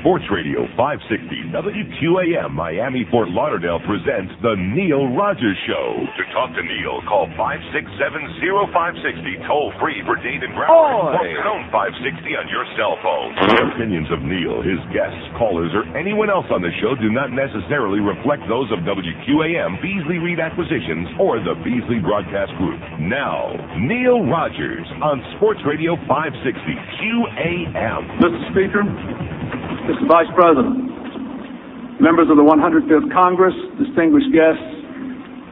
Sports Radio 560 WQAM Miami Fort Lauderdale presents The Neil Rogers Show. To talk to Neil, call 567-0560, toll free for Dade and Broward. Or phone 560 on your cell phone. The opinions of Neil, his guests, callers, or anyone else on the show do not necessarily reflect those of WQAM, Beasley Reed Acquisitions, or the Beasley Broadcast Group. Now, Neil Rogers on Sports Radio 560 QAM. Mr. Speaker, Mr. Vice President, members of the 105th Congress, distinguished guests,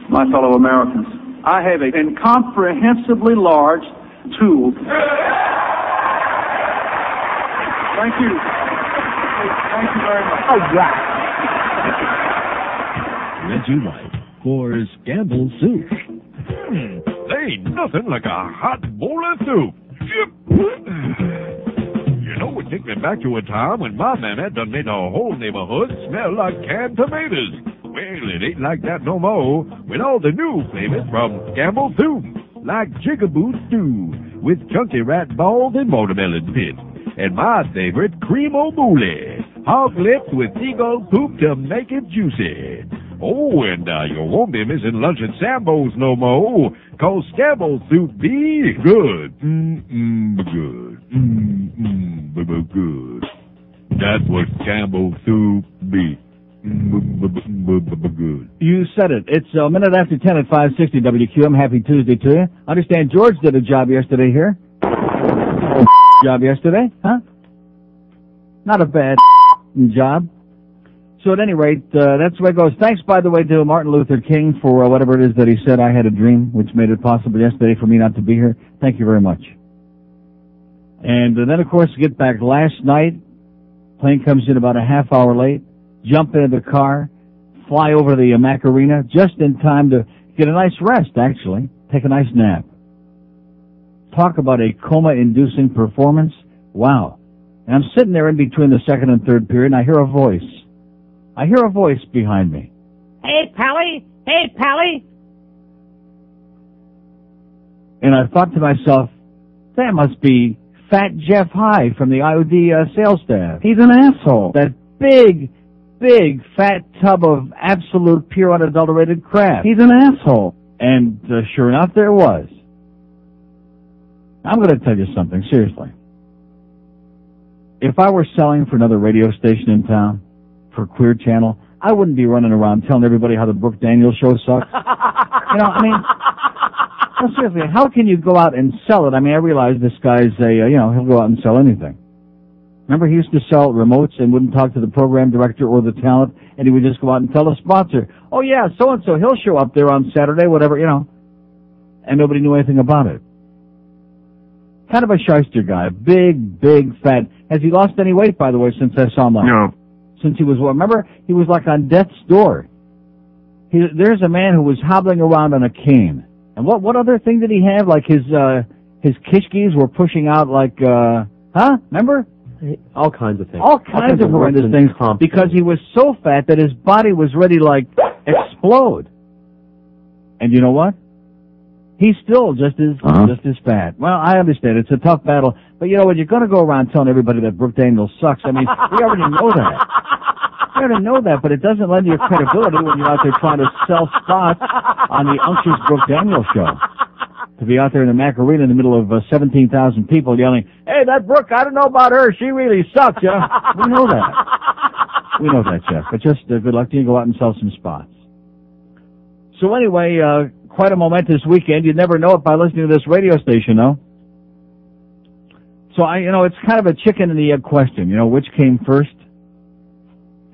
my fellow Americans, I have an incomprehensibly large tool. Thank you. Thank you very much. All right. Reggie White pours Campbell soup. There ain't nothing like a hot bowl of soup. You know, it takes me back to a time when my mammy done made the whole neighborhood smell like canned tomatoes. Well, it ain't like that no more with all the new flavors from Campbell Soup, like jigaboo stew with chunky rat balls and watermelon pits. And my favorite, cream o' boulet, hog lips with seagull poop to make it juicy. Oh, and you won't be missing lunch at Sambo's no more, 'cause Campbell Soup be good. Good. Good. That's what Campbell Soup be. Good. You said it. It's a minute after 10 at 560 WQAM. Happy Tuesday to you. I understand George did a job yesterday here. Job yesterday, huh? Not a bad job. So at any rate, that's the way it goes. Thanks, by the way, to Martin Luther King for whatever it is that he said. I had a dream, which made it possible yesterday for me not to be here. Thank you very much. And then, of course, get back last night. Plane comes in about a half hour late. Jump into the car, fly over the Macarena, just in time to get a nice rest, actually. Take a nice nap. Talk about a coma-inducing performance. Wow. And I'm sitting there in between the second and third period, and I hear a voice. I hear a voice behind me. Hey, Pally! Hey, Pally! And I thought to myself, that must be Fat Jeff High from the IOD sales staff. He's an asshole. That big fat tub of absolute pure unadulterated crap. He's an asshole. And sure enough, there was. I'm going to tell you something, seriously. If I were selling for another radio station in town, for Clear Channel, I wouldn't be running around telling everybody how the Brooke Daniels show sucks. You know, I mean, no, seriously, how can you go out and sell it? I mean, I realize this guy's he'll go out and sell anything. Remember, he used to sell remotes and wouldn't talk to the program director or the talent, and he would just go out and tell the sponsor, oh yeah, so-and-so, he'll show up there on Saturday, whatever, and nobody knew anything about it. Kind of a shyster guy, big, fat. Has he lost any weight, by the way, since I saw him last? No. Since he was, remember, he was like on death's door. There's a man who was hobbling around on a cane. And what other thing did he have? Like his kishkis were pushing out like, remember? All kinds of things. All kinds of horrendous things. Because he was so fat that his body was ready to like explode. And you know what? He's still just as fat. Well, I understand. It's a tough battle. But you know what? You're going to go around telling everybody that Brooke Daniels sucks. I mean, we already know that. We already know that, but it doesn't lend you credibility when you're out there trying to sell spots on the unctuous Brooke Daniels show. To be out there in the Macarena in the middle of 17,000 people yelling, hey, that Brooke, I don't know about her. She really sucks, yeah. We know that. We know that, Jeff. But just good luck to you. Go out and sell some spots. So anyway, quite a momentous weekend. You'd never know it by listening to this radio station, though. So it's kind of a chicken and the egg question. Which came first?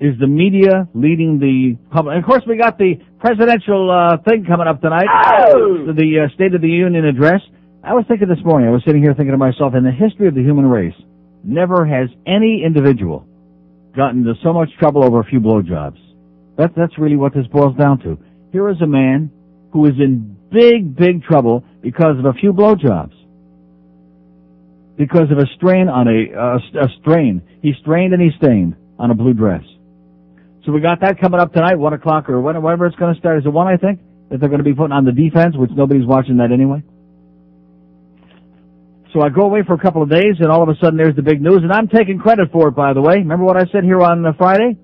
Is the media leading the public? And of course, we got the presidential thing coming up tonight. Oh! The State of the Union address. I was thinking this morning, I was sitting here thinking to myself, in the history of the human race, never has any individual gotten into so much trouble over a few blowjobs. That's really what this boils down to. Here is a man who is in big trouble because of a few blowjobs. Because of a strain on a strain. He strained and he stained on a blue dress. So we got that coming up tonight, 1 o'clock or whenever it's going to start. Is it 1, I think, that they're going to be putting on the defense, which nobody's watching that anyway? So I go away for a couple of days, and all of a sudden there's the big news, and I'm taking credit for it, by the way. Remember what I said here on Friday?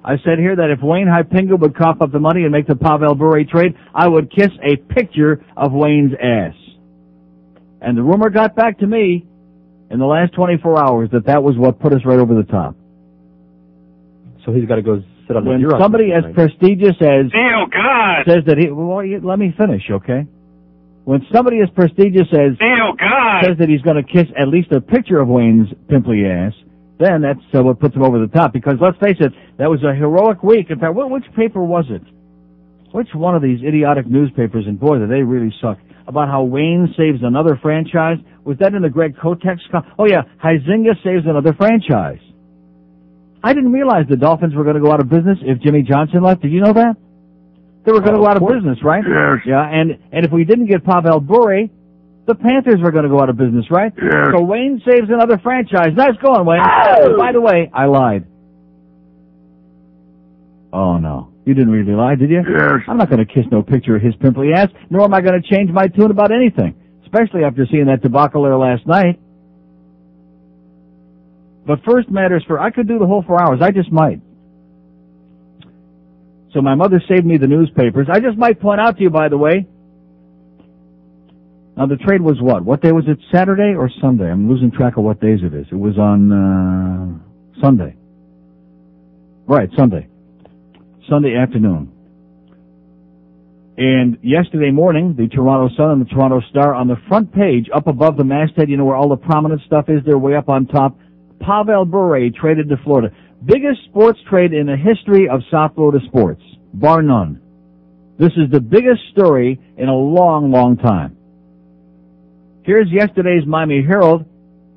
I said here that if Wayne Hypinga would cough up the money and make the Pavel Bure trade, I would kiss a picture of Wayne's ass. And the rumor got back to me in the last 24 hours that was what put us right over the top. So he's got to go sit on the When somebody as prestigious as Oh, God! says that let me finish, okay? When somebody as prestigious as Oh, God! says that he's going to kiss at least a picture of Wayne's pimply ass, then that's what puts him over the top. Because let's face it, that was a heroic week. In fact, which paper was it? Which one of these idiotic newspapers, and boy, do they really suck, about how Wayne saves another franchise? Was that in the Greg Kotex? Oh, yeah, Huizinga saves another franchise. I didn't realize the Dolphins were going to go out of business if Jimmy Johnson left. Did you know that? They were going to go out of business, right? Yes. Yeah, and if we didn't get Pavel Bure, the Panthers were going to go out of business, right? Yes. So Wayne saves another franchise. Nice going, Wayne. Oh! By the way, I lied. Oh, no. You didn't really lie, did you? Yes. I'm not going to kiss no picture of his pimply ass, nor am I going to change my tune about anything, especially after seeing that debacle there last night. But first matters first. I could do the whole 4 hours. I just might. So my mother saved me the newspapers. I just might point out to you, by the way, now the trade was what? What day was it? Saturday or Sunday? I'm losing track of what days it is. It was on Sunday. Right, Sunday. Sunday afternoon. And yesterday morning, the Toronto Sun and the Toronto Star on the front page, up above the masthead, you know where all the prominent stuff is, they're way up on top. Pavel Bure traded to Florida. Biggest sports trade in the history of South Florida sports, bar none. This is the biggest story in a long, long time. Here's yesterday's Miami Herald.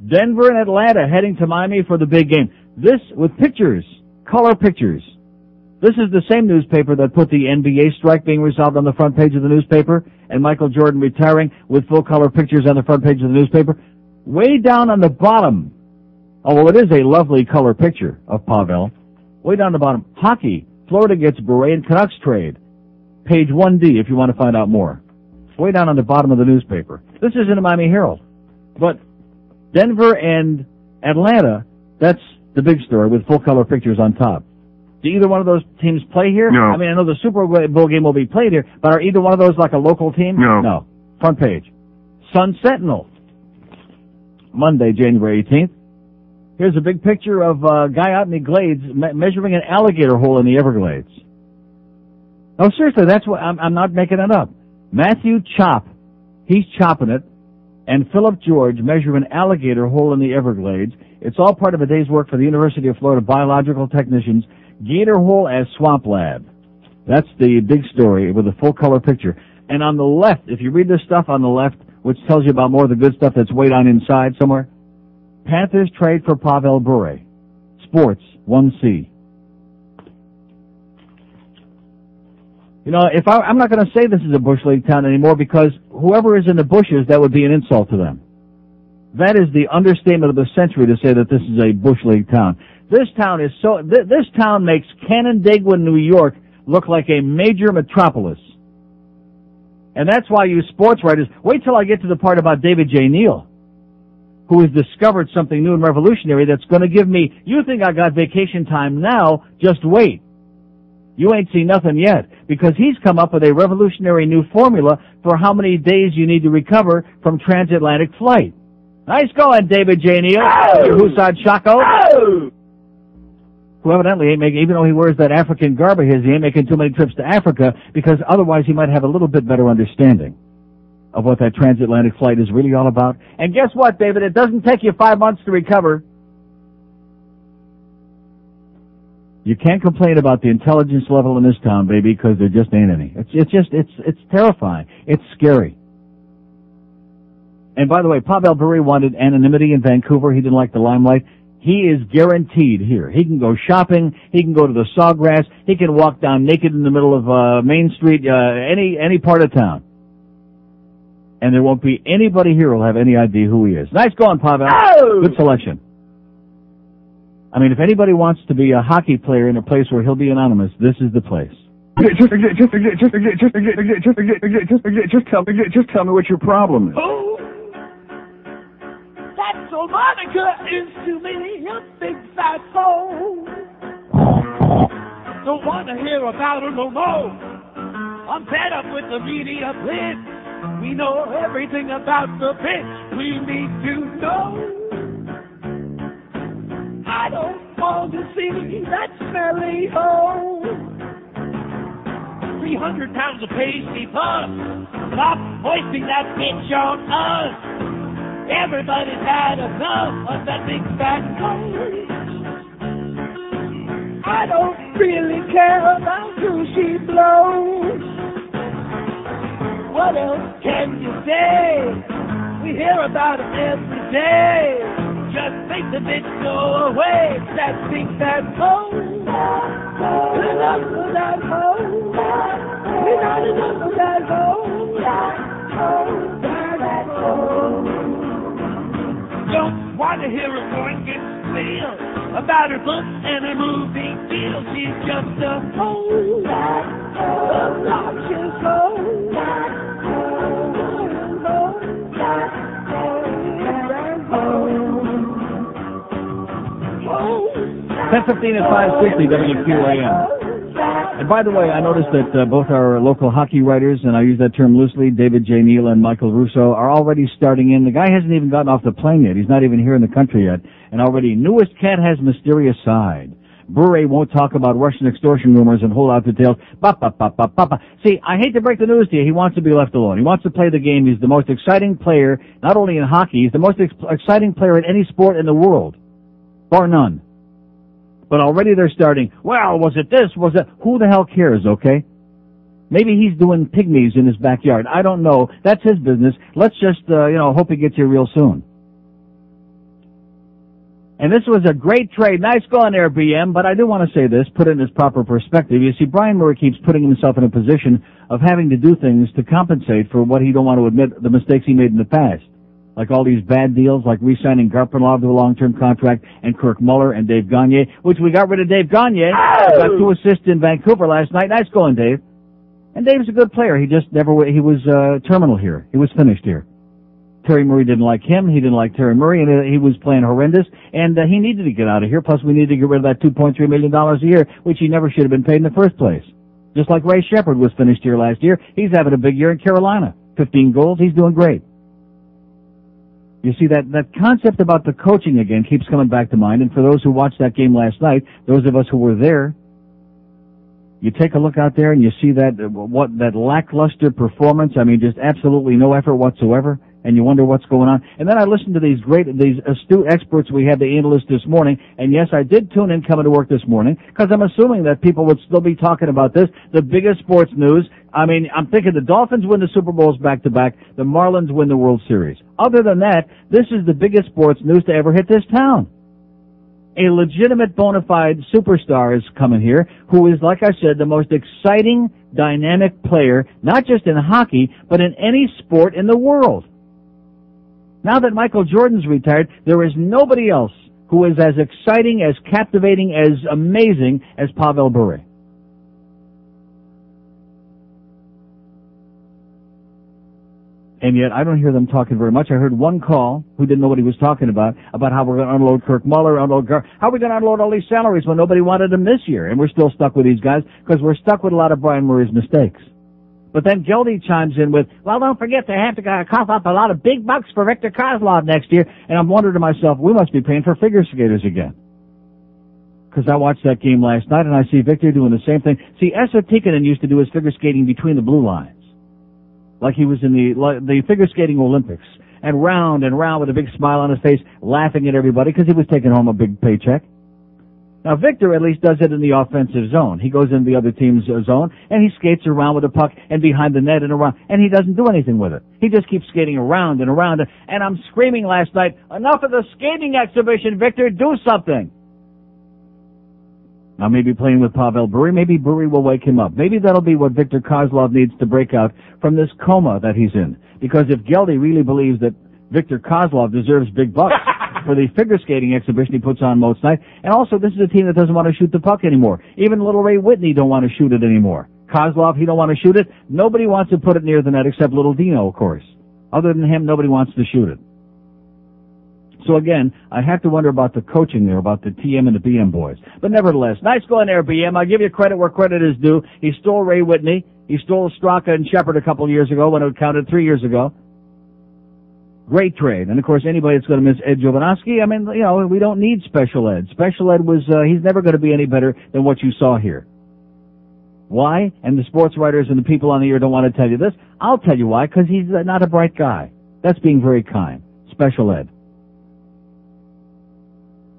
Denver and Atlanta heading to Miami for the big game. This with pictures, color pictures. This is the same newspaper that put the NBA strike being resolved on the front page of the newspaper and Michael Jordan retiring with full color pictures on the front page of the newspaper. Way down on the bottom, oh, well, it is a lovely color picture of Pavel. Way down the bottom, hockey. Florida gets Bure and Canucks trade. Page 1D if you want to find out more. Way down on the bottom of the newspaper. This is in the Miami Herald. But Denver and Atlanta, that's the big story with full color pictures on top. Do either one of those teams play here? No. I mean, I know the Super Bowl game will be played here, but are either one of those like a local team? No. No. Front page. Sun Sentinel. Monday, January 18th. Here's a big picture of a guy out in the glades measuring an alligator hole in the Everglades. No, seriously, that's what I'm not making it up. Matthew Chop, he's chopping it, and Philip George measure an alligator hole in the Everglades. It's all part of a day's work for the University of Florida biological technicians. Gator hole as swamp lab. That's the big story with a full color picture. And on the left, if you read this stuff on the left, which tells you about more of the good stuff that's way down inside somewhere, Panthers trade for Pavel Bure. Sports, 1C. You know, I'm not going to say this is a Bush League town anymore because whoever is in the bushes, that would be an insult to them. That is the understatement of the century to say that this is a Bush League town. This town is this town makes Canandaigua, New York look like a major metropolis. And that's why you sports writers, wait till I get to the part about David J. Neal, who has discovered something new and revolutionary that's going to give me, you think I got vacation time now, just wait. You ain't seen nothing yet, because he's come up with a revolutionary new formula for how many days you need to recover from transatlantic flight. Nice going, David J. Neal. Oh! Husad Shako. Oh! Who evidently ain't making, even though he wears that African garb of his, he ain't making too many trips to Africa, because otherwise he might have a little bit better understanding of what that transatlantic flight is really all about. And guess what, David? It doesn't take you 5 months to recover. You can't complain about the intelligence level in this town, baby, because there just ain't any. It's terrifying. It's scary. And by the way, Pavel Bure wanted anonymity in Vancouver. He didn't like the limelight. He is guaranteed here. He can go shopping. He can go to the Sawgrass. He can walk down naked in the middle of Main Street, any part of town. And there won't be anybody here who'll have any idea who he is. Nice going, Pavel. Oh! Good selection. I mean, if anybody wants to be a hockey player in a place where he'll be anonymous, this is the place. Just tell me what your problem is. old Monica is to me a big fat fool. Don't want to hear about her no more. I'm fed up with the media blitz. We know everything about the bitch we need to know. I don't want to see that smelly hoe. 300 pounds of pasty puff. Stop hoisting that bitch on us. Everybody's had enough of that big fat hoe. I don't really care about who she blows. What else can you say? We hear about it every day. Just make the bitch go away. That big fat hoe. Enough of that hoe. We're not enough of that hoe. That hoe. Don't want to hear a woman get squeal about her books and her movie deal. She's just a hoe. Obnoxious hoe. 10:15 at 560 WQAM. And by the way, I noticed that both our local hockey writers, and I use that term loosely, David J. Neal and Michael Russo, are already starting in. The guy hasn't even gotten off the plane yet. He's not even here in the country yet. And already, newest cat has mysterious side. Bure won't talk about Russian extortion rumors and hold out details. See, I hate to break the news to you. He wants to be left alone. He wants to play the game. He's the most exciting player, not only in hockey, he's the most exciting player in any sport in the world. Bar none. But already they're starting, well, was it this? Was it? Who the hell cares, okay? Maybe he's doing pygmies in his backyard. I don't know. That's his business. Let's just, hope he gets here real soon. And this was a great trade. Nice going there, BM. But I do want to say this, put it in its proper perspective. You see, Brian Murray keeps putting himself in a position of having to do things to compensate for what he don't want to admit, the mistakes he made in the past. Like all these bad deals, like re-signing Garpenlov to a long-term contract, and Kirk Muller and Dave Gagne, which we got rid of Dave Gagne. Got 2 assists in Vancouver last night. Nice going, Dave. And Dave's a good player. He just never, he was terminal here. He was finished here. Terry Murray didn't like him. He didn't like Terry Murray, and he was playing horrendous. And he needed to get out of here. Plus, we needed to get rid of that $2.3 million a year, which he never should have been paid in the first place. Just like Ray Shepard was finished here last year. He's having a big year in Carolina. 15 goals. He's doing great. You see, that concept about the coaching again keeps coming back to mind. And for those who watched that game last night, those of us who were there, you take a look out there and you see that lackluster performance. I mean, just absolutely no effort whatsoever. And you wonder what's going on. And then I listened to these astute experts we had, the analysts this morning. And yes, I did tune in coming to work this morning because I'm assuming that people would still be talking about this, the biggest sports news. I mean, I'm thinking the Dolphins win the Super Bowls back-to-back, the Marlins win the World Series. Other than that, this is the biggest sports news to ever hit this town. A legitimate bona fide superstar is coming here who is, like I said, the most exciting, dynamic player, not just in hockey, but in any sport in the world. Now that Michael Jordan's retired, there is nobody else who is as exciting, as captivating, as amazing as Pavel Bure. And yet, I don't hear them talking very much. I heard one call, who didn't know what he was talking about how we're going to unload Kirk Muller, how are we going to unload all these salaries when nobody wanted them this year? And we're still stuck with these guys because we're stuck with a lot of Brian Murray's mistakes. But then Geldy chimes in with, well, don't forget they have to cough up a lot of big bucks for Victor Kozlov next year. And I'm wondering to myself, we must be paying for figure skaters again. Because I watched that game last night and I see Victor doing the same thing. See, Esa Tikkanen used to do his figure skating between the blue lines. Like he was in the figure skating Olympics. And round with a big smile on his face, laughing at everybody because he was taking home a big paycheck. Now, Victor at least does it in the offensive zone. He goes in the other team's zone, and he skates around with the puck and behind the net and around, and he doesn't do anything with it. He just keeps skating around and around, and I'm screaming last night, enough of the skating exhibition, Victor, do something. Now, maybe playing with Pavel Bure, maybe Bure will wake him up. Maybe that'll be what Victor Kozlov needs to break out from this coma that he's in. Because if Geldy really believes that Victor Kozlov deserves big bucks for the figure skating exhibition he puts on most nights. And also, this is a team that doesn't want to shoot the puck anymore. Even little Ray Whitney don't want to shoot it anymore. Kozlov, he don't want to shoot it. Nobody wants to put it near the net except little Dino, of course. Other than him, nobody wants to shoot it. So again, I have to wonder about the coaching there, about the TM and the BM boys. But nevertheless, nice going there, BM. I'll give you credit where credit is due. He stole Ray Whitney. He stole Straka and Shepard a couple of years ago when it counted 3 years ago. Great trade. And of course, anybody that's going to miss Ed Jovanovski, I mean, you know, we don't need special ed. Special ed was, he's never going to be any better than what you saw here. Why? And the sports writers and the people on the air don't want to tell you this. I'll tell you why, because he's not a bright guy. That's being very kind. Special ed.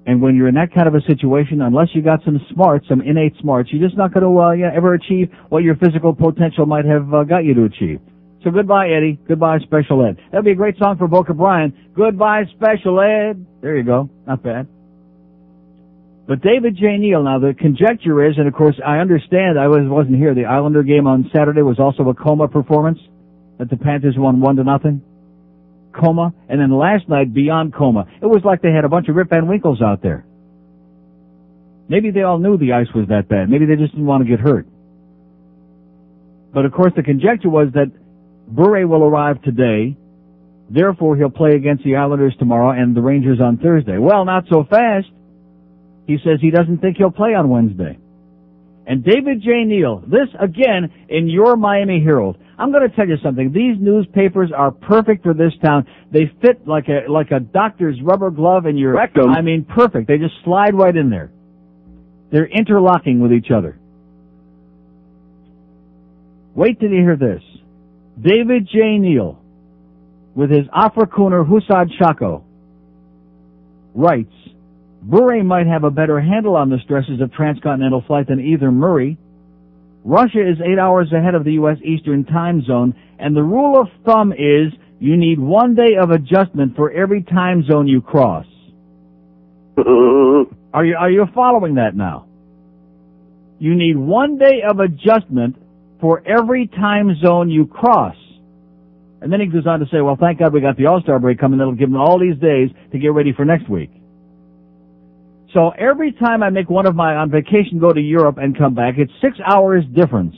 And when you're in that kind of a situation, unless you got some smarts, some innate smarts, you're just not going to ever achieve what your physical potential might have got you to achieve. So goodbye, Eddie. Goodbye, special ed. That'd be a great song for Boca Brian. Goodbye, special ed. There you go. Not bad. But David J. Neal, now the conjecture is, and of course I understand, I wasn't here, the Islander game on Saturday was also a coma performance, that the Panthers won 1-0. Coma. And then last night, beyond coma. It was like they had a bunch of Rip Van Winkles out there. Maybe they all knew the ice was that bad. Maybe they just didn't want to get hurt. But of course the conjecture was that Bure will arrive today, therefore he'll play against the Islanders tomorrow and the Rangers on Thursday. Well, not so fast. He says he doesn't think he'll play on Wednesday. And David J. Neal, this again in your Miami Herald. I'm going to tell you something. These newspapers are perfect for this town. They fit like a doctor's rubber glove in your rectum. I mean, perfect. They just slide right in there. They're interlocking with each other. Wait till you hear this. David J. Neal, with his Afrakuner Husad Shako, writes, Bure might have a better handle on the stresses of transcontinental flight than either Murray. Russia is 8 hours ahead of the U.S. Eastern Time Zone, and the rule of thumb is you need 1 day of adjustment for every time zone you cross. Are you following that now? You need 1 day of adjustment for every time zone you cross. And then he goes on to say, well, thank God we got the All-Star break coming. That'll give them all these days to get ready for next week. So every time I make one of my on vacation go to Europe and come back, it's 6 hours difference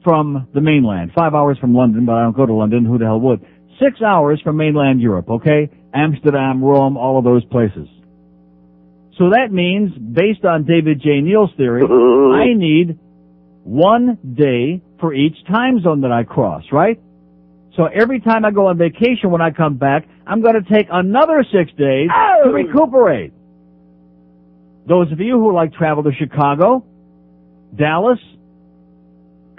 from the mainland. 5 hours from London, but I don't go to London. Who the hell would? 6 hours from mainland Europe, okay? Amsterdam, Rome, all of those places. So that means, based on David J. Neal's theory, I need 1 day for each time zone that I cross, right? So every time I go on vacation when I come back, I'm going to take another 6 days to recuperate. Those of you who like travel to Chicago, Dallas,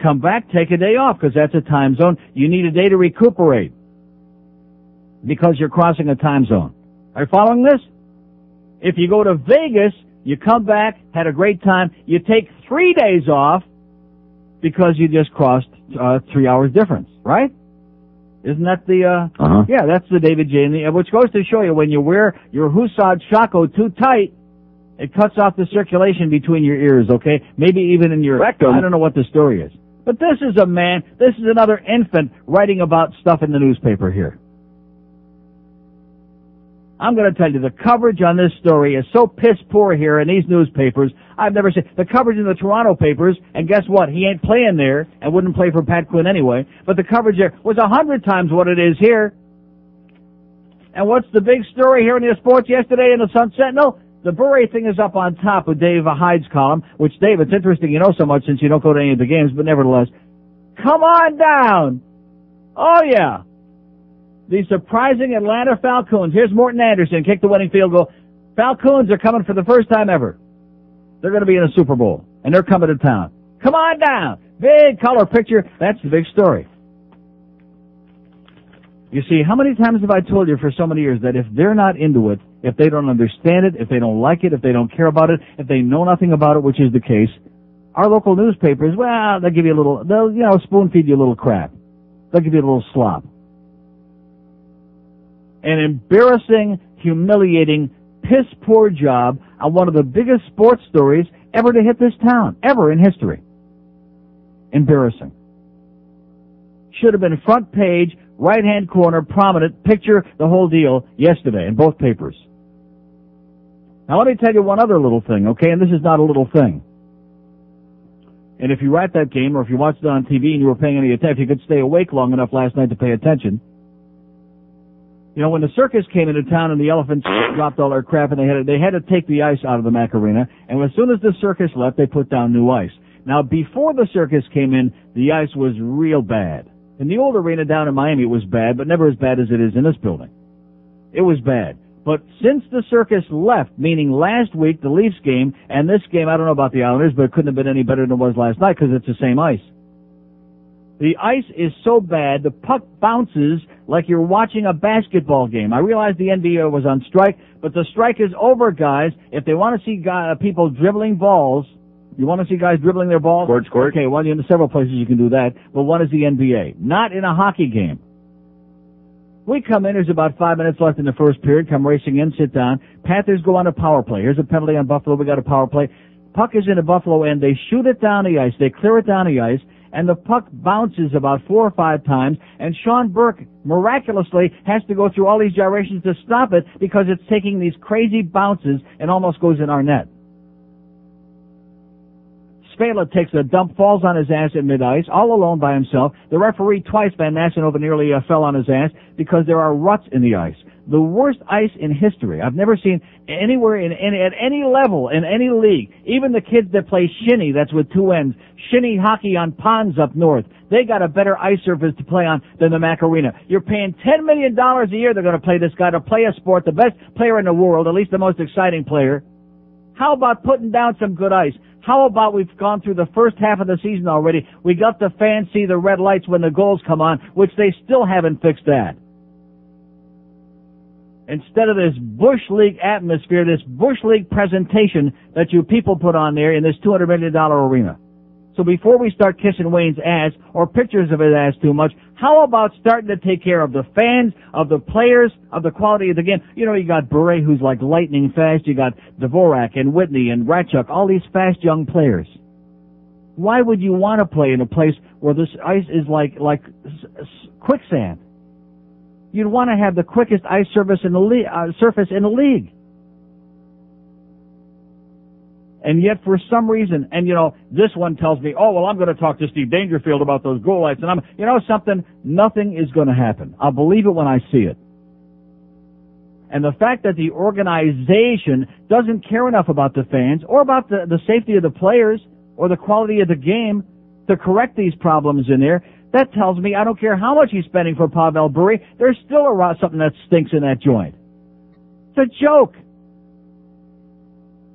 come back, take a day off because that's a time zone. You need a day to recuperate because you're crossing a time zone. Are you following this? If you go to Vegas, you come back, had a great time, you take 3 days off because you just crossed 3 hours difference, right? Isn't that the, yeah, that's the David J. Which goes to show you when you wear your Husad Shako too tight, it cuts off the circulation between your ears, okay? Maybe even in your rectum. I don't know what the story is. But this is a man, this is another infant writing about stuff in the newspaper here. I'm going to tell you, the coverage on this story is so piss poor here in these newspapers. I've never seen the coverage in the Toronto papers, and guess what? He ain't playing there and wouldn't play for Pat Quinn anyway. But the coverage there was 100 times what it is here. And what's the big story here in the sports yesterday in the Sun Sentinel? The Bure thing is up on top with Dave Hyde's column, which, Dave, it's interesting you know so much since you don't go to any of the games, but nevertheless, come on down. Oh, yeah. The surprising Atlanta Falcons. Here's Morton Anderson, kicked the winning field goal. Falcons are coming for the first time ever. They're going to be in a Super Bowl, and they're coming to town. Come on down. Big color picture. That's the big story. You see, how many times have I told you for so many years that if they're not into it, if they don't understand it, if they don't like it, if they don't care about it, if they know nothing about it, which is the case, our local newspapers, well, they'll give you a little, they'll, spoon feed you a little crap. They'll give you a little slop. An embarrassing, humiliating, piss-poor job on one of the biggest sports stories ever to hit this town, ever in history. Embarrassing. Should have been front page, right-hand corner, prominent, picture, the whole deal yesterday in both papers. Now let me tell you one other little thing, okay? And this is not a little thing. And if you were at that game or if you watched it on TV and you were paying any attention, if you could stay awake long enough last night to pay attention, You know, when the circus came into town and the elephants dropped all their crap and they had to take the ice out of the Mac Arena, and as soon as the circus left, they put down new ice. Now, before the circus came in, the ice was real bad. In the old arena down in Miami, it was bad, but never as bad as it is in this building. It was bad. But since the circus left, meaning last week, the Leafs game, and this game, I don't know about the Islanders, but it couldn't have been any better than it was last night because it's the same ice. The ice is so bad, the puck bounces like you're watching a basketball game. I realize the NBA was on strike, but the strike is over, guys. If they want to see people dribbling balls, you want to see guys dribbling their balls? Squirt. Okay, well, in several places you can do that, but one is the NBA. Not in a hockey game. We come in, there's about 5 minutes left in the first period, come racing in, sit down. Panthers go on a power play. Here's a penalty on Buffalo, we got a power play. Puck is in a Buffalo end, they shoot it down the ice, they clear it down the ice, and the puck bounces about 4 or 5 times, and Sean Burke miraculously has to go through all these gyrations to stop it because it's taking these crazy bounces and almost goes in our net. Spela takes a dump, falls on his ass at mid-ice, all alone by himself. The referee twice, Van Nassenova, nearly fell on his ass because there are ruts in the ice. The worst ice in history. I've never seen anywhere at any level in any league. Even the kids that play shinny, that's with 2 ends, shinny hockey on ponds up north, they got a better ice surface to play on than the Mac Arena. You're paying $10 million a year they're going to play this guy to play a sport, the best player in the world, at least the most exciting player. How about putting down some good ice? How about we've gone through the first half of the season already? We got the fans see the red lights when the goals come on, which they still haven't fixed that. Instead of this Bush League atmosphere, this Bush League presentation that you people put on there in this $200 million arena. So before we start kissing Wayne's ass or pictures of his ass too much, how about starting to take care of the fans, of the players, of the quality of the game? You know, you got Bure, who's like lightning fast. You got Dvorak and Whitney and Ratchuk, all these fast young players. Why would you want to play in a place where this ice is like quicksand? You'd want to have the quickest ice surface in the league. And yet, for some reason, and you know, this one tells me, oh, well, I'm going to talk to Steve Dangerfield about those goal lights. And you know something? Nothing is going to happen. I'll believe it when I see it. And the fact that the organization doesn't care enough about the fans or about the safety of the players or the quality of the game to correct these problems in there, that tells me I don't care how much he's spending for Pavel Bure, there's still something that stinks in that joint. It's a joke.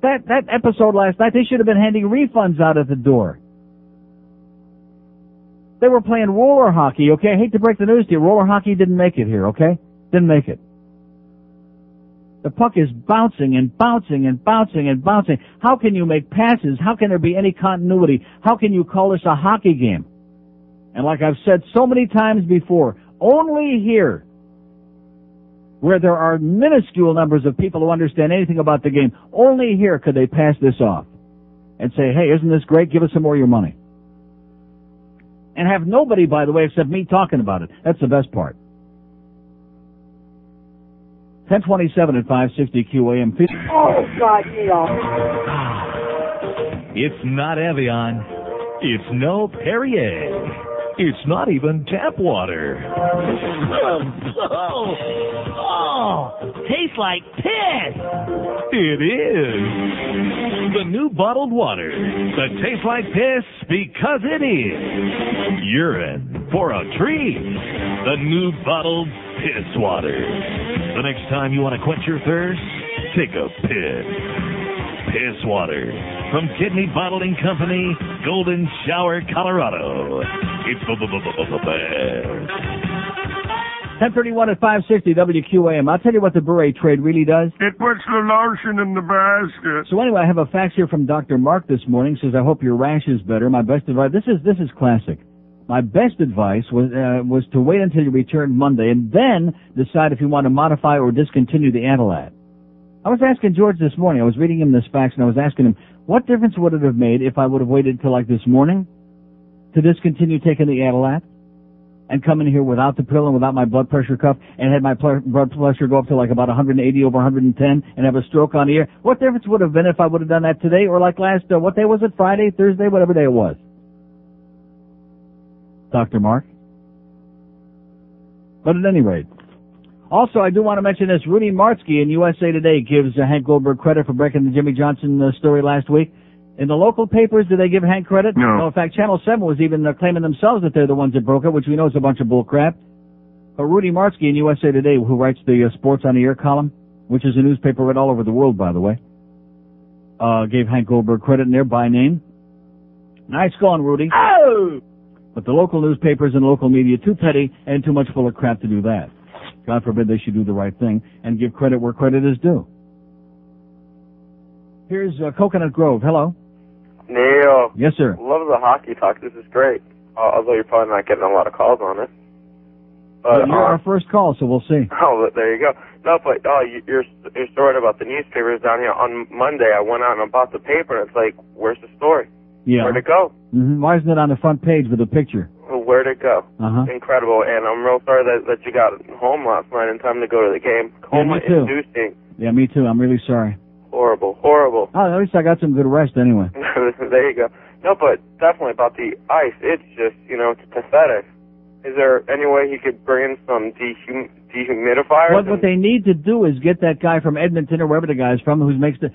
That episode last night, they should have been handing refunds out at the door. They were playing roller hockey, okay? I hate to break the news to you. Roller hockey didn't make it here, okay? Didn't make it. The puck is bouncing and bouncing and bouncing and bouncing. How can you make passes? How can there be any continuity? How can you call this a hockey game? And like I've said so many times before, only here, where there are minuscule numbers of people who understand anything about the game, only here could they pass this off and say, hey, isn't this great? Give us some more of your money. And have nobody, by the way, except me talking about it. That's the best part. 1027 at 560 QAM. Oh, God, Neil. It's not Evian. It's no Perrier. It's not even tap water. Tastes like piss. It is. The new bottled water that tastes like piss because it is. You're in for a treat. The new bottled piss water. The next time you want to quench your thirst, take a piss. Piss water from Kidney Bottling Company, Golden Shower, Colorado. It's the best. 1031 at 560 WQAM. I'll tell you what the Bure trade really does. It puts the lotion in the basket. So anyway, I have a fax here from Dr. Mark this morning. Says, I hope your rash is better. My best advice, this is classic. My best advice was to wait until you return Monday and then decide if you want to modify or discontinue the Adalat. I was asking George this morning, I was reading him this fax, and I was asking him, what difference would it have made if I would have waited till like this morning to discontinue taking the Adalat and come in here without the pill and without my blood pressure cuff and had my blood pressure go up to like about 180 over 110 and have a stroke on the air? What difference would have been if I would have done that today or like last, what day was it, Friday, Thursday, whatever day it was? Dr. Mark? But at any rate, Also, I do want to mention this. Rudy Martzke in USA Today gives Hank Goldberg credit for breaking the Jimmy Johnson story last week. In the local papers, do they give Hank credit? No. In fact, Channel 7 was even claiming themselves that they're the ones that broke it, which we know is a bunch of bull crap. But Rudy Martzke in USA Today, who writes the Sports on the Air column, which is a newspaper read all over the world, by the way, gave Hank Goldberg credit in there by name. Nice going, Rudy. Oh! But the local newspapers and local media too petty and too much full of crap to do that. God forbid they should do the right thing and give credit where credit is due. Here's Coconut Grove. Hello. Neil. Yes, sir. Love the hockey talk. This is great. Although you're probably not getting a lot of calls on it. But, you're our first call, so we'll see. Oh, there you go. No, but your story about the newspapers down here on Monday, I went out and bought the paper, and it's like, where's the story? Yeah. Where'd it go? Mm-hmm. Why isn't it on the front page with a picture? Where'd it go? Uh-huh. Incredible, and I'm real sorry that you got home last night in time to go to the game. Coma-inducing. Yeah, me too. I'm really sorry. Horrible. Oh, at least I got some good rest anyway. There you go. No, but definitely about the ice, it's just, it's pathetic. Is there any way he could bring in some dehumidifiers? What they need to do is get that guy from Edmonton or wherever the guy's from who makes the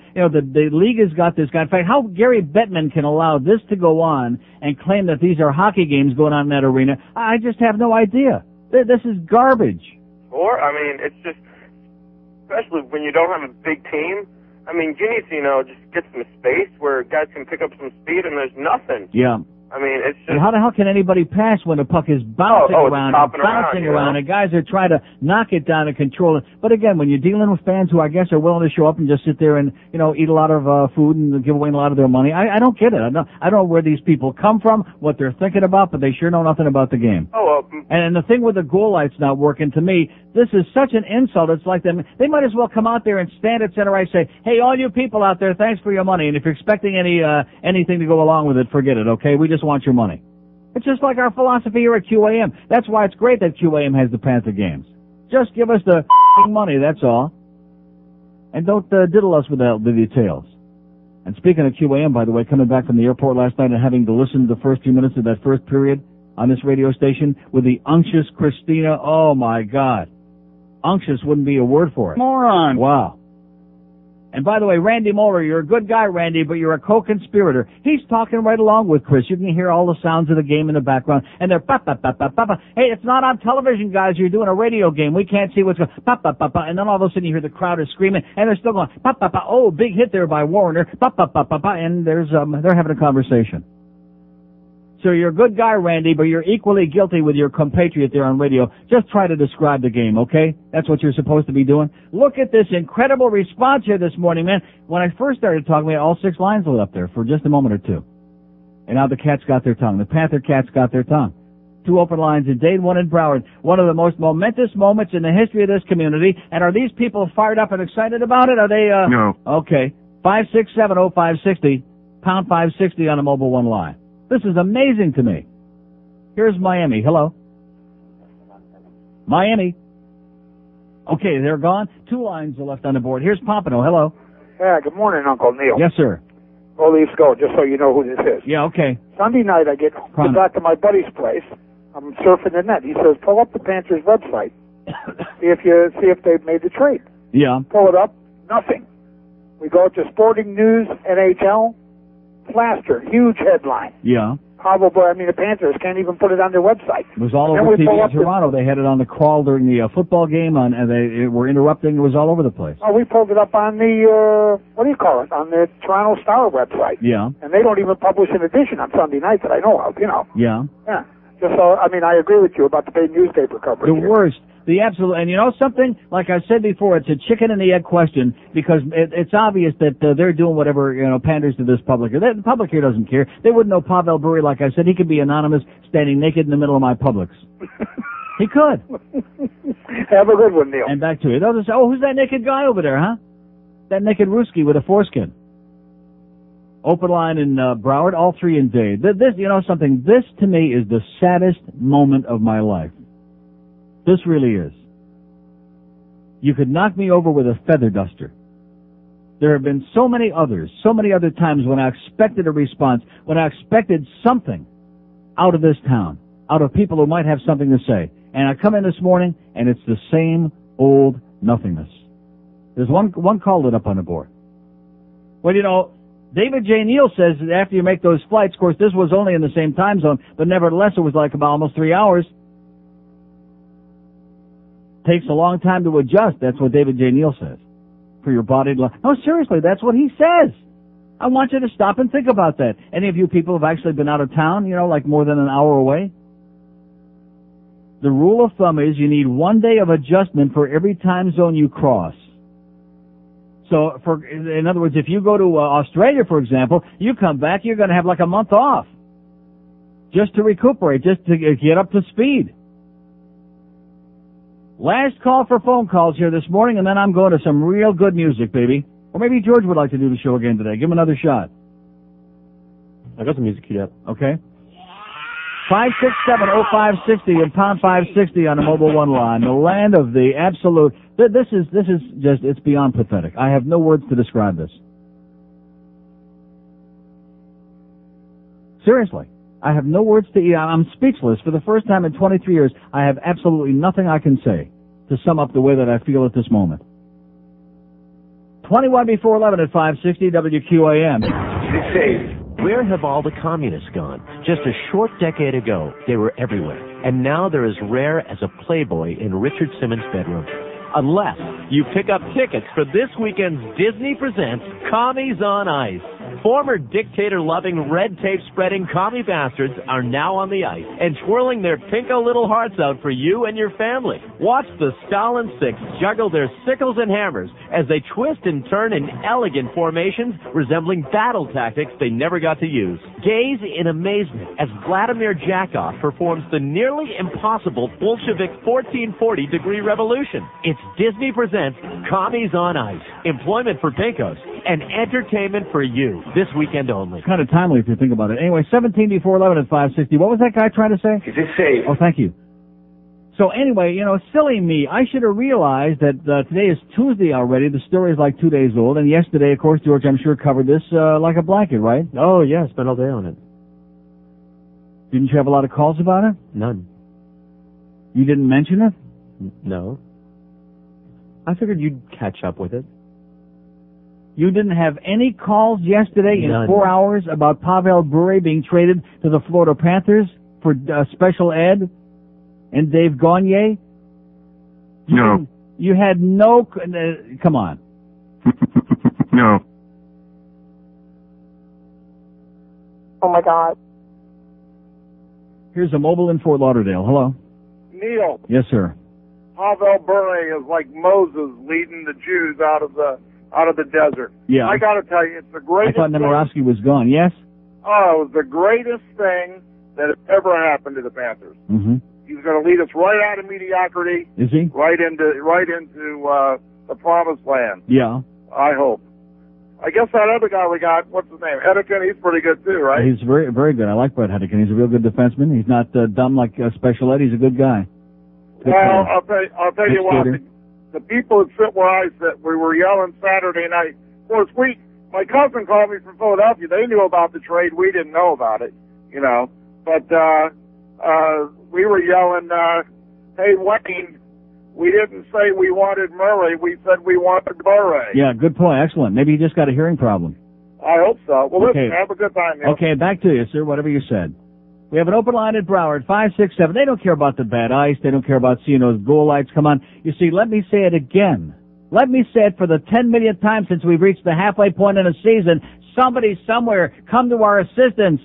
league has got this guy. In fact, how Gary Bettman can allow this to go on and claim that these are hockey games going on in that arena, I just have no idea. This is garbage. It's just, especially when you don't have a big team, you need to, just get some space where guys can pick up some speed and there's nothing. Yeah. It's just... And how the hell can anybody pass when the puck is bouncing around and bouncing around and guys are trying to knock it down and control it? But again, when you're dealing with fans who I guess are willing to show up and just sit there and, eat a lot of food and give away a lot of their money, I don't get it. I don't know where these people come from, what they're thinking about, but they sure know nothing about the game. And the thing with the goal lights not working, to me, this is such an insult. It's like they might as well come out there and stand at center ice and say, hey, all you people out there, thanks for your money. And if you're expecting anything to go along with it, forget it, okay? We just want your money. It's just like our philosophy here at QAM. That's why it's great that QAM has the Panther games. Just give us the money, that's all. And don't diddle us with the details. And speaking of QAM, by the way, coming back from the airport last night and having to listen to the first few minutes of that first period on this radio station with the unctuous Christina, oh my God. Unctuous wouldn't be a word for it. Moron. Wow. And by the way, Randy Moeller, you're a good guy, Randy, but you're a co-conspirator. He's talking right along with Chris. You can hear all the sounds of the game in the background, and they're pa-pa-pa-pa-pa-pa. Hey, it's not on television, guys. You're doing a radio game. We can't see what's going pa-pa-pa-pa. And then all of a sudden you hear the crowd is screaming, and they're still going pa-pa-pa. Oh, big hit there by Warner. Pa-pa-pa-pa-pa. And they're having a conversation. So you're a good guy, Randy, but you're equally guilty with your compatriot there on radio. Just try to describe the game, okay? That's what you're supposed to be doing. Look at this incredible response here this morning, man. When I first started talking, we had all 6 lines lit up there for just a moment or two. And now the cats got their tongue. The Panther cats got their tongue. 2 open lines in Dade, 1 in Broward. One of the most momentous moments in the history of this community. And are these people fired up and excited about it? Are they, No. Okay. 5670560, pound 560 on a mobile 1 line. This is amazing to me. Here's Miami. Hello. Miami. Okay, they're gone. 2 lines are left on the board. Here's Pompano. Hello. Yeah, good morning, Uncle Neil. Yes, sir. Well, let's go, just so you know who this is. Yeah, okay. Sunday night, I get back to my buddy's place. I'm surfing the net. He says, pull up the Panthers website. see if they've made the trade. Yeah. Pull it up. Nothing. We go to Sporting News, NHL. Plaster, huge headline. Yeah. Pavel Bure, the Panthers can't even put it on their website. It was all over TV in Toronto. They had it on the crawl during the football game, and they were interrupting. It was all over the place. Oh, we pulled it up on the, on the Toronto Star website. Yeah. And they don't even publish an edition on Sunday night that I know of, Yeah. Yeah. Just so, I agree with you about the paid newspaper coverage. The worst. The absolute, and you know something? Like I said before, it's a chicken and the egg question because it's obvious that they're doing whatever, panders to this public. The public here doesn't care. They wouldn't know Pavel Bure, like I said. He could be anonymous, standing naked in the middle of my Publix. He could. Have a good one, Neil. And back to it. They'll just say, oh, who's that naked guy over there, huh? That naked Ruski with a foreskin. Open line in Broward, all 3 in Dade. This, something? This, to me, is the saddest moment of my life. This really is. You could knock me over with a feather duster. There have been so many other times when I expected a response, when I expected something out of this town, out of people who might have something to say. And I come in this morning, and it's the same old nothingness. There's one call lit up on the board. Well, you know, David J. Neal says that after you make those flights, of course, this was only in the same time zone, but nevertheless, it was like about almost 3 hours. Takes a long time to adjust. That's what David J. Neal says. For your body to... No, seriously, that's what he says. I want you to stop and think about that. Any of you people have actually been out of town, you know, like more than an hour away? The rule of thumb is you need 1 day of adjustment for every time zone you cross. So, in other words, if you go to Australia, for example, you come back, you're going to have like a month off. Just to recuperate, just to get up to speed. Last call for phone calls here this morning, and then I'm going to some real good music, baby. Or maybe George would like to do the show again today. Give him another shot. I got the music queued up. Okay. 567-0560 and pound 560 on the Mobile One line. The land of the absolute... This is just, it's beyond pathetic. I have no words to describe this. Seriously. I have no words to... I'm speechless. For the first time in 23 years, I have absolutely nothing I can say to sum up the way that I feel at this moment. 21 before 11 at 560 WQAM. Say, where have all the communists gone? Just a short decade ago, they were everywhere. And now they're as rare as a Playboy in Richard Simmons' bedroom. Unless you pick up tickets for this weekend's Disney Presents Commies on Ice. Former dictator-loving, red-tape-spreading commie bastards are now on the ice and twirling their pinko little hearts out for you and your family. Watch the Stalin Six juggle their sickles and hammers as they twist and turn in elegant formations resembling battle tactics they never got to use. Gaze in amazement as Vladimir Jakov performs the nearly impossible Bolshevik 1440-degree revolution. It's Disney Presents Commies on Ice. Employment for pinkos and entertainment for you. This weekend only. Kind of timely if you think about it. Anyway, 17 before 11 at 560. What was that guy trying to say? Is it safe? Oh, thank you. So anyway, you know, silly me. I should have realized that today is Tuesday already. The story is like 2 days old. And yesterday, of course, George, I'm sure, covered this like a blanket, right? Oh, yeah. Spent all day on it. Didn't you have a lot of calls about it? None. You didn't mention it? No. I figured you'd catch up with it. You didn't have any calls yesterday None. In 4 hours about Pavel Bure being traded to the Florida Panthers for special ed and Dave Gagne? No. You had no... come on. No. Oh, my God. Here's a mobile in Fort Lauderdale. Hello. Neil, Yes, sir. Pavel Bure is like Moses leading the Jews out of the desert. Yeah. I got to tell you, it's the I greatest. thought Nemirovsky was gone. Yes? Oh, it was the greatest thing that has ever happened to the Panthers. Mm-hmm. He's going to lead us right out of mediocrity. Is he? Right into the promised land. Yeah. I hope. I guess that other guy we got, what's his name? Hedican, he's pretty good too, right? He's very, very good. I like Brett Hedican. He's a real good defenseman. He's not dumb like Special Ed. He's a good guy. Good well, player. I'll tell you what. The people that sit where I sit, we were yelling Saturday night. Of course, my cousin called me from Philadelphia. They knew about the trade. We didn't know about it, you know. But we were yelling, hey, Wayne, we didn't say we wanted Murray. We said we wanted Bure. Yeah, good point. Excellent. Maybe he just got a hearing problem. I hope so. Well, Okay. listen, have a good time, Neil. Okay, back to you, sir, whatever you said. We have an open line at Broward, 567. They don't care about the bad ice. They don't care about seeing those goal lights come on. You see, let me say it again. Let me say it for the 10 millionth time since we've reached the halfway point in a season. Somebody somewhere come to our assistance.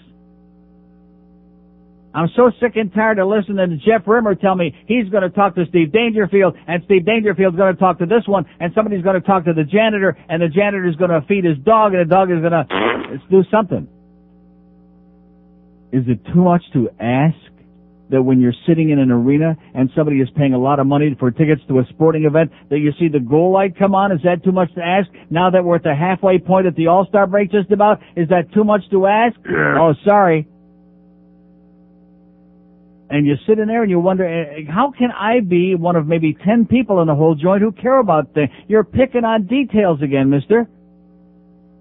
I'm so sick and tired of listening to Jeff Rimmer tell me he's going to talk to Steve Dangerfield, and Steve Dangerfield's going to talk to this one, and somebody's going to talk to the janitor, and the janitor's going to feed his dog, and the dog is going to do something. Is it too much to ask that when you're sitting in an arena and somebody is paying a lot of money for tickets to a sporting event that you see the goal light come on? Is that too much to ask? Now that we're at the halfway point at the All-Star break just about, is that too much to ask? Yeah. Oh, sorry. And you sit in there and you wonder, how can I be one of maybe 10 people in the whole joint who care about things? You're picking on details again, mister.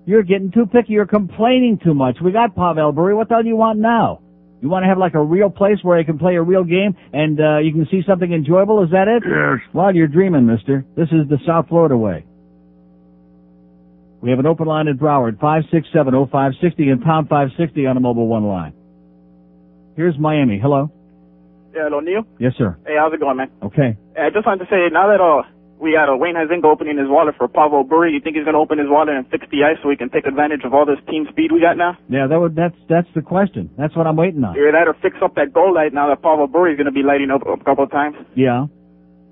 You're getting too picky. You're complaining too much. We got Pavel Bure. What the hell do you want now? You want to have like a real place where you can play a real game and you can see something enjoyable? Is that it? Yes. Well, you're dreaming, mister. This is the South Florida way. We have an open line in Broward, 567-0560 and pound 560 on a mobile one line. Here's Miami. Hello. Yeah, hello, Neil? Yes, sir. Hey, how's it going, man? Okay. I just wanted to say, now that we got Wayne Huizenga opening his wallet for Pavel Bure, you think he's going to open his wallet and fix the ice so we can take advantage of all this team speed we got now? Yeah, that's the question. That's what I'm waiting on. Either that or fix up that goal light now that Pavel Bure is going to be lighting up a couple of times. Yeah.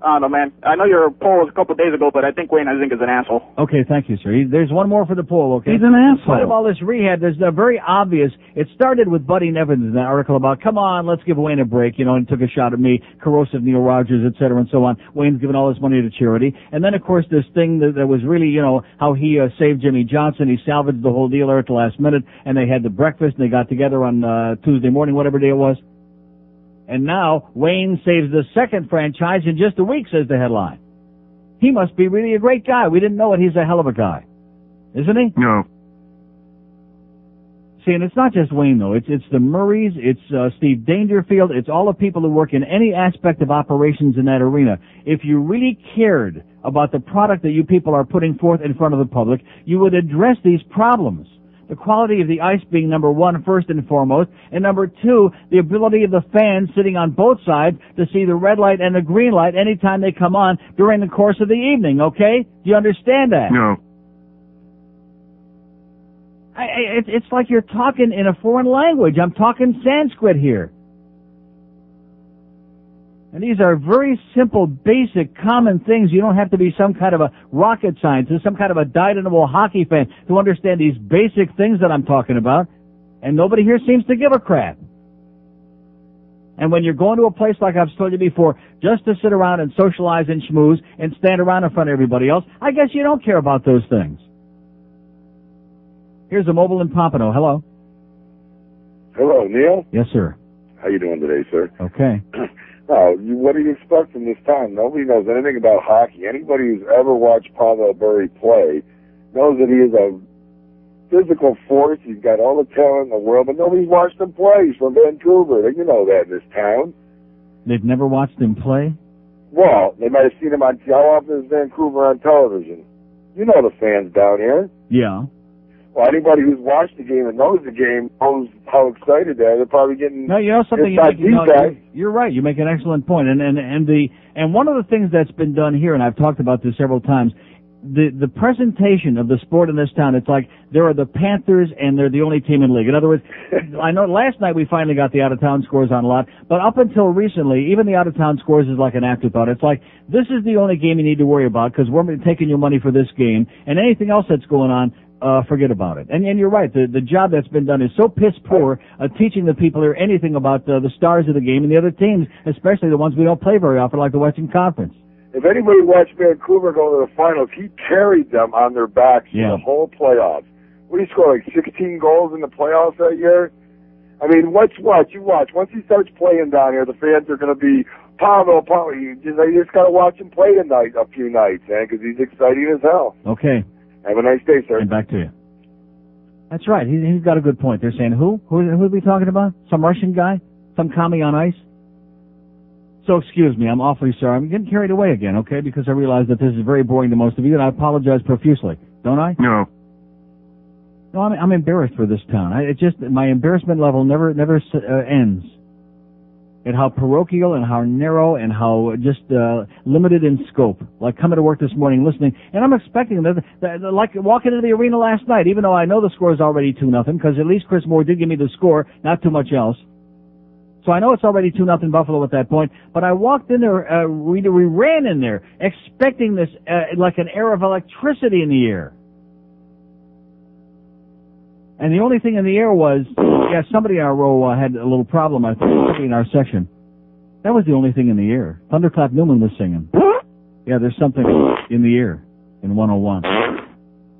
I don't know, man. I know your poll was a couple of days ago, but I think Wayne Huizenga is an asshole. Okay, thank you, sir. There's one more for the poll, okay? He's an asshole. Part of all this rehab, there's a very obvious, it started with Buddy Nevins in that article about, come on, let's give Wayne a break, and took a shot at me, corrosive Neil Rogers, et cetera, and so on. Wayne's giving all his money to charity. And then, of course, this thing that was really, how he saved Jimmy Johnson. He salvaged the whole deal there at the last minute, and they had the breakfast, and they got together on Tuesday morning, whatever day it was. And now, Wayne saves the second franchise in just a week, says the headline. He must be really a great guy. We didn't know it. He's a hell of a guy. Isn't he? No. See, and it's not just Wayne, though. It's the Murrays, it's Steve Dangerfield, it's all the people who work in any aspect of operations in that arena. If you really cared about the product that you people are putting forth in front of the public, you would address these problems. The quality of the ice being number one, first and foremost, and number two, the ability of the fans sitting on both sides to see the red light and the green light anytime they come on during the course of the evening, okay? Do you understand that? No. It's like you're talking in a foreign language. I'm talking Sanskrit here. And these are very simple, basic, common things. You don't have to be some kind of a rocket scientist, some kind of a dyed-in-the-wool hockey fan to understand these basic things that I'm talking about. And nobody here seems to give a crap. And when you're going to a place like I've told you before, just to sit around and socialize and schmooze and stand around in front of everybody else, I guess you don't care about those things. Here's a mobile in Pompano. Hello. Hello, Neil. Yes, sir. How you doing today, sir? Okay. What do you expect from this time? Nobody knows anything about hockey. Anybody who's ever watched Pavel Bure play knows that he is a physical force. He's got all the talent in the world, but nobody's watched him play. He's from Vancouver. You know that in this town. They've never watched him play? Well, they might have seen him on, how often is Vancouver on television? You know the fans down here. Yeah. Well, anybody who's watched the game and knows the game knows how excited they are. They're probably getting. No, you know something. You're right. You make an excellent point. And one of the things that's been done here, and I've talked about this several times, the presentation of the sport in this town. It's like there are the Panthers and they're the only team in the league. In other words, I know last night we finally got the out of town scores on a lot, but up until recently, even the out of town scores is like an afterthought. It's like this is the only game you need to worry about because we're taking your money for this game, and anything else that's going on. Forget about it. And you're right. The job that's been done is so piss poor teaching the people here anything about the stars of the game and the other teams, especially the ones we don't play very often, like the Western Conference. If anybody watched Vancouver go to the finals, he carried them on their backs for the whole playoffs. What did he score, like 16 goals in the playoffs that year? I mean, you watch. Once he starts playing down here, the fans are going to be, Pavel. You just got to watch him play tonight, a few nights, man, because he's exciting as hell. Okay. Have a nice day, sir. And back to you. That's right. He's got a good point. They're saying, who are we talking about? Some Russian guy? Some commie on ice? So excuse me, I'm awfully sorry. I'm getting carried away again, okay, because I realize that this is very boring to most of you, and I apologize profusely. Don't I? No. No, I'm embarrassed for this town. My embarrassment level never ends. And how parochial and how narrow and how just limited in scope. Like coming to work this morning listening, and I'm expecting that like walking into the arena last night, even though I know the score is already 2-0, because at least Chris Moore did give me the score, not too much else. So I know it's already 2-0 Buffalo at that point, but I walked in there, we ran in there, expecting this, like an air of electricity in the air. And the only thing in the air was, somebody in our row had a little problem, I think, in our section. That was the only thing in the air. Thunderclap Newman was singing. Yeah, there's something in the air in 101.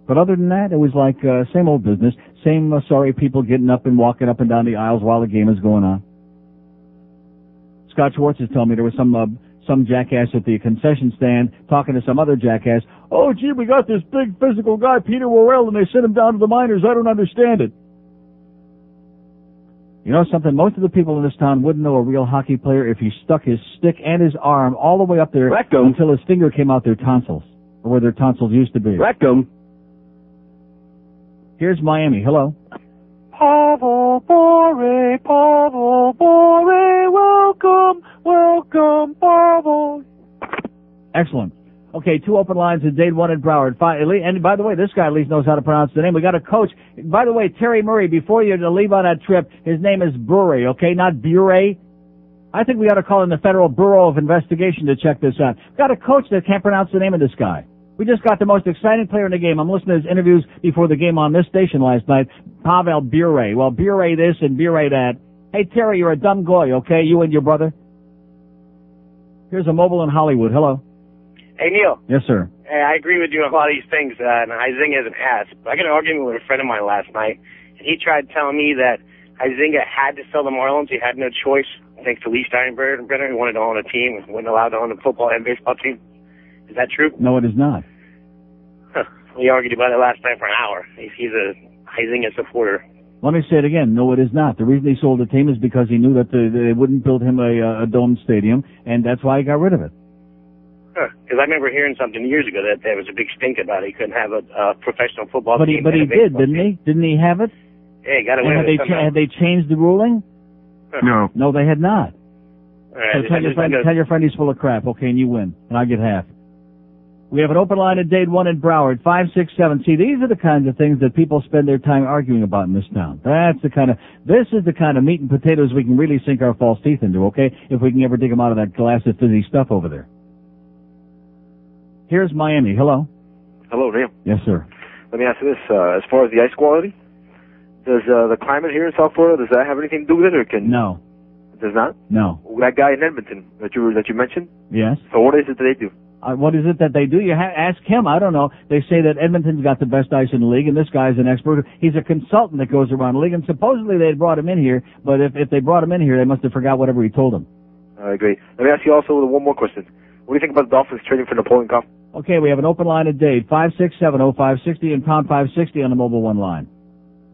But other than that, it was like same old business, same sorry people getting up and walking up and down the aisles while the game is going on. Scott Schwartz is telling me there was some jackass at the concession stand talking to some other jackass. Oh, gee, we got this big physical guy, Peter Worrell, and they sent him down to the minors. I don't understand it. You know something? Most of the people in this town wouldn't know a real hockey player if he stuck his stick and his arm all the way up there until his finger came out their tonsils, or where their tonsils used to be. Rectum. Here's Miami. Hello. Pavel Bure, welcome, Pavel. Excellent. Okay, 2 open lines in Dade 1 in Broward. And by the way, this guy at least knows how to pronounce the name. We got a coach. By the way, Terry Murray, before you leave on that trip, his name is Bure, okay, not Bure. I think we ought to call in the Federal Bureau of Investigation to check this out. We've got a coach that can't pronounce the name of this guy. We just got the most exciting player in the game. I'm listening to his interviews before the game on this station last night. Pavel Bure. Well, Bure this and Bure that. Hey, Terry, you're a dumb goy, okay? You and your brother. Here's a mobile in Hollywood. Hello. Hey, Neil. Yes, sir. Hey, I agree with you on a lot of these things, and Huizenga is an ass. But I got an argument with a friend of mine last night, and he tried telling me that Huizenga had to sell the Marlins. He had no choice, thanks to Lee Steinbrenner, who wanted to own a team, wasn't allowed to own a football and baseball team. Is that true? No, it is not. We argued about it last night for an hour. He's a Huizenga supporter. Let me say it again. No, it is not. The reason he sold the team is because he knew that they wouldn't build him a domed stadium, and that's why he got rid of it. Because I remember hearing something years ago that there was a big stink about it. He couldn't have a professional football team. But he did, didn't he? Didn't he have it? Yeah, he got away with it. Had they changed the ruling? No. No, they had not. All right, so tell your friend he's full of crap, okay, and you win, and I get half. We have an open line at Dade 1 in Broward, 567. See, these are the kinds of things that people spend their time arguing about in this town. This is the kind of meat and potatoes we can really sink our false teeth into, okay, if we can ever dig them out of that glass of fizzy stuff over there. Here's Miami. Hello. Hello, Neil. Yes, sir. Let me ask you this. As far as the ice quality, does the climate here in South Florida, does that have anything to do with it, or can... No. It does not? No. That guy in Edmonton that you mentioned? Yes. So what is it that they do? What is it that they do? Ask him. I don't know. They say that Edmonton's got the best ice in the league, and this guy's an expert. He's a consultant that goes around the league, and supposedly they brought him in here, but if they brought him in here, they must have forgot whatever he told them. I agree. Let me ask you also one more question. What do you think about the Dolphins trading for Napoleon Cup? Okay, we have an open line at Dade, 5670560 and pound 560 on the mobile one line.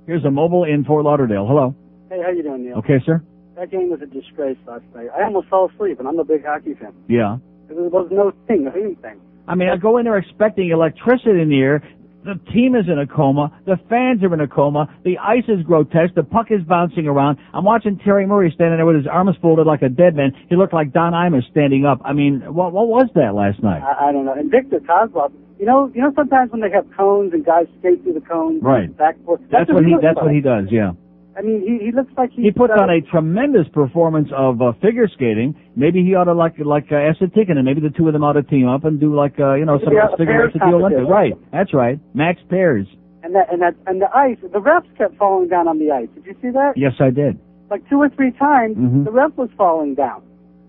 Here's a mobile in Fort Lauderdale. Hello. Hey, how you doing, Neil? Okay, sir. That game was a disgrace last night. I almost fell asleep, and I'm a big hockey fan. Yeah. There was no thing of anything. I mean, I go in there expecting electricity in the air. The team is in a coma. The fans are in a coma. The ice is grotesque. The puck is bouncing around. I'm watching Terry Murray standing there with his arms folded like a dead man. He looked like Don Imus standing up. I mean, what was that last night? I don't know. And Victor Kozlov, you know, sometimes when they have cones and guys skate through the cones, right? Backboard. That's what he does. Yeah. I mean, he looks like he puts on a tremendous performance of figure skating. Maybe he ought to like Esa Tikkanen, maybe the two of them ought to team up and do some figure skating at the Olympics. Right, that's right. Max Pairs. And the ice, the refs kept falling down on the ice. Did you see that? Yes, I did. Like 2 or 3 times, the ref was falling down.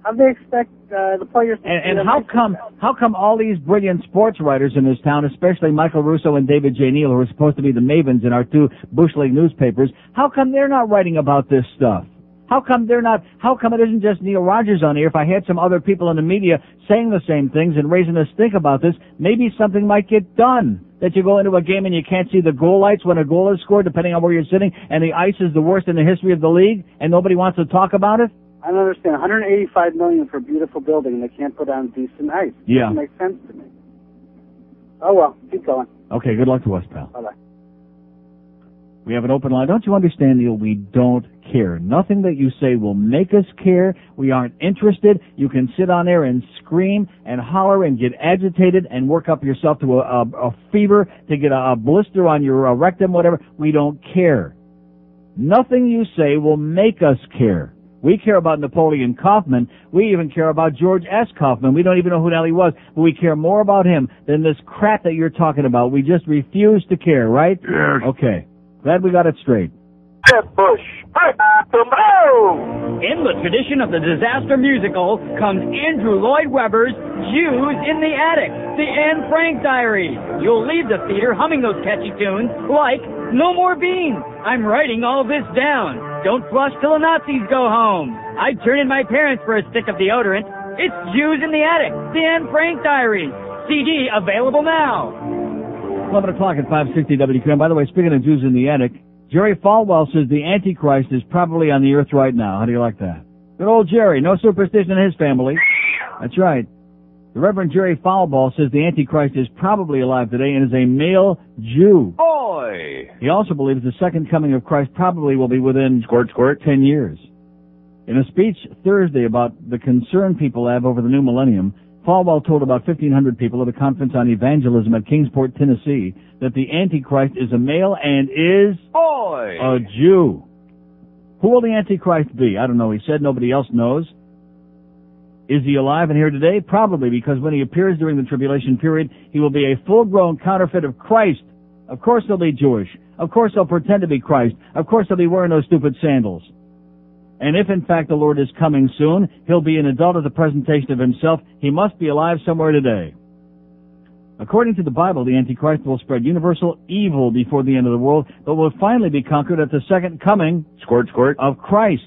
How do they expect the players to... And how come all these brilliant sports writers in this town, especially Michael Russo and David J. Neal, who are supposed to be the mavens in our 2 Bush League newspapers, how come they're not writing about this stuff? How come it isn't just Neil Rogers on here? If I had some other people in the media saying the same things and raising a stink about this, maybe something might get done. That you go into a game and you can't see the goal lights when a goal is scored, depending on where you're sitting, and the ice is the worst in the history of the league, and nobody wants to talk about it? I don't understand. $185 million for a beautiful building, and they can't put on decent ice. Yeah. Doesn't make sense to me. Oh, well. Keep going. Okay, good luck to us, pal. Bye-bye. We have an open line. Don't you understand, Neil? We don't care. Nothing that you say will make us care. We aren't interested. You can sit on there and scream and holler and get agitated and work up yourself to a fever, to get a blister on your rectum, whatever. We don't care. Nothing you say will make us care. We care about Napoleon Kaufman. We even care about George S. Kaufman. We don't even know who the hell he was, but we care more about him than this crap that you're talking about. We just refuse to care, right? Yes. Okay. Glad we got it straight. Bush. In the tradition of the disaster musical comes Andrew Lloyd Webber's Jews in the Attic, the Anne Frank Diary. You'll leave the theater humming those catchy tunes like No More Beans, I'm writing all this down, Don't Flush Till the Nazis Go Home, I'd turn in my parents for a stick of deodorant. It's Jews in the Attic, the Anne Frank Diary. CD available now. 11 o'clock at 560 WQAM. By the way, speaking of Jews in the Attic, Jerry Falwell says the Antichrist is probably on the earth right now. How do you like that? Good old Jerry. No superstition in his family. That's right. The Reverend Jerry Falwell says the Antichrist is probably alive today and is a male Jew. Oi! He also believes the second coming of Christ probably will be within 10 years. In a speech Thursday about the concern people have over the new millennium, Falwell told about 1,500 people at a conference on evangelism at Kingsport, Tennessee, that the Antichrist is a male and is a Jew. Who will the Antichrist be? I don't know. He said nobody else knows. Is he alive and here today? Probably, because when he appears during the tribulation period, he will be a full-grown counterfeit of Christ. Of course he'll be Jewish. Of course he'll pretend to be Christ. Of course he'll be wearing those stupid sandals. And if, in fact, the Lord is coming soon, he'll be an adult of the presentation of himself. He must be alive somewhere today. According to the Bible, the Antichrist will spread universal evil before the end of the world, but will finally be conquered at the second coming of Christ.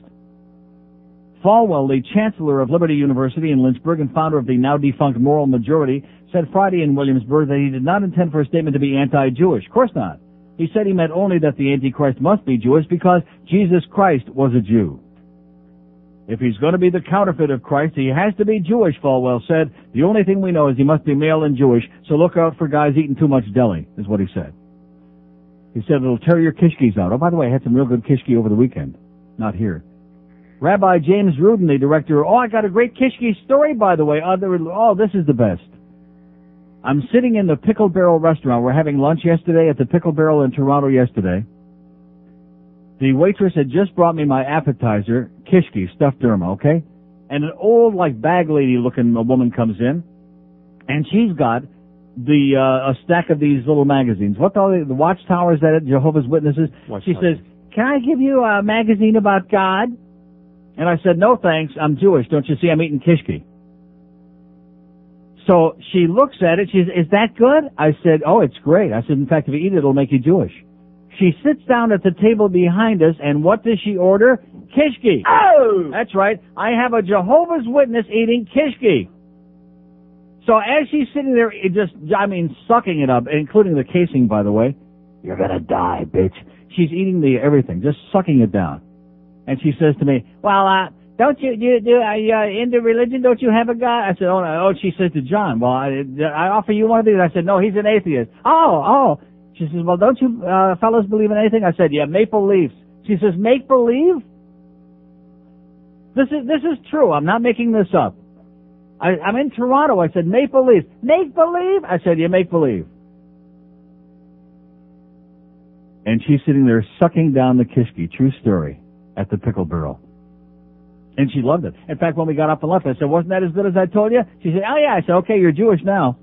Falwell, the chancellor of Liberty University in Lynchburg and founder of the now-defunct Moral Majority, said Friday in Williamsburg that he did not intend for a statement to be anti-Jewish. Of course not. He said he meant only that the Antichrist must be Jewish because Jesus Christ was a Jew. If he's going to be the counterfeit of Christ, he has to be Jewish, Falwell said. The only thing we know is he must be male and Jewish, so look out for guys eating too much deli, is what he said. He said it'll tear your kishkis out. Oh, by the way, I had some real good kishki over the weekend. Not here. Rabbi James Rudin, the director, I got a great kishki story, by the way. This is the best. I'm sitting in the Pickle Barrel restaurant. We're having lunch yesterday at the Pickle Barrel in Toronto yesterday. The waitress had just brought me my appetizer, kishki, stuffed derma, okay? And an old, bag lady-looking woman comes in, and she's got a stack of these little magazines. What are they? The Watchtower, is that it? Jehovah's Witnesses? She says, can I give you a magazine about God? And I said, no thanks, I'm Jewish. Don't you see I'm eating kishki? So she looks at it, she says, is that good? I said, oh, it's great. I said, in fact, if you eat it, it'll make you Jewish. She sits down at the table behind us, and what does she order? Kishki. Oh! That's right. I have a Jehovah's Witness eating kishki. So as she's sitting there, sucking it up, including the casing, by the way. You're gonna die, bitch. She's eating everything, just sucking it down. And she says to me, well, don't you into religion? Don't you have a God? I said, oh, no. She says to John, well, I offer you one of these. I said, no, he's an atheist. Oh. She says, well, don't you fellas believe in anything? I said, yeah, maple leaves. She says, make believe? This is true. I'm not making this up. I'm in Toronto. I said, maple leaves. Make believe? I said, yeah, make believe. And she's sitting there sucking down the kishki. True story. At the Pickle Barrel. And she loved it. In fact, when we got up and left, I said, wasn't that as good as I told you? She said, oh, yeah. I said, okay, you're Jewish now.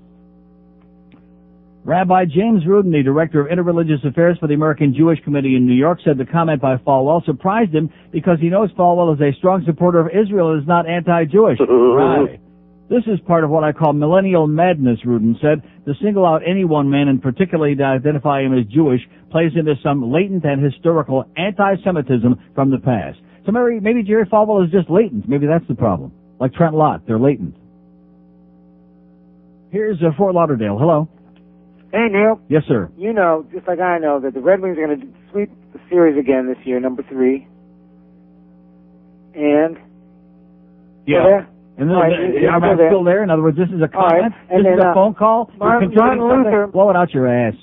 Rabbi James Rudin, the director of interreligious affairs for the American Jewish Committee in New York, said the comment by Falwell surprised him because he knows Falwell is a strong supporter of Israel and is not anti-Jewish. Right. This is part of what I call millennial madness, Rudin said. To single out any one man and particularly to identify him as Jewish plays into some latent and historical anti-Semitism from the past. So maybe Jerry Falwell is just latent. Maybe that's the problem. Like Trent Lott, they're latent. Here's Fort Lauderdale. Hello. Hey, Neil. Yes, sir. You know, just like I know, that the Red Wings are going to sweep the series again this year, number 3. And? Yeah. And then, I'm still there. In other words, this is a comment. Right. This is a phone call. Martin Luther. Blow it out your ass.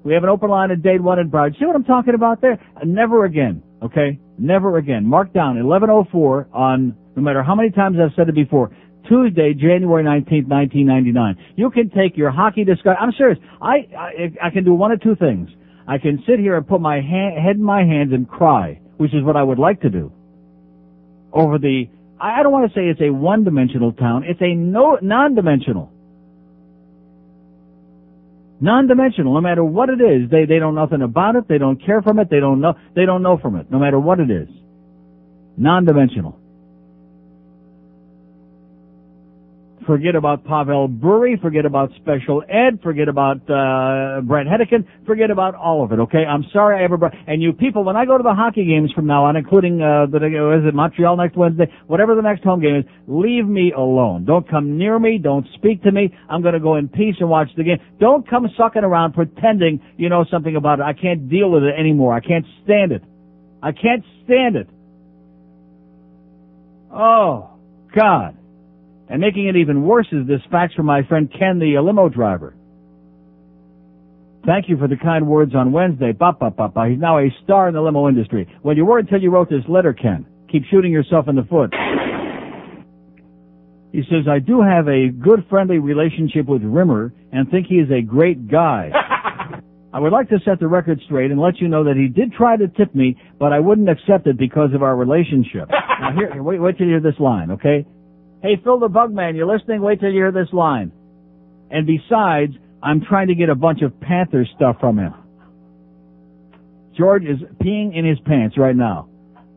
We have an open line at Dade 1 in Broward. See what I'm talking about there? Never again. Okay? Never again. Mark down 11:04 on, no matter how many times I've said it before, Tuesday, January 19th, 1999. You can take your hockey discussion. I'm serious. I can do one of two things. I can sit here and put my head in my hands and cry, which is what I would like to do. Over the, I don't want to say it's a one-dimensional town. It's a non-dimensional. Non-dimensional, no matter what it is. They don't know nothing about it. They don't care from it. They don't know from it, no matter what it is. Non-dimensional. Forget about Pavel Bure. Forget about Special Ed. Forget about Brett Hedican. Forget about all of it, okay? I'm sorry I ever brought... And you people, when I go to the hockey games from now on, including, is it Montreal next Wednesday? Whatever the next home game is, leave me alone. Don't come near me. Don't speak to me. I'm going to go in peace and watch the game. Don't come sucking around pretending you know something about it. I can't deal with it anymore. I can't stand it. I can't stand it. Oh, God. And making it even worse is this fax from my friend Ken, the limo driver. Thank you for the kind words on Wednesday. He's now a star in the limo industry. Well, you were until you wrote this letter, Ken. Keep shooting yourself in the foot. He says, I do have a good friendly relationship with Rimmer and think he is a great guy. I would like to set the record straight and let you know that he did try to tip me, but I wouldn't accept it because of our relationship. Now, here, wait till you hear this line, okay? Hey, Phil the Bugman, you listening? Wait till you hear this line. And besides, I'm trying to get a bunch of Panther stuff from him. George is peeing in his pants right now.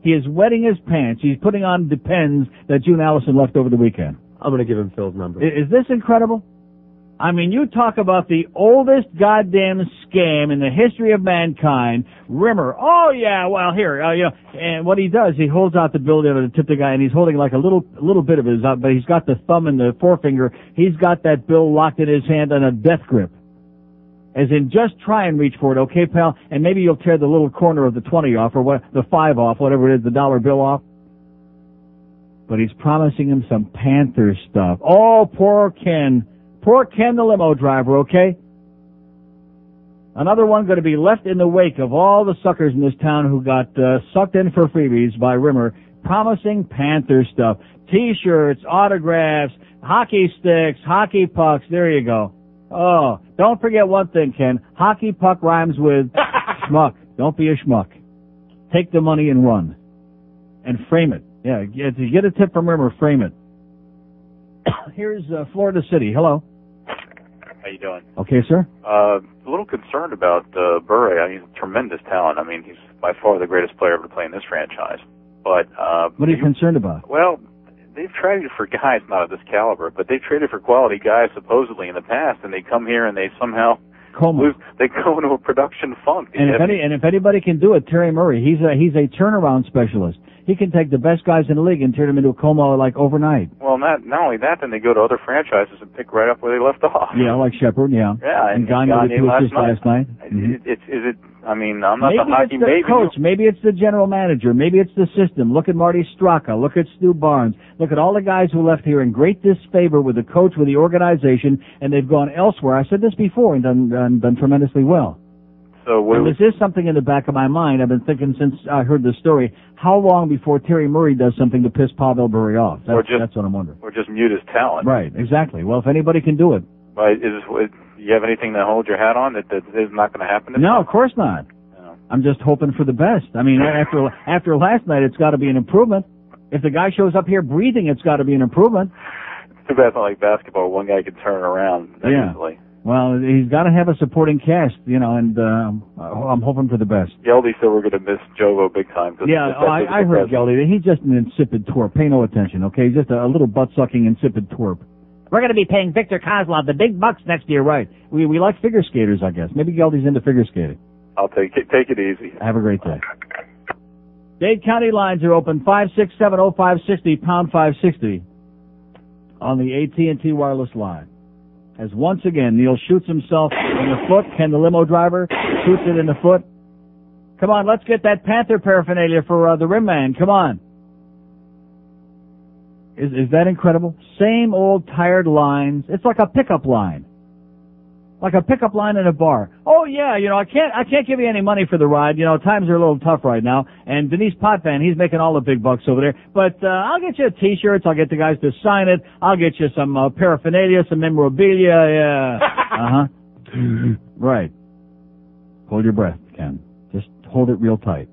He is wetting his pants. He's putting on Depends that June Allison left over the weekend. I'm going to give him Phil's number. Is this incredible? I mean, you talk about the oldest goddamn scam in the history of mankind, Rimmer. Oh, yeah, well, here, and what he does, he holds out the bill to tip the guy, and he's holding like a little bit of his, but he's got the thumb and the forefinger. He's got that bill locked in his hand on a death grip. As in, just try and reach for it, okay, pal? And maybe you'll tear the little corner of the 20 off, or what, the 5 off, whatever it is, the dollar bill off. But he's promising him some Panther stuff. Oh, poor Ken. Poor Ken the limo driver, okay? Another one going to be left in the wake of all the suckers in this town who got sucked in for freebies by Rimmer, promising Panther stuff. T-shirts, autographs, hockey sticks, hockey pucks. There you go. Oh, don't forget one thing, Ken. Hockey puck rhymes with schmuck. Don't be a schmuck. Take the money and run. And frame it. Yeah, if you get a tip from Rimmer, frame it. Here's Florida City. Hello. How you doing? Okay, sir. A little concerned about Bure. I mean, he's a tremendous talent. I mean, he's by far the greatest player ever to play in this franchise. But what are you concerned about? Well, they've traded for guys not of this caliber, but they've traded for quality guys supposedly in the past, and they come here and they somehow lose. They go into a production funk. And if anybody can do it, Terry Murray. He's a turnaround specialist. He can take the best guys in the league and turn them into a coma like overnight. Well, not only that, then they go to other franchises and pick right up where they left off. Yeah, like Shepard, yeah. Yeah, and Gagne did last night. I mean, I'm not the hockey maybe it's the coach, maybe it's the general manager, maybe it's the system. Look at Marty Straka, look at Stu Barnes, look at all the guys who left here in great disfavor with the coach, with the organization, and they've gone elsewhere. I said this before and done tremendously well. So this is something in the back of my mind. I've been thinking since I heard the story. How long before Terry Murray does something to piss Pavel Bure off? That's what I'm wondering. Or just mute his talent. Right, exactly. Well, if anybody can do it. But do you have anything to hold your hat on that is not going to happen? No, of course not. No. I'm just hoping for the best. I mean, after last night, it's got to be an improvement. If the guy shows up here breathing, it's got to be an improvement. Too bad it's not like basketball. One guy can turn around easily. Well, he's got to have a supporting cast, and I'm hoping for the best. Geldy said we're going to miss Jovo big time. Yeah, I heard Geldy. He's just an insipid twerp. Pay no attention, okay? He's just a little butt-sucking insipid twerp. We're going to be paying Victor Kozlov the big bucks next year, right? We like figure skaters, I guess. Maybe Geldy's into figure skating. I'll take it easy. Have a great day. Dade County lines are open, 5670560, pound 560 on the AT&T wireless line. As once again, Neil shoots himself in the foot. Ken, the limo driver, shoots it in the foot. Come on, let's get that Panther paraphernalia for the Rim Man. Come on. Is that incredible? Same old tired lines. It's like a pickup line. Like a pickup line in a bar. Oh yeah, I can't give you any money for the ride. Times are a little tough right now. And Denise Potvin, he's making all the big bucks over there. But I'll get you T-shirts. I'll get the guys to sign it. I'll get you some paraphernalia, some memorabilia. Yeah. Right. Hold your breath, Ken. Just hold it real tight.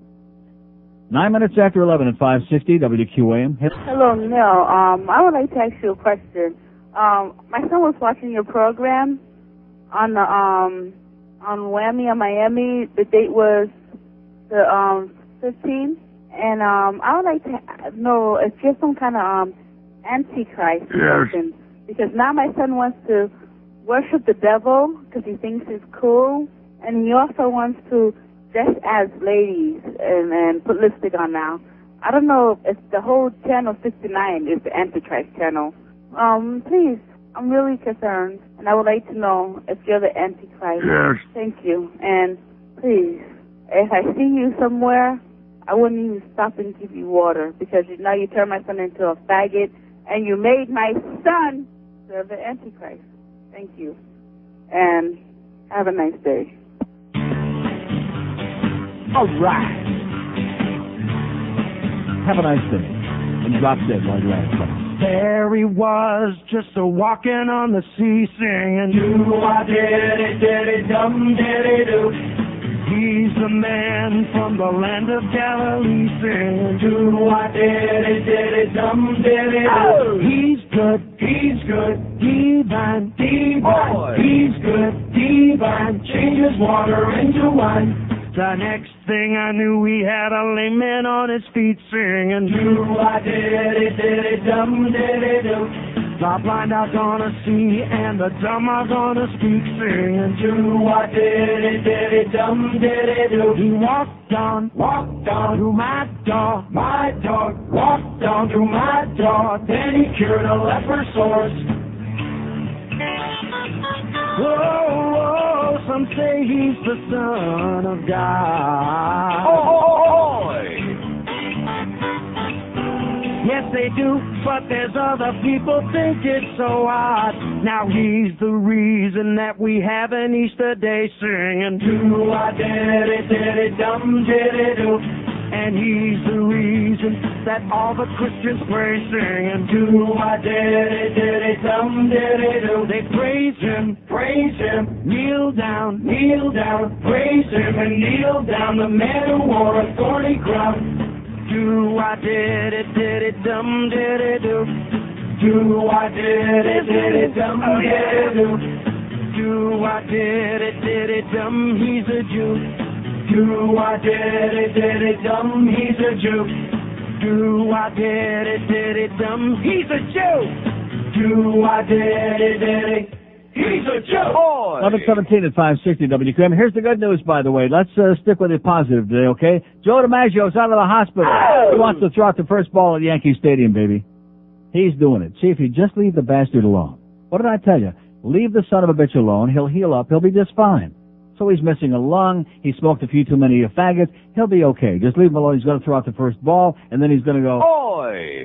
9 minutes after 11 at 560 WQAM. Hello, Neil. I would like to ask you a question. My son was watching your program on Whammy on Miami. The date was the 15th, and I would like to know if you're some kind of antichrist person because now my son wants to worship the devil because he thinks he's cool, and he also wants to dress as ladies and put lipstick on now. I don't know if the whole channel 69 is the Antichrist channel. Please, I'm really concerned, and I would like to know if you're the Antichrist. Yes. Thank you. And please, if I see you somewhere, I wouldn't even stop and give you water, because now you turned my son into a faggot, and you made my son serve the Antichrist. Thank you. And have a nice day. All right. Have a nice day. And drop dead while you're at it. There he was, just a-walking on the sea, singing, do-I-did-it-dum-did-it-do. He's the man from the land of Galilee, singing, do-I-did-it-dum-did-it-do. He's good, divine, he's good, divine, changes water into wine. The next thing I knew, we had a lame man on his feet singing, do-I-did-it-did-it-dum-did-it-do. The blind are gonna see and the dumb are gonna speak singing, do-I-did-it-did-it-dum-did-it-do. He walked on through my door, walked on through my door, then he cured a leper sores. Whoa, some say he's the Son of God. Yes, they do, but there's other people think it's so odd. Now he's the reason that we have an Easter day singing, do-I-did-it-did-it-dum-did-it-do. And he's the reason that all the Christians pray singing, do-I-did-it-did-it-dum-did-it-do. They praise him, kneel down, praise him and kneel down, the man who wore a thorny crown. Do-I-did-it-did-it-dum-did-it-do. Do-I-did-it-did-it-dum-did-it-do. Do-I-did-it-did-it-dum, he's a Jew. Do-I-did-it-did-it-dum, he's a Jew. Do-I-did-it-did-it-dum, he's a Jew. Do-I-did-it-did-it, he's a Jew. 11:17 at 560 WQAM. Here's the good news, by the way. Let's stick with the positive today, okay? Joe DiMaggio's out of the hospital. He wants to throw out the first ball at Yankee Stadium, baby. He's doing it. See, if you just leave the bastard alone. What did I tell you? Leave the son of a bitch alone. He'll heal up. He'll be just fine. So he's missing a lung. He smoked a few too many faggots. He'll be okay. Just leave him alone. He's going to throw out the first ball, and then he's going to go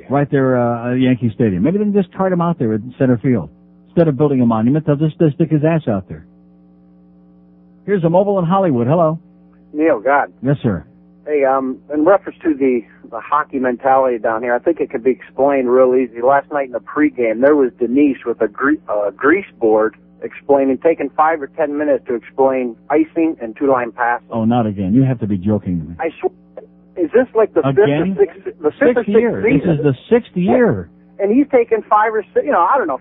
right there at Yankee Stadium. Maybe they can just cart him out there at center field. Instead of building a monument, they'll just stick his ass out there. Here's a mobile in Hollywood. Hello. Neil, God. Yes, sir. Hey, in reference to the hockey mentality down here, I think it could be explained real easy. Last night in the pregame, there was Denise with a grease board taking 5 or 10 minutes to explain icing and two-line passing. Oh, not again. You have to be joking to me. I swear. Is this like the again? fifth or sixth year? season? This is the 6th year. And he's taken 5 or 6,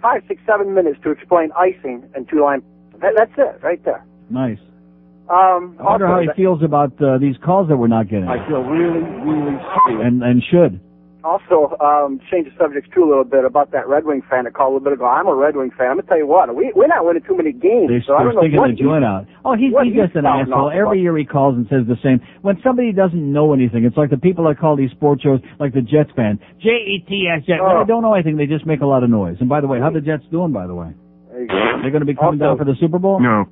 5, 6, 7 minutes to explain icing and two-line. That's it, right there. Nice. I wonder how he feels about these calls that we're not getting. I feel really, really sorry. And should. Also, change the subject too a little bit about that Red Wing fan that called a little bit ago. I'm a Red Wing fan. I'm going to tell you what, we're not winning too many games. They're sticking the joint out. Oh, he's just an asshole. Every year he calls and says the same. When somebody doesn't know anything, it's like the people that call these sports shows, like the Jets fan. J-E-T-S, Jets. Well, they don't know anything. They just make a lot of noise. And by the way, how the Jets doing, by the way? There you go. They're going to be coming down for the Super Bowl? No.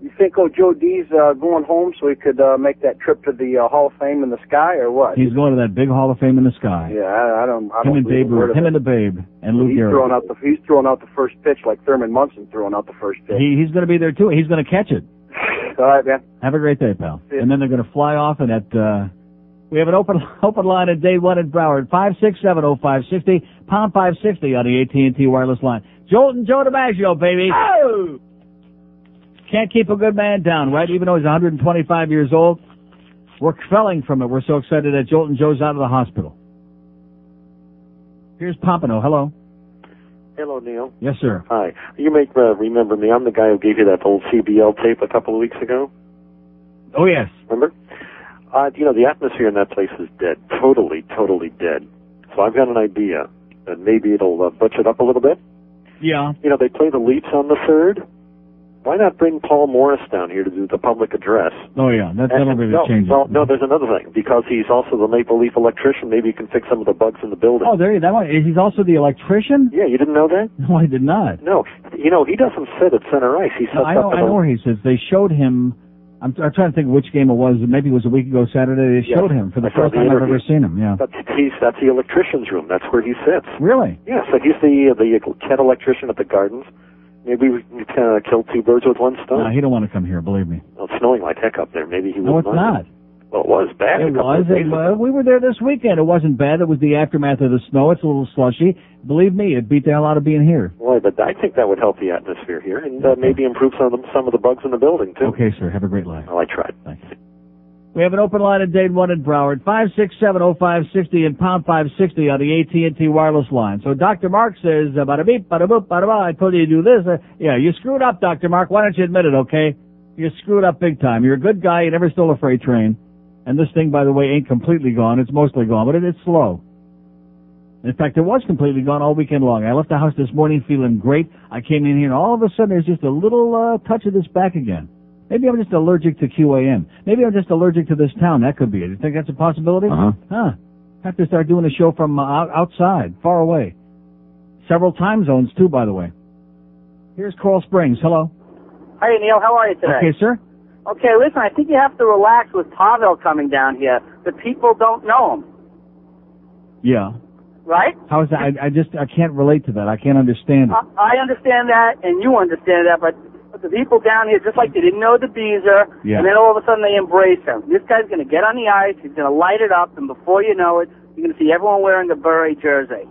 You think Joe D's going home so he could make that trip to the Hall of Fame in the sky, or what? He's going to that big Hall of Fame in the sky. Yeah, I don't. Him and Babe Ruth. Him and the Babe and Lou Gehrig. He's throwing out the first pitch like Thurman Munson throwing out the first pitch. He's going to be there too. He's going to catch it. All right, man. Have a great day, pal. And then they're going to fly off, and we have an open line at day 1 in Broward, 5670560, pound 560 on the AT&T wireless line. Joe DiMaggio, baby. Oh! Can't keep a good man down, right? Even though he's 125 years old. We're felling from it. We're so excited that Jolton Joe's out of the hospital. Here's Pompano. Hello. Hello, Neil. Yes, sir. Hi. You may remember me. I'm the guy who gave you that old CBL tape a couple of weeks ago. Oh, yes. Remember? The atmosphere in that place is dead. Totally, totally dead. So I've got an idea that maybe it'll butch it up a little bit. Yeah. You know, they play the Leafs on the 3rd. Why not bring Paul Morris down here to do the public address? Oh, yeah, that'll really change it. No, there's another thing. Because he's also the Maple Leaf electrician, maybe he can fix some of the bugs in the building. Oh, that one. He's also the electrician? Yeah, you didn't know that? No, I did not. No. You know, he doesn't sit at center ice. He sits I know where he sits. They showed him. I'm trying to think which game it was. Maybe it was a week ago Saturday. They showed him for the first time I've ever seen him. Yeah. That's the electrician's room. That's where he sits. Really? Yeah. So he's the head electrician at the Gardens. Maybe we can kill two birds with one stone. No, he don't want to come here. Believe me. Well, it's snowing like heck up there. Maybe he No, wouldn't it's mind. not. Well, it was bad. It was. We were there this weekend. It wasn't bad. It was the aftermath of the snow. It's a little slushy. Believe me, it beat the hell out of being here. Boy, but I think that would help the atmosphere here and maybe improve some of the bugs in the building too. Okay, sir. Have a great life. Well, I tried. Thanks. We have an open line at Dade 1 in Broward, 567-0560 and pound 560 on the AT&T wireless line. So Dr. Mark says, bada beep, bada boop, bada ba, I told you to do this. Yeah, you screwed up, Dr. Mark. Why don't you admit it, okay? You screwed up big time. You're a good guy. You never stole a freight train. And this thing, by the way, ain't completely gone. It's mostly gone, but it's slow. In fact, it was completely gone all weekend long. I left the house this morning feeling great. I came in here, and all of a sudden, there's just a little touch of this back again. Maybe I'm just allergic to QAM. Maybe I'm just allergic to this town. That could be it. You think that's a possibility? Uh-huh. Have to start doing a show from outside, far away. Several time zones, too, by the way. Here's Coral Springs. Hello. Hey, Neil. How are you today? Okay, sir. Okay, listen, I think you have to relax with Pavel coming down here. The people don't know him. Yeah. Right? How is that? I can't relate to that. I can't understand it. I understand that, and you understand that, but the people down here, just like they didn't know the Beezer, Yeah. and then all of a sudden they embrace him. This guy's going to get on the ice, he's going to light it up, and before you know it, you're going to see everyone wearing a Bure jersey.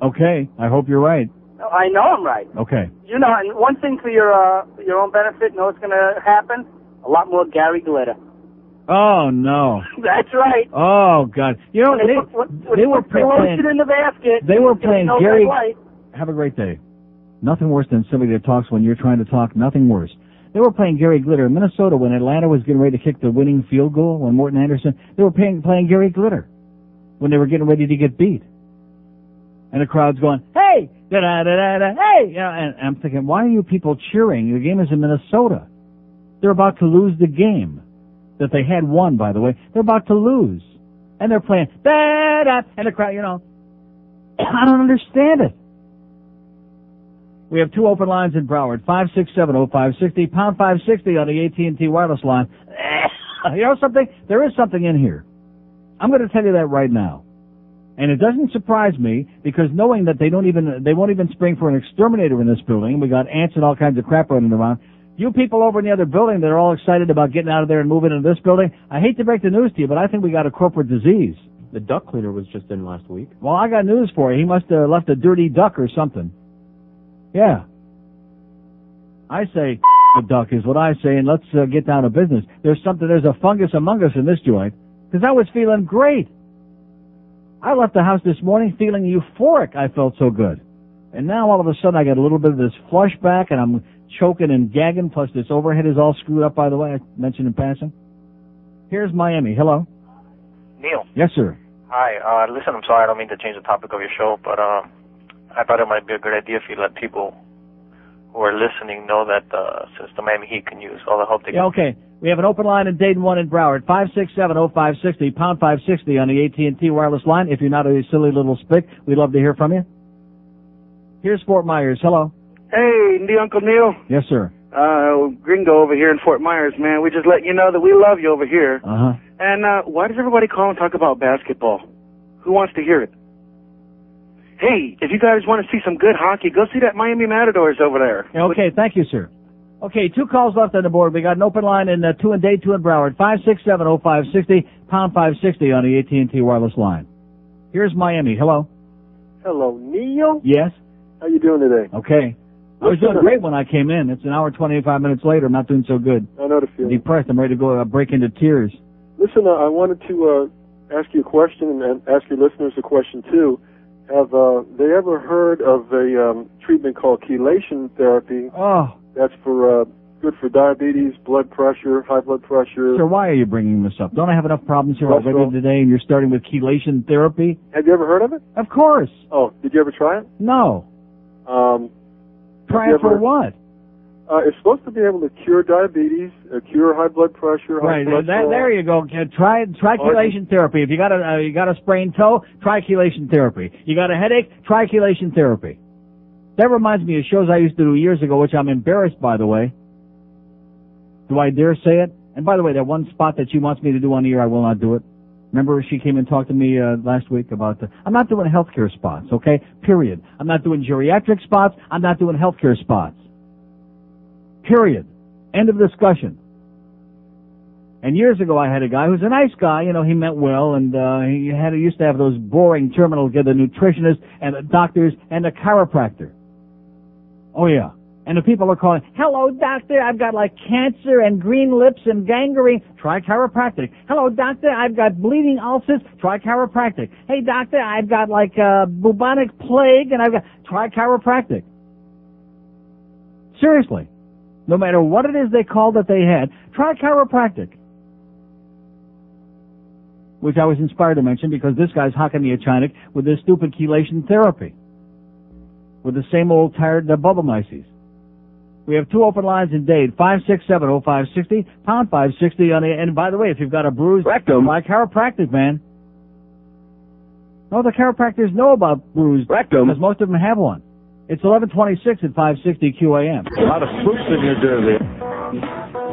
Okay. I hope you're right. I know I'm right. Okay. You know, and one thing for your own benefit, you know what's going to happen? A lot more Gary Glitter. Oh, no. That's right. Oh, God. You know, they were playing in the basket. They were playing no Gary. red light. Have a great day. Nothing worse than somebody that talks when you're trying to talk. Nothing worse. They were playing Gary Glitter in Minnesota when Atlanta was getting ready to kick the winning field goal. When Morton Anderson, they were playing Gary Glitter when they were getting ready to get beat. And the crowd's going, hey, da da da da da, hey, you know, and I'm thinking, why are you people cheering? The game is in Minnesota. They're about to lose the game that they had won, by the way. They're about to lose, and they're playing da da, and the crowd, you know, I don't understand it. We have two open lines in Broward, 567-0560, pound 560 on the AT&T wireless line. You know something? There is something in here. I'm going to tell you that right now. And it doesn't surprise me, because knowing that they won't even spring for an exterminator in this building, we got ants and all kinds of crap running around. You people over in the other building that are all excited about getting out of there and moving into this building, I hate to break the news to you, but I think we got a corporate disease. The duck cleaner was just in last week. Well, I got news for you. He must have left a dirty duck or something. Yeah. I say the duck is what I say, and let's get down to business. There's a fungus among us in this joint, because I was feeling great. I left the house this morning feeling euphoric. I felt so good. And now all of a sudden I got a little bit of this flush back, and I'm choking and gagging, plus this overhead is all screwed up, by the way, I mentioned in passing. Here's Miami. Hello. Neil. Yes, sir. Hi. Listen, I'm sorry, I don't mean to change the topic of your show, but I thought it might be a good idea if you let people who are listening know that since the Miami Heat can use all the help they get. Yeah, okay. We have an open line in Dayton 1 in Broward, 567-0560, pound 560 on the AT&T wireless line. If you're not a silly little spick, we'd love to hear from you. Here's Fort Myers. Hello. Hey, Uncle Neil. Yes, sir. Gringo over here in Fort Myers, man. We just let you know that we love you over here. Uh-huh. And why does everybody call and talk about basketball? Who wants to hear it? Hey, if you guys want to see some good hockey, go see that Miami Matadors over there. Okay, thank you, sir. Okay, two calls left on the board. We got an open line in 2 in Dade, 2 in Broward, 567-0560, pound 560 on the AT&T wireless line. Here's Miami. Hello. Hello, Neil. Yes. How you doing today? Okay. I was doing great when I came in. It's an hour 25 minutes later. I'm not doing so good. I know the feeling. Depressed. I'm ready to go break into tears. Listen, I wanted to ask you a question and ask your listeners a question too. Have they ever heard of a treatment called chelation therapy? Oh. That's for good for diabetes, blood pressure, high blood pressure. Sir, why are you bringing this up? Don't I have enough problems here already today, and you're starting with chelation therapy? Have you ever heard of it? Of course. Oh, did you ever try it? No. Try it for what? It's supposed to be able to cure diabetes, cure high blood pressure, high Right, cholesterol. there you go. Try chelation therapy. If you got a sprained toe, try chelation therapy. You got a headache, try chelation therapy. That reminds me of shows I used to do years ago, which I'm embarrassed, by the way. Do I dare say it? And by the way, that one spot that she wants me to do on the air, I will not do it. Remember she came and talked to me last week about I'm not doing healthcare spots, okay? Period. I'm not doing geriatric spots. I'm not doing healthcare spots. Period. End of discussion. And years ago I had a guy who's a nice guy, you know, he meant well, and he used to have those boring terminals, get the nutritionist and the doctors and the chiropractor. Oh yeah. And the people are calling, hello doctor, I've got like cancer and green lips and gangrene. Try chiropractic. Hello doctor, I've got bleeding ulcers. Try chiropractic. Hey doctor, I've got like bubonic plague and try chiropractic. Seriously. No matter what it is they called that they had, try chiropractic. Which I was inspired to mention because this guy's hocking me a chinik with this stupid chelation therapy. With the same old tired bubble myces. We have 2 open lines in Dade, 5670560, pound 560 on the, and by the way, if you've got a bruised rectum, try chiropractic, man. No, the chiropractors know about bruised rectum because most of them have one. It's 11:26 at 560 QAM. A lot of spooks in your jersey.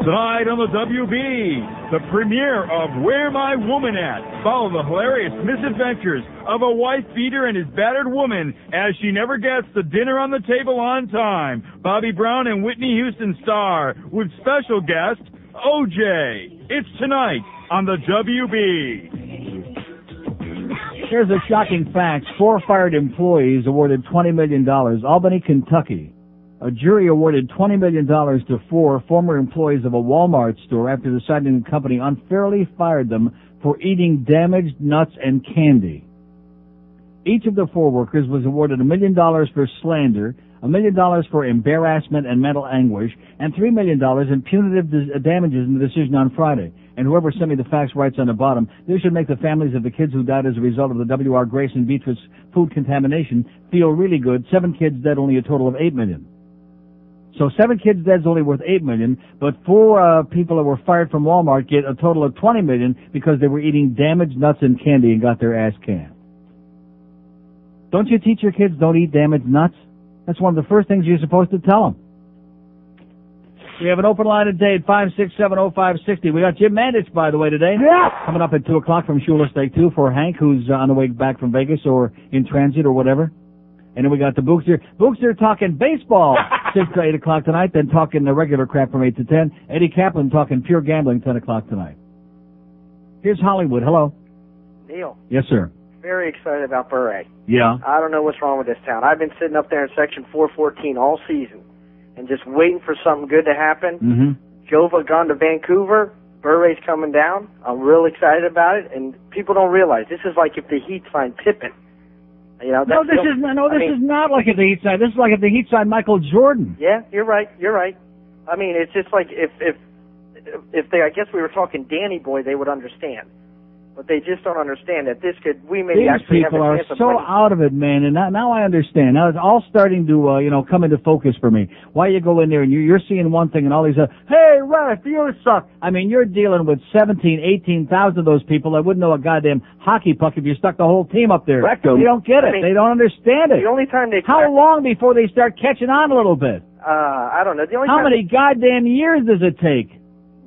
Tonight on the WB, the premiere of Where My Woman At. Follow the hilarious misadventures of a wife-beater and his battered woman as she never gets the dinner on the table on time. Bobby Brown and Whitney Houston star with special guest OJ. It's tonight on the WB. Here's a shocking fact. 4 fired employees awarded $20 million. Albany, Kentucky. A jury awarded $20 million to 4 former employees of a Walmart store after deciding the company unfairly fired them for eating damaged nuts and candy. Each of the 4 workers was awarded $1 million for slander, $1 million for embarrassment and mental anguish, and $3 million in punitive damages in the decision on Friday. And whoever sent me the facts writes on the bottom, this should make the families of the kids who died as a result of the W.R. Grace and Beatrice food contamination feel really good. 7 kids dead, only a total of $8 million. So 7 kids dead is only worth $8 million, but 4 people that were fired from Walmart get a total of $20 million because they were eating damaged nuts and candy and got their ass canned. Don't you teach your kids don't eat damaged nuts? That's one of the first things you're supposed to tell them. We have an open line today at 5670560. We got Jim Mandich, by the way, today. Yeah. Coming up at 2 o'clock from Shula Steak 2 for Hank, who's on the way back from Vegas or in transit or whatever. And then we got the Bookster. Bookster talking baseball 6 to 8 o'clock tonight, then talking the regular crap from 8 to 10. Eddie Kaplan talking pure gambling 10 o'clock tonight. Here's Hollywood. Hello. Neil. Yes, sir. Very excited about Bure. Yeah. I don't know what's wrong with this town. I've been sitting up there in section 414 all season and just waiting for something good to happen. Mm-hmm. Jova gone to Vancouver. Bure's coming down. I'm real excited about it, and people don't realize this is like if the Heat signed Pippen. You know, this is not like if the Heat signed. This is like if the Heat signed Michael Jordan. Yeah, you're right. You're right. I mean, it's just like if they, I guess we were talking Danny Boy, they would understand. But they just don't understand that we may actually have a chance of winning. These people are so out of it, man, and now I understand. Now it's all starting to, come into focus for me. Why you go in there and you're seeing one thing and all these hey, ref, you suck. I mean, you're dealing with 18,000 of those people that wouldn't know a goddamn hockey puck if you stuck the whole team up there. They don't get it. They don't understand it. The only time they... How long before they start catching on a little bit? I don't know. How many goddamn years does it take?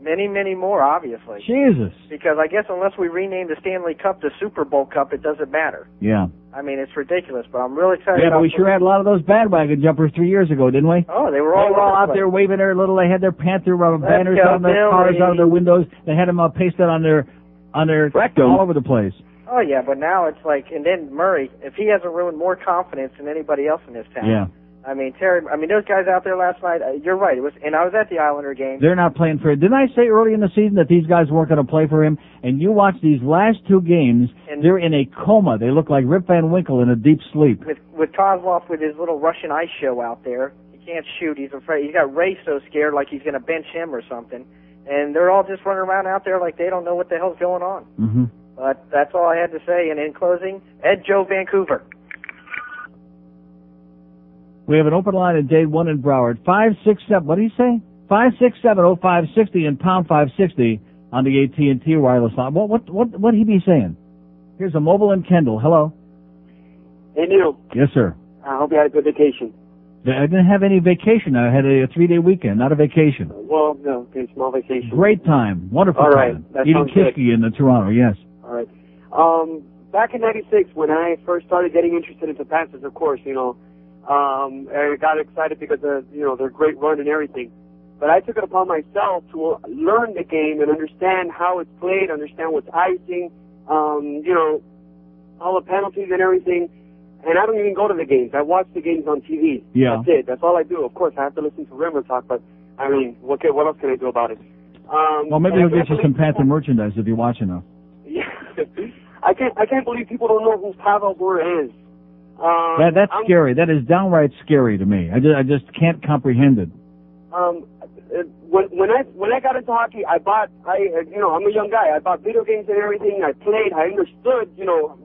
Many, many more, obviously. Jesus. Because I guess unless we rename the Stanley Cup the Super Bowl Cup, it doesn't matter. Yeah. I mean, it's ridiculous, but I'm really excited. Yeah, but we sure had a lot of those bandwagon jumpers 3 years ago, didn't we? Oh, they were all out there waving their they had their Panther banners on their cars, out of their windows. They had them pasted on their rectum all over the place. Oh, yeah, but now it's like, and then Murray, if he hasn't ruined more confidence than anybody else in this town. Yeah. I mean, Terry, those guys out there last night, you're right. And I was at the Islander game. They're not playing for it. Didn't I say early in the season that these guys weren't going to play for him? And you watch these last 2 games, they're in a coma. They look like Rip Van Winkle in a deep sleep. With Kozlov with his little Russian ice show out there, he can't shoot. He's afraid. He's got Ray so scared like he's going to bench him or something. And they're all just running around out there like they don't know what the hell's going on. Mm-hmm. But that's all I had to say. And in closing, Ed Joe Vancouver. We have an open line at Day 1 in Broward. 567, what do you say? 567-0560 and pound 560 on the AT&T wireless line. What'd he be saying? Here's a mobile in Kendall. Hello. Hey, Neil. Yes, sir. I hope you had a good vacation. I didn't have any vacation. I had a 3-day weekend, not a vacation. Well, no, okay, small vacation. Great time. Wonderful All right. time. That Eating sounds good. kishki in the Toronto, yes. All right. Back in '96, when I first started getting interested into Panthers, of course, I got excited because of, their great run and everything. But I took it upon myself to learn the game and understand how it's played, understand what's icing, all the penalties and everything. And I don't even go to the games. I watch the games on TV. Yeah. That's it. That's all I do. Of course, I have to listen to Rimmer talk, but, I mean, what else can I do about it? Well, maybe he'll get you some Panther merchandise if you watch enough. Yeah. I can't believe people don't know who Pavel Bure is. That's scary. That is downright scary to me. I just can't comprehend it. When I got into hockey, I'm a young guy. I bought video games and everything. I played. I understood,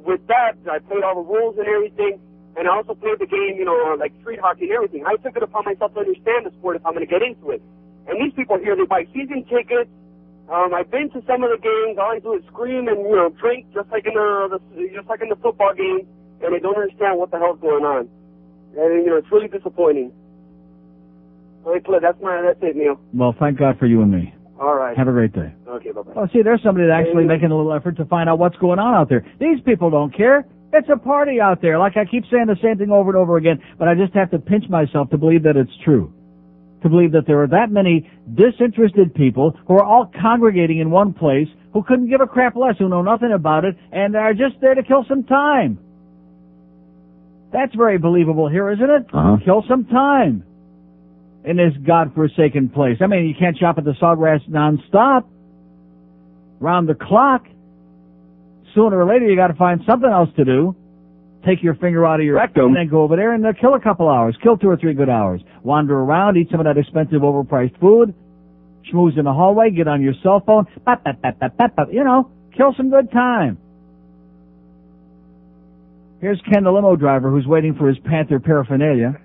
with that, I played all the rules and everything. And I also played the game, like street hockey and everything. I took it upon myself to understand the sport if I'm going to get into it. And these people here, they buy season tickets. I've been to some of the games. All I do is scream and, drink just like in the football game. And they don't understand what the hell's going on. And, it's really disappointing. That's it, Neil. Well, thank God for you and me. All right. Have a great day. Okay, bye-bye. Oh, see, there's somebody that's actually making a little effort to find out what's going on out there. These people don't care. It's a party out there. Like I keep saying the same thing over and over again, but I just have to pinch myself to believe that it's true. To believe that there are that many disinterested people who are all congregating in one place, who couldn't give a crap less, who know nothing about it, and are just there to kill some time. That's very believable here, isn't it? Kill some time in this godforsaken place. I mean, you can't shop at the Sawgrass nonstop, round the clock. Sooner or later, you got to find something else to do. Take your finger out of your rectum and then go over there and kill a couple hours. Kill 2 or 3 good hours. Wander around, eat some of that expensive, overpriced food. Schmooze in the hallway, get on your cell phone. Kill some good time. Here's Ken, the limo driver, who's waiting for his Panther paraphernalia.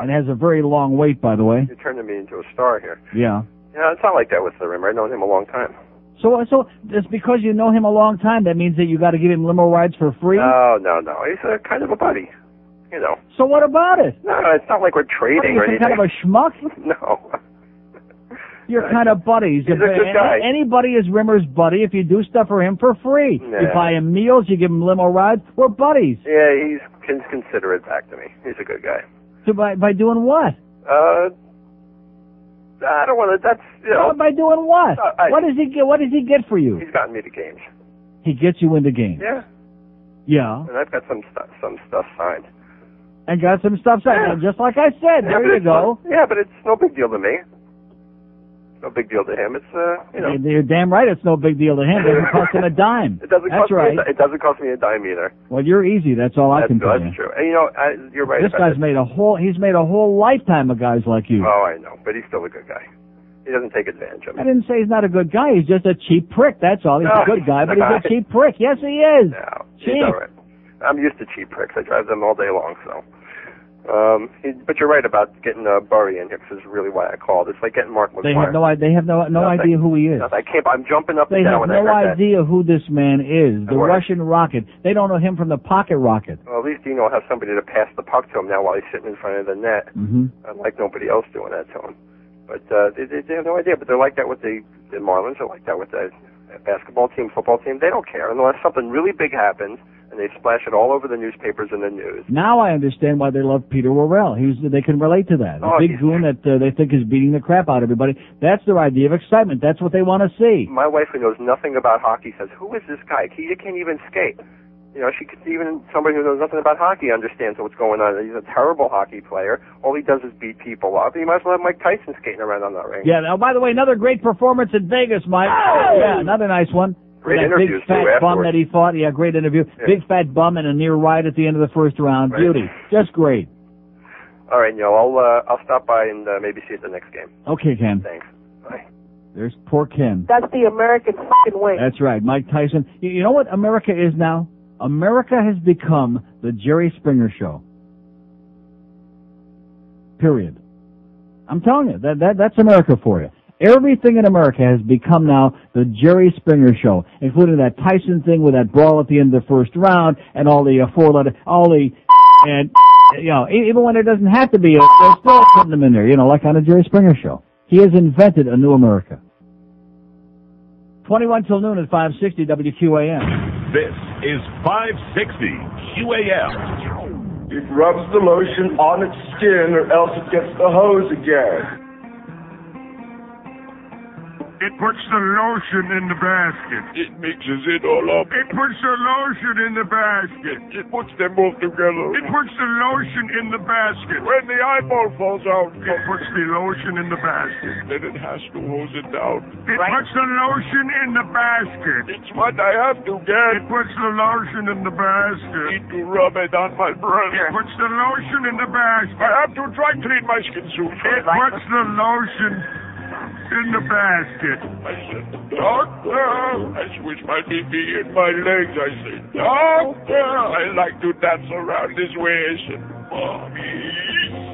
And has a very long wait, by the way. You're turning me into a star here. Yeah. Yeah, it's not like that with the Rimmer. I've known him a long time. So it's because you know him a long time, that means that you got to give him limo rides for free? No. He's kind of a buddy, So what about it? No, it's not like we're trading or anything. Kind of a schmuck? No. You're kind of buddies. He's a good guy. Anybody is Rimmer's buddy if you do stuff for him for free. Nah. You buy him meals, you give him limo rides. We're buddies. Yeah, he's considerate back to me. He's a good guy. So by doing what? I don't want to. That's by doing what? What does he get? What does he get for you? He's gotten me to games. He gets you into games. Yeah. Yeah. And I've got some stuff signed. And got some stuff signed. Yeah. And just like I said, there you go. Yeah, but it's no big deal to me. No big deal to him. It's You're damn right. It's no big deal to him. It doesn't cost him a dime. It doesn't That's cost right. me. It doesn't cost me a dime either. Well, you're easy. That's all I can tell you. That's true. And you're right. This guy's made a whole lifetime of guys like you. Oh, I know, but he's still a good guy. He doesn't take advantage of me. I didn't say he's not a good guy. He's just a cheap prick. That's all. He's a good guy, but he's a cheap prick. Yes, he is. No, cheap. He's all right. I'm used to cheap pricks. I drive them all day long, so. But you're right about getting Burry in here, because is really why I called. It's like getting Mark McGuire. They have no idea who he is. I'm jumping up and down when I heard that. They have no idea who this man is. The Russian rocket. They don't know him from the pocket rocket. Well, at least Dino has somebody to pass the puck to him now while he's sitting in front of the net. Unlike nobody else doing that to him. But they have no idea. But they're like that with the Marlins. They're like that with the basketball team, football team. They don't care unless something really big happens, and they splash it all over the newspapers and the news. Now I understand why they love Peter Worrell. They can relate to that. A big goon that they think is beating the crap out of everybody. That's their idea of excitement. That's what they want to see. My wife, who knows nothing about hockey, says, "Who is this guy? He can't even skate." She could even somebody who knows nothing about hockey understands what's going on. He's a terrible hockey player. All he does is beat people up. You might as well have Mike Tyson skating around on that ring. Yeah. Now, by the way, another great performance in Vegas, Mike. Oh! Yeah, another nice one. Great that interviews big fat bum afterwards. that he fought. Yeah, great interview. Yeah. Big fat bum and a near ride at the end of the first round. Right. Beauty. Just great. All right, I'll stop by and maybe see you at the next game. Okay, Ken. Thanks. Bye. There's poor Ken. That's the American fucking way. That's right. Mike Tyson. You know what America is now? America has become the Jerry Springer Show. period. I'm telling you, that's America for you. Everything in America has become now the Jerry Springer show, including that Tyson thing with that brawl at the end of the first round and all the and, you know, even when it doesn't have to be, they're still putting them in there, you know, like on a Jerry Springer show. He has invented a new America. 21 till noon at 560 WQAM. This is 560 QAM. It rubs the lotion on its skin or else it gets the hose again. It puts the lotion in the basket. It mixes it all up. It puts the lotion in the basket. It puts them both together. It puts the lotion in the basket. When the eyeball falls out, it puts the lotion in the basket. Then it has to hose it down. It puts the lotion in the basket. It's what I have to get. It puts the lotion in the basket. Need to rub it on my breast. It puts the lotion in the basket. I have to dry clean my skin soon. It puts the lotion in the basket. I said, Doctor, I switch my BP in my legs. I said, Doctor, I like to dance around this way. I said, Mommy,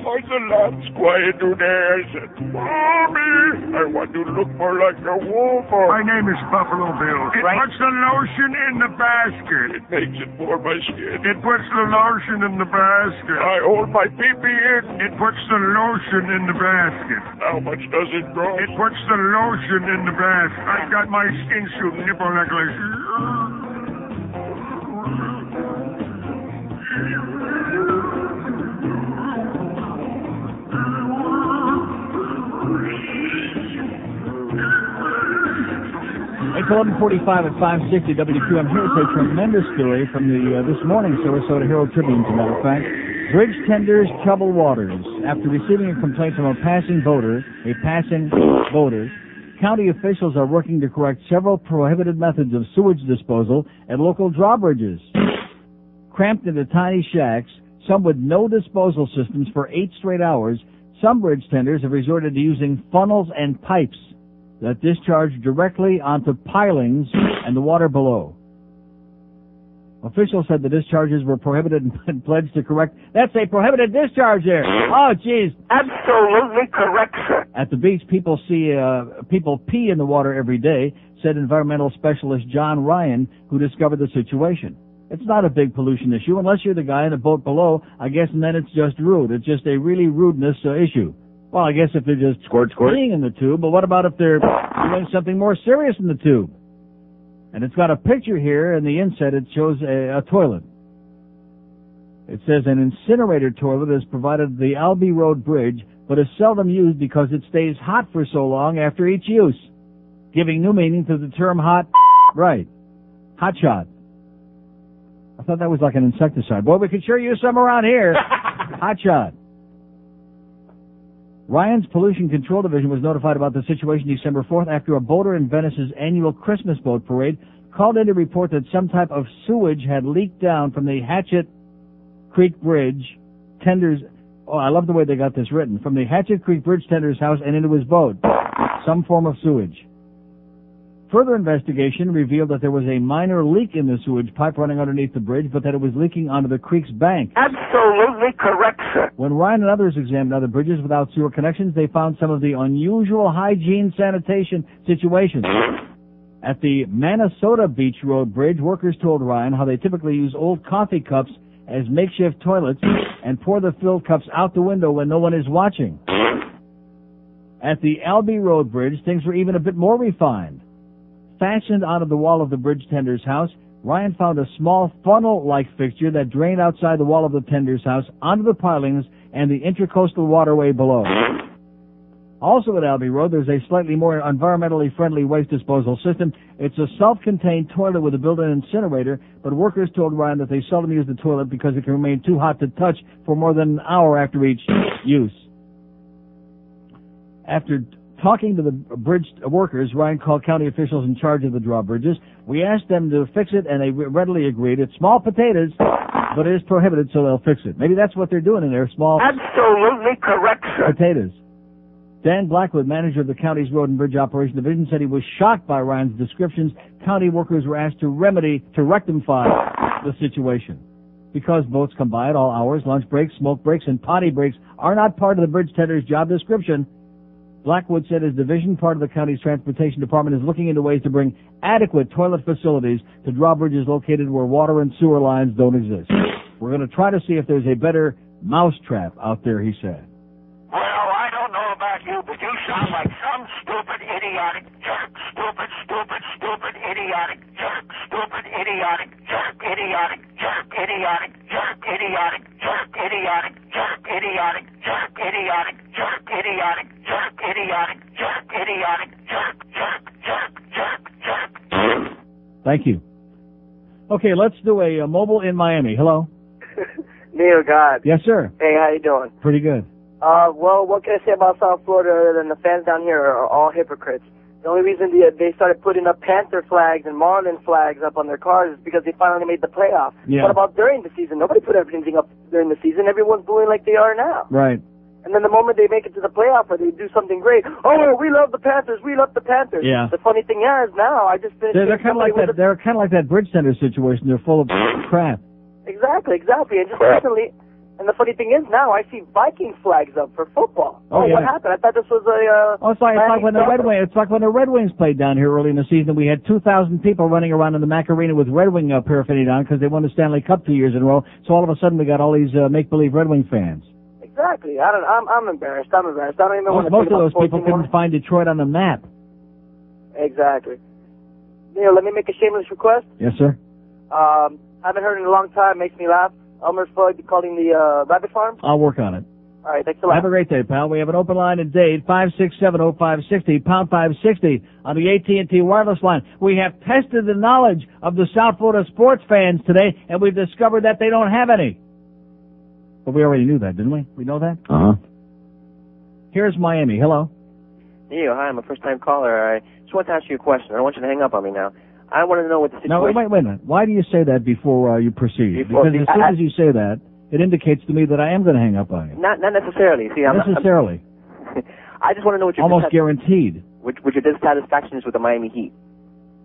are the lambs quiet today? I said, Mommy, I want to look more like a wolf. My name is Buffalo Bill. It puts the lotion in the basket. It makes it for my skin. It puts the lotion in the basket. I hold my PP in. It puts the lotion in the basket. How much does it grow? It puts the lotion in the basket. I've got my skin suit nipple necklace. It's 11:45 at 560 WQAM. Here's a tremendous story from the this morning's Sarasota Herald Tribune, as a matter of fact. Bridge tenders trouble waters. After receiving a complaint from a passing voter, county officials are working to correct several prohibited methods of sewage disposal at local drawbridges. Cramped into tiny shacks, some with no disposal systems for 8 straight hours, some bridge tenders have resorted to using funnels and pipes that discharge directly onto pilings and the water below. Officials said the discharges were prohibited and pledged to correct. That's a prohibited discharge there. Oh, geez. Absolutely correct, sir. At the beach, people pee in the water every day, said environmental specialist John Ryan, who discovered the situation. It's not a big pollution issue unless you're the guy in the boat below, I guess, and then it's just rude. It's just a really rudeness issue. Well, I guess if they're just peeing in the tube, but what about if they're doing something more serious in the tube? And it's got a picture here in the inset. It shows a toilet. It says an incinerator toilet is provided at the Albee Road Bridge, but is seldom used because it stays hot for so long after each use, giving new meaning to the term hot shot. I thought that was like an insecticide. Boy, we could sure use some around here. Hot shot. Ryan's Pollution Control Division was notified about the situation December 4th after a boater in Venice's annual Christmas boat parade called in to report that some type of sewage had leaked down from the Hatchet Creek Bridge tenders. Oh, I love the way they got this written. From the Hatchet Creek Bridge tender's house and into his boat. Some form of sewage. Further investigation revealed that there was a minor leak in the sewage pipe running underneath the bridge, but that it was leaking onto the creek's bank. Absolutely correct, sir. When Ryan and others examined other bridges without sewer connections, they found some of the unusual hygiene sanitation situations. At the Minnesota Beach Road Bridge, workers told Ryan how they typically use old coffee cups as makeshift toilets and pour the filled cups out the window when no one is watching. At the Albee Road Bridge, things were even a bit more refined. Fastened onto the wall of the bridge tender's house, Ryan found a small funnel-like fixture that drained outside the wall of the tender's house onto the pilings and the intracoastal waterway below. Also at Albee Road, there's a slightly more environmentally friendly waste disposal system. It's a self-contained toilet with a built-in incinerator, but workers told Ryan that they seldom use the toilet because it can remain too hot to touch for more than an hour after each use. After talking to the bridge workers, Ryan called county officials in charge of the drawbridges. We asked them to fix it, and they readily agreed. It's small potatoes, but it is prohibited, so they'll fix it. Maybe that's what they're doing in there, small Absolutely correct, sir. potatoes. Dan Blackwood, manager of the county's Road and Bridge Operation Division, said he was shocked by Ryan's descriptions. County workers were asked to rectify the situation. Because boats come by at all hours, lunch breaks, smoke breaks, and potty breaks are not part of the bridge tender's job description. Blackwood said his division, part of the county's transportation department, is looking into ways to bring adequate toilet facilities to drawbridges located where water and sewer lines don't exist. We're going to try to see if there's a better mousetrap out there, he said. Well, I don't know about you, but you sound like some stupid, idiotic jerk. Stupid, stupid, stupid, idiotic jerk. Stupid, idiotic jerk. Idiotic jerk. Idiotic jerk. Idiotic jerk. Idiotic jerk. Idiotic jerk. Idiotic jerk. Idiotic jerk. Idiotic jerk. Idiotic jerk. Jerk. Jerk. Jerk. Jerk. Jerk. Thank you. Okay, let's do a mobile in Miami. Hello. Neil God. Yes, sir. Hey, how you doing? Pretty good. Well, what can I say about South Florida other than the fans down here are all hypocrites? The only reason they started putting up Panther flags and Marlin flags up on their cars is because they finally made the playoff. Yeah. What about during the season? Nobody put everything up during the season. Everyone's booing like they are now. Right. And then the moment they make it to the playoff or they do something great, oh, we love the Panthers, we love the Panthers. Yeah. The funny thing is now, I just finished... They're kind of like that. They're kind of like that bridge center situation. They're full of crap. Exactly. And just recently... And the funny thing is now I see Viking flags up for football. Oh, yeah. What happened? I thought this was a... It's like when the Red Wings. It's like when the Red Wings played down here early in the season. We had 2,000 people running around in the Mac Arena with Red Wing paraphernalia on because they won the Stanley Cup 2 years in a row. So all of a sudden we got all these make-believe Red Wing fans. Exactly. I'm embarrassed. I don't even want to Most think of those about people anymore. couldn't find Detroit on the map. Exactly. Neil, let me make a shameless request. Yes, sir. Haven't heard in a long time. Makes me laugh. Elmer's Floyd calling the rabbit farm. I'll work on it. All right, thanks a lot. Have a great day, pal. We have an open line in Dade, 5670560, pound 560 on the AT&T wireless line. We have tested the knowledge of the South Florida sports fans today, and we've discovered that they don't have any. But we already knew that, didn't we? We know that? Uh-huh. Here's Miami. Hello. Neil, hi, I'm a first-time caller. I just want to ask you a question. I don't want you to hang up on me now. I want to know what the situation... Now, wait a minute. Why do you say that before you proceed? Because as soon as you say that, it indicates to me that I am going to hang up on you. Not necessarily. See, necessarily. I just want to know what your... Almost guaranteed. What your dissatisfaction is with the Miami Heat.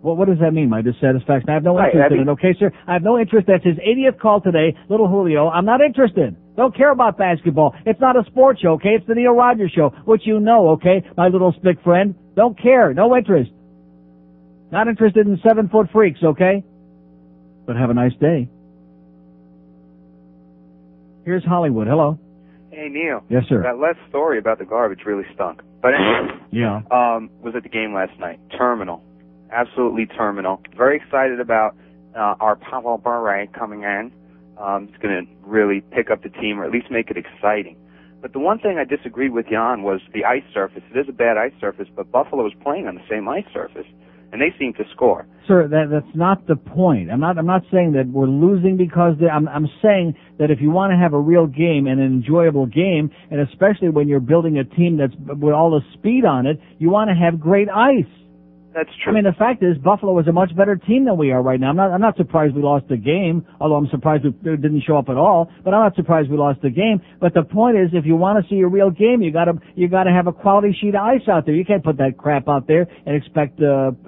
Well, what does that mean, my dissatisfaction? I have no interest in it, okay, sir? I have no interest. That's his 80th call today, little Julio. I'm not interested. Don't care about basketball. It's not a sports show, okay? It's the Neil Rogers Show, which you know, okay, my little spick friend. Don't care. No interest. Not interested in 7-foot freaks, okay? But have a nice day. Here's Hollywood. Hello. Hey, Neil. Yes, sir. That last story about the garbage really stunk. But anyway, yeah. Was at the game last night. Terminal. Absolutely terminal. Very excited about our Pavel Bure coming in. It's going to really pick up the team, or at least make it exciting. But the one thing I disagreed with you on was the ice surface. It is a bad ice surface, but Buffalo is playing on the same ice surface, and they seem to score. Sir, that's not the point. I'm not saying that we're losing because I'm saying that if you want to have a real game and an enjoyable game, and especially when you're building a team that's with all the speed on it, you want to have great ice. That's true. I mean, the fact is, Buffalo is a much better team than we are right now. I'm not surprised we lost the game, although I'm surprised we didn't show up at all. But I'm not surprised we lost the game. But the point is, if you want to see a real game, you gotta have a quality sheet of ice out there. You can't put that crap out there and expect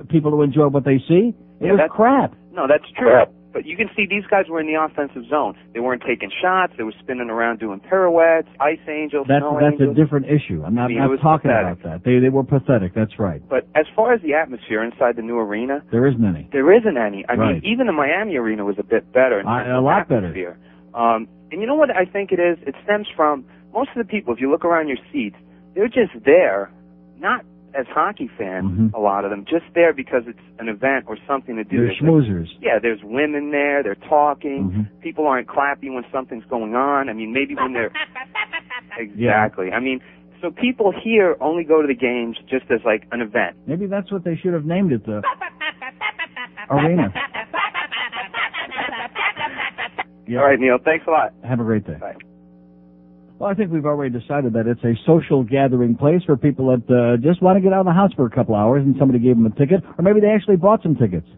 people to enjoy what they see. It was crap. No, that's true. But you can see these guys were in the offensive zone. They weren't taking shots. They were spinning around doing pirouettes, ice angels, snow that's angels. a different issue. I'm not talking pathetic. about that. They were pathetic. That's right. But as far as the atmosphere inside the new arena, there isn't any. There isn't any. I mean, even the Miami arena was a bit better. A lot better. And you know what I think it is? It stems from most of the people, if you look around your seats, they're just there, not as hockey fans, a lot of them, just there because it's an event or something to do. They're schmoozers. Yeah, there's women there, they're talking, people aren't clapping when something's going on. I mean, maybe when they're... Exactly. I mean, so people here only go to the games just as like an event. Maybe that's what they should have named it, the arena. All right, Neil, thanks a lot. Have a great day. Bye. Well, I think we've already decided that it's a social gathering place for people that just want to get out of the house for a couple hours and somebody gave them a ticket, or maybe they actually bought some tickets.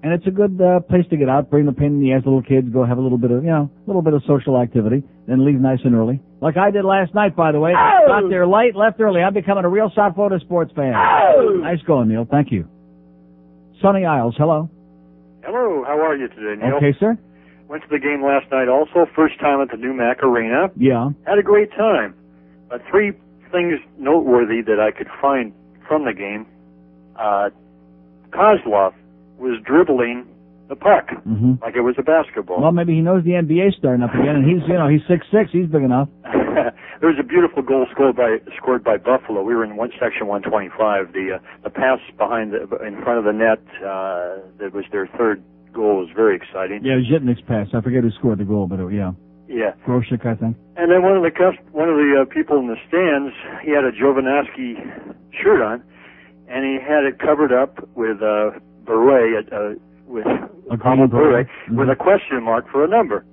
And it's a good place to get out, bring the pain in the ass little kids, go have a little bit of social activity, then leave nice and early. Like I did last night, by the way. Oh! Got there late, left early. I'm becoming a real South Florida sports fan. Oh! Nice going, Neil. Thank you. Sunny Isles, hello. Hello, how are you today, Neil? Okay, sir. Went to the game last night also, first time at the new Mac Arena. Yeah. Had a great time. But three things noteworthy that I could find from the game. Kozlov was dribbling the puck like it was a basketball. Well, maybe he knows the NBA starting up again, and he's 6'6", he's big enough. There was a beautiful goal scored by Buffalo. We were in section 125. The pass in front of the net that was their third goal was very exciting. Yeah, Zhitnik's pass. I forget who scored the goal, but yeah. Yeah. Groshek, I think. And then one of the people in the stands, he had a Jovanovski shirt on, and he had it covered up with a beret, with Pavel Bure, with a question mark for a number.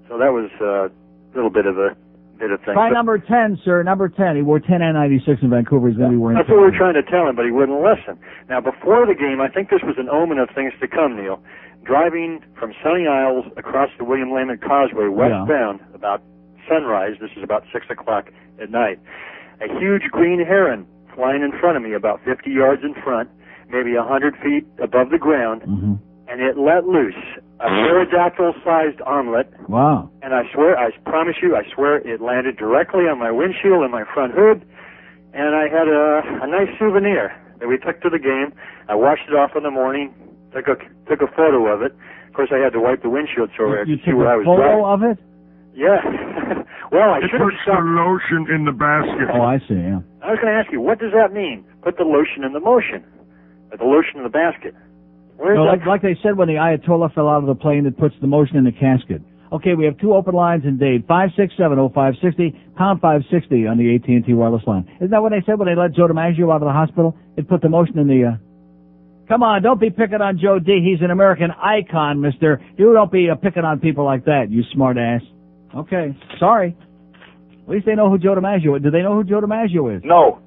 So that was a little bit of a thing. Try number 10, sir. Number 10. He wore 10 and 96 in Vancouver. He's going to be wearing. That's what we were trying to tell him, but he wouldn't listen. Now, before the game, I think this was an omen of things to come, Neil. Driving from Sunny Isles across the William Lamont Causeway westbound about sunrise, this is about 6 o'clock at night, a huge green heron flying in front of me about 50 yards in front, maybe 100 feet above the ground, and it let loose a pterodactyl-sized armlet. Wow. And I promise you, it landed directly on my windshield and my front hood, and I had a nice souvenir that we took to the game. I washed it off in the morning, took a photo of it. Of course, I had to wipe the windshield so I could see what I was driving. You took a photo of it? Yeah. Well, I should have puts the lotion in the basket. Oh, I see, yeah. I was going to ask you, what does that mean? Put the lotion in the motion. Or the lotion in the basket. Like they said when the Ayatollah fell out of the plane, that puts the motion in the casket. Okay, we have two open lines in Dade, 567-0560, pound 560 on the AT&T wireless line. Isn't that what they said when they let Joe DiMaggio out of the hospital? It put the motion in the... Come on, don't be picking on Joe D. He's an American icon, mister. You don't be picking on people like that, you smart ass. Okay, sorry. At least they know who Joe DiMaggio is. Do they know who Joe DiMaggio is? No.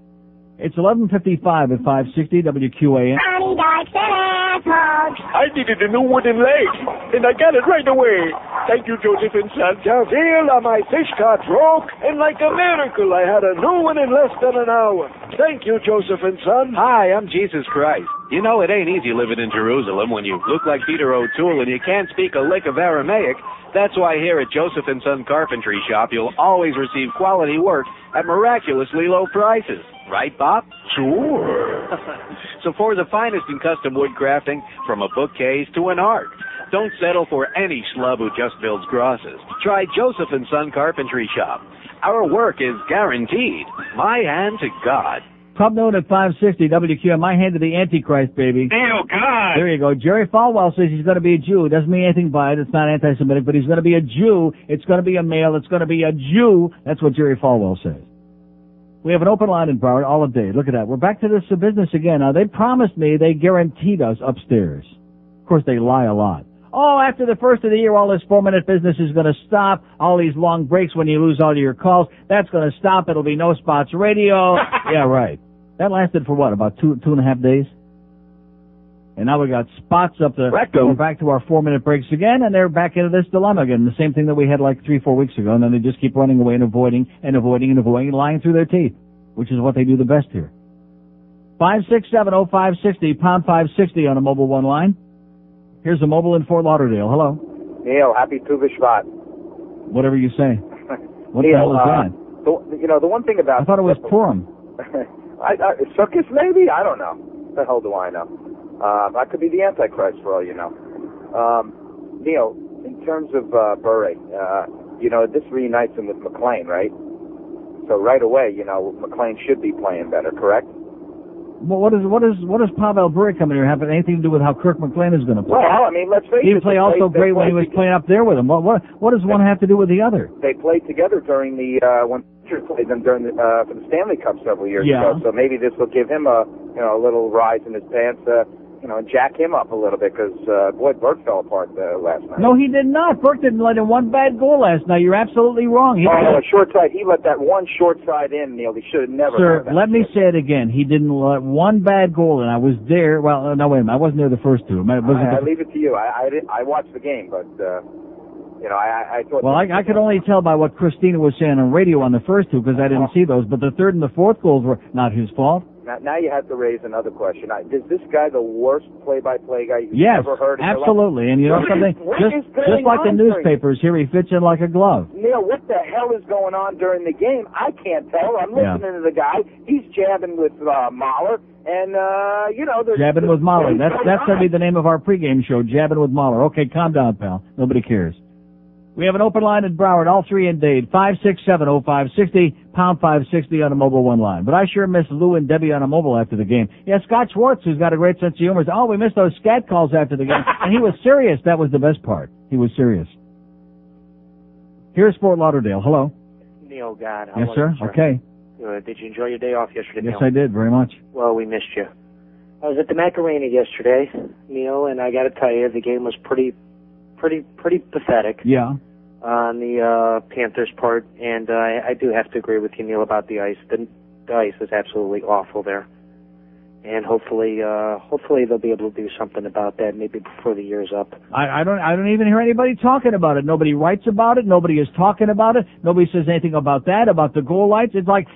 It's 11:55 at 560 WQAM. Johnny Dykes and assholes. I needed a new wooden leg, and I got it right away. Thank you, Joseph and Son. Javille, my fish caught broke, and like a miracle, I had a new one in less than an hour. Thank you, Joseph and Son. Hi, I'm Jesus Christ. You know, it ain't easy living in Jerusalem when you look like Peter O'Toole and you can't speak a lick of Aramaic. That's why here at Joseph and Son Carpentry Shop, you'll always receive quality work at miraculously low prices. Right, Bob? Sure. So for the finest in custom wood crafting, from a bookcase to an ark, don't settle for any schlub who just builds crosses. Try Joseph and Son Carpentry Shop. Our work is guaranteed. My hand to God. Top note at 560 WQAM. My hand to the Antichrist, baby. Oh, God. There you go. Jerry Falwell says he's going to be a Jew. It doesn't mean anything by it. It's not anti-Semitic, but he's going to be a Jew. It's going to be a male. It's going to be a Jew. That's what Jerry Falwell says. We have an open line in Broward all of day. Look at that. We're back to this business again. Now, they promised me, they guaranteed us upstairs. Of course, they lie a lot. Oh, after the first of the year, all this 4-minute business is going to stop. All these long breaks when you lose all your calls, that's going to stop. It'll be no spots radio. Yeah, right. That lasted for what, about two and a half days? And now we got spots up the... We're back to our 4-minute breaks again, and they're back into this dilemma again. The same thing that we had like 3-4 weeks ago, and then they just keep running away and avoiding and lying through their teeth, which is what they do the best here. 567-0560, pound 560 on a mobile one line. Here's a mobile in Fort Lauderdale. Hello. Neil, happy Tu B'Shvat. Whatever you say. What Neil, the hell is that? The one thing about... I thought it was Purim. Circus, maybe? I don't know. What the hell do I know? I could be the Antichrist for all you know. Neil, in terms of Bure, this reunites him with McLean, right? So right away, McLean should be playing better, correct? Well, what does Pavel Bure coming here have anything to do with how Kirk McLean is going to play? Well, I mean, let's face it. He played also great when he was playing up there with him. What does one have to do with the other? They played together during the when Richard played them during for the Stanley Cup several years ago. So maybe this will give him a little rise in his pants. And jack him up a little bit because, boy, Burke fell apart last night. No, he did not. Burke didn't let in one bad goal last night. You're absolutely wrong. A short side. He let that one short side in, Neil. He should have never. Sir, let me say it again. He didn't let one bad goal in. I was there. Well, no, wait a minute. I wasn't there the first two. I leave it to you. I watched the game, but, I thought... Well, I could only tell by what Christina was saying on radio on the first two because I didn't see those. But the third and the fourth goals were not his fault. Now you have to raise another question. Is this guy the worst play-by-play guy you've Yes, ever heard in your life? absolutely. And you know something? Just like the newspapers here, he fits in like a glove. Neil, what the hell is going on during the game? I can't tell. I'm listening to the guy. He's jabbing with Mahler, and Jabbing with Mahler. That's going to be the name of our pregame show. Jabbing with Mahler. Okay, calm down, pal. Nobody cares. We have an open line in Broward, all three in Dade, 567-0560, pound 560 on a mobile one line. But I sure miss Lou and Debbie on a mobile after the game. Yeah, Scott Schwartz, who's got a great sense of humor, says, we missed those scat calls after the game. And he was serious. That was the best part. He was serious. Here's Fort Lauderdale. Hello. Neil, God. Yes, sir? Okay. Did you enjoy your day off yesterday, Yes, Neil? I did, very much. Well, we missed you. I was at the Macarena yesterday, Neil, and I got to tell you, the game was pretty pathetic. Yeah. On the Panthers' part, and I do have to agree with you, Neil, about the ice. The ice is absolutely awful there, and hopefully they'll be able to do something about that maybe before the year's up. I don't even hear anybody talking about it. Nobody writes about it. Nobody is talking about it. Nobody says anything about that, about the goal lights. It's like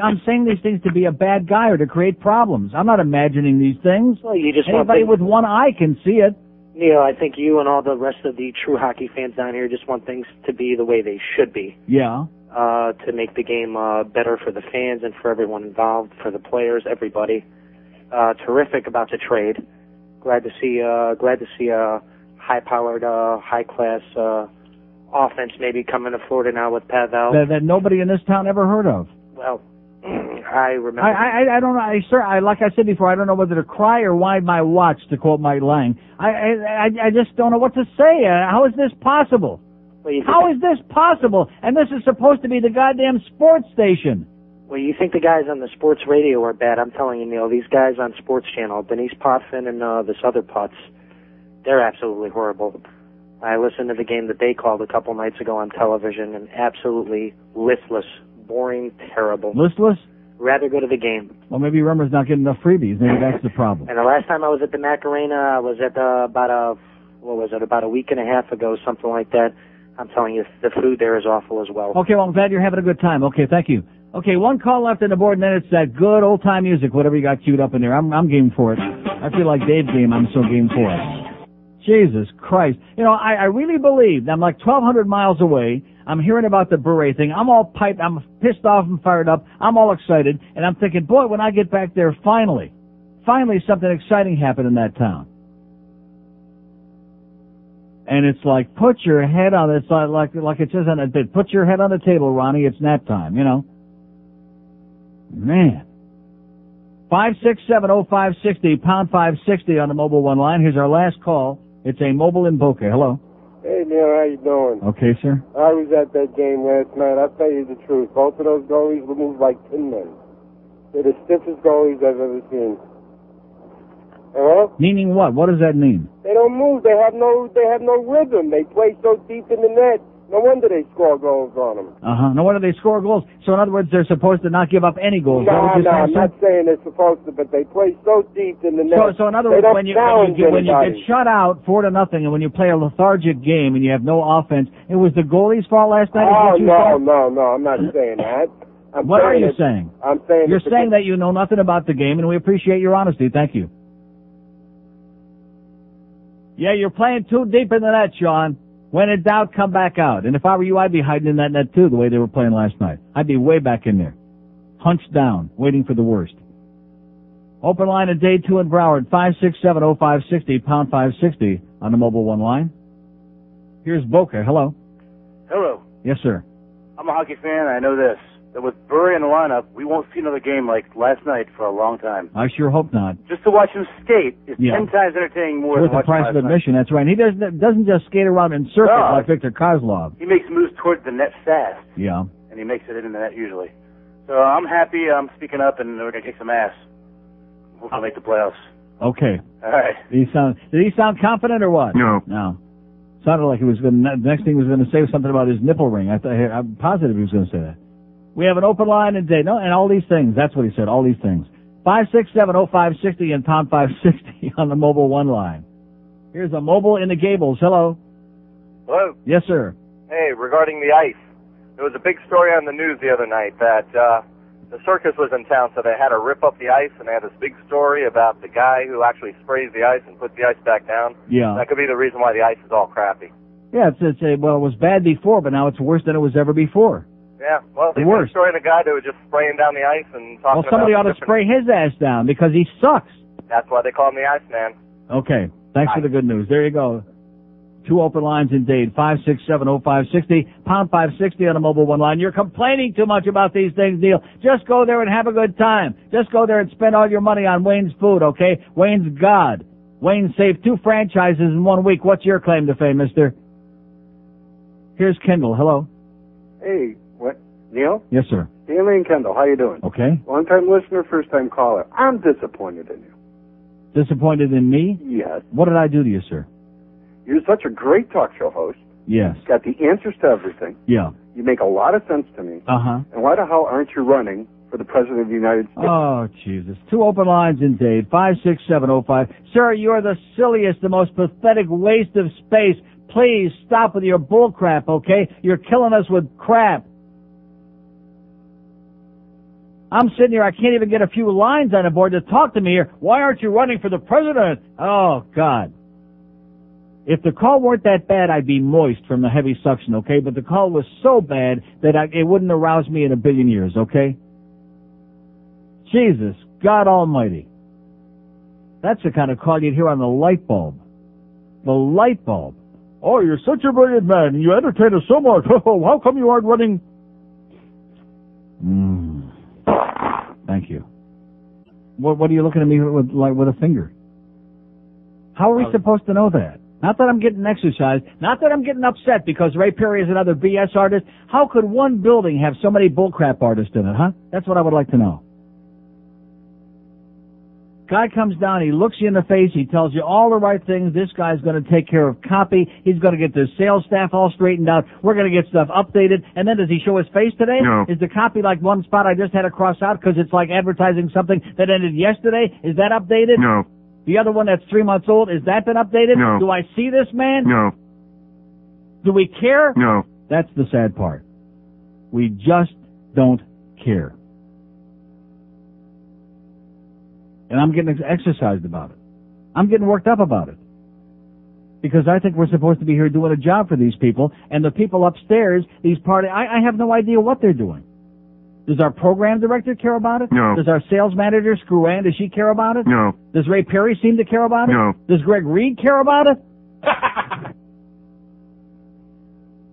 I'm saying these things to be a bad guy or to create problems. I'm not imagining these things. Well, you just anybody with one eye can see it. Neil, I think you and all the rest of the true hockey fans down here just want things to be the way they should be. Yeah. To make the game better for the fans and for everyone involved, for the players, everybody. Terrific about the trade. Glad to see a high-powered, high-class offense maybe coming to Florida now with Pavel. That nobody in this town ever heard of. Well, I remember. I don't know. Sir, like I said before, I don't know whether to cry or wind my watch, to quote Mike Lang. I just don't know what to say. How is this possible? How is this possible? And this is supposed to be the goddamn sports station. Well, you think the guys on the sports radio are bad? I'm telling you, Neil, these guys on Sports Channel, Denise Potvin and this other putz, they're absolutely horrible. I listened to the game that they called a couple nights ago on television, and absolutely listless, boring, terrible. Listless? Rather go to the game. Well, maybe Rummer's not getting enough freebies. Maybe that's the problem. And the last time I was at the Macarena, I was at about a week and a half ago, something like that. I'm telling you, the food there is awful as well. Okay, well, I'm glad you're having a good time. Okay, thank you. Okay, one call left on the board, and then it's that good old-time music, whatever you got queued up in there. I'm game for it. I feel like Dave's game. I'm so game for it. Jesus Christ. You know, I really believe, I'm like 1,200 miles away. I'm hearing about the Bure thing. I'm all piped. I'm pissed off and fired up. I'm all excited. And I'm thinking, boy, when I get back there, finally something exciting happened in that town. And it's like, put your head on, it's like it says on it, put your head on the table, Ronnie, it's nap time, you know. Man. 567-0560, pound 560 on the mobile one line. Here's our last call. It's a mobile in Boca. Hello. Hey, Neil, how you doing? Okay, sir. I was at that game last night. I'll tell you the truth. Both of those goalies were moved like tin men. They're the stiffest goalies I've ever seen. Hello? Meaning what? What does that mean? They don't move. They have no rhythm. They play so deep in the net. No wonder they score goals on them. No wonder they score goals. So in other words, they're supposed to not give up any goals. No, I'm not saying they're supposed to, but they play so deep in the net. So in other words, when you get shut out 4-0, and when you play a lethargic game and you have no offense, it was the goalie's fault last night? Oh, no, I'm not saying that. What are you saying? I'm saying you're saying that you know nothing about the game, and we appreciate your honesty. Thank you. Yeah, you're playing too deep in the net, Sean. When in doubt, come back out. And if I were you, I'd be hiding in that net, too, the way they were playing last night. I'd be way back in there, hunched down, waiting for the worst. Open line at Day 2 in Broward, 567-0560, pound 560 on the mobile one line. Here's Boca. Hello. Hello. Yes, sir. I'm a hockey fan. I know this. That with Bure in the lineup, we won't see another game like last night for a long time. I sure hope not. Just to watch him skate is 10 times entertaining more with than the price of admission. That's right. And he doesn't just skate around in circuit like Victor Kozlov. He makes moves towards the net fast. Yeah. And he makes it in the net usually. So I'm happy. I'm speaking up, and we're gonna kick some ass. Hopefully make the playoffs. Okay. All right. Did he sound confident or what? No. Sounded like he was going. The next thing he was going to say was something about his nipple ring. I'm positive he was going to say that. We have an open line today. No, and all these things. That's what he said. All these things. 567-0560 and pound 560 on the mobile one line. Here's a mobile in the Gables. Hello. Hello. Yes, sir. Hey, regarding the ice, there was a big story on the news the other night that the circus was in town, so they had to rip up the ice, and they had this big story about the guy who actually sprays the ice and puts the ice back down. Yeah. That could be the reason why the ice is all crappy. Yeah, well, it was bad before, but now it's worse than it was ever before. Yeah, well, they Worse. destroyed a guy that was just spraying down the ice and talking Well, somebody ought to spray his ass down because he sucks. That's why they call him the Iceman. Okay, thanks for the good news. There you go. 2 open lines in Dade, 5670560, pound 560 on a mobile one line. You're complaining too much about these things, Neil. Just go there and have a good time. Just go there and spend all your money on Wayne's food, okay? Wayne's God. Wayne saved 2 franchises in 1 week. What's your claim to fame, mister? Here's Kendall. Hello. Hey, what? Neil? Yes, sir. Stanley and Kendall, how you doing? Okay. Long-time listener, first-time caller. I'm disappointed in you. Disappointed in me? Yes. What did I do to you, sir? You're such a great talk show host. Yes. Got the answers to everything. Yeah. You make a lot of sense to me. Uh-huh. And why the hell aren't you running for the President of the United States? Oh, Jesus. 2 open lines in Dade, 56705. Sir, you're the silliest, the most pathetic waste of space. Please stop with your bull crap, okay? You're killing us with crap. I'm sitting here, I can't even get a few lines on the board to talk to me here. Why aren't you running for the president? Oh, God. If the call weren't that bad, I'd be moist from the heavy suction, okay? But the call was so bad that it wouldn't arouse me in a billion years, okay? Jesus, God Almighty. That's the kind of call you'd hear on the light bulb. The light bulb. Oh, you're such a brilliant man, and you entertain us so much. How come you aren't running? Thank you. What are you looking at me with a finger? How are we supposed to know that? Not that I'm getting exercise, not that I'm getting upset because Ray Perry is another BS artist. How could one building have so many bullcrap artists in it, huh? That's what I would like to know. Guy comes down, he looks you in the face, he tells you all the right things. This guy's going to take care of copy. He's going to get the sales staff all straightened out. We're going to get stuff updated. And then does he show his face today? No. Is the copy like one spot I just had to cross out because it's like advertising something that ended yesterday? Is that updated? No. The other one that's 3 months old, is that been updated? No. Do I see this man? No. Do we care? No. That's the sad part. We just don't care. And I'm getting exercised about it. I'm getting worked up about it. Because I think we're supposed to be here doing a job for these people, and the people upstairs, these I have no idea what they're doing. Does our program director care about it? No. Does our sales manager, Screw Ann, does she care about it? No. Does Ray Perry seem to care about it? No. Does Greg Reed care about it?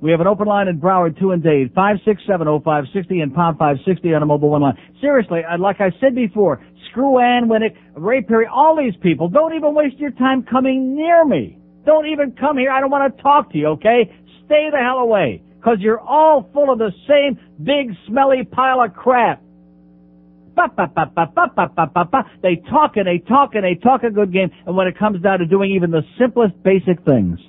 We have an open line in Broward, 2 in Dade, 5670560 and pound 560 on a mobile one line. Seriously, like I said before, Screw Ann, Winnick, Ray Perry, all these people, don't even waste your time coming near me. Don't even come here. I don't want to talk to you, okay? Stay the hell away, because you're all full of the same big, smelly pile of crap. They talk and they talk and they talk a good game, and when it comes down to doing even the simplest basic things,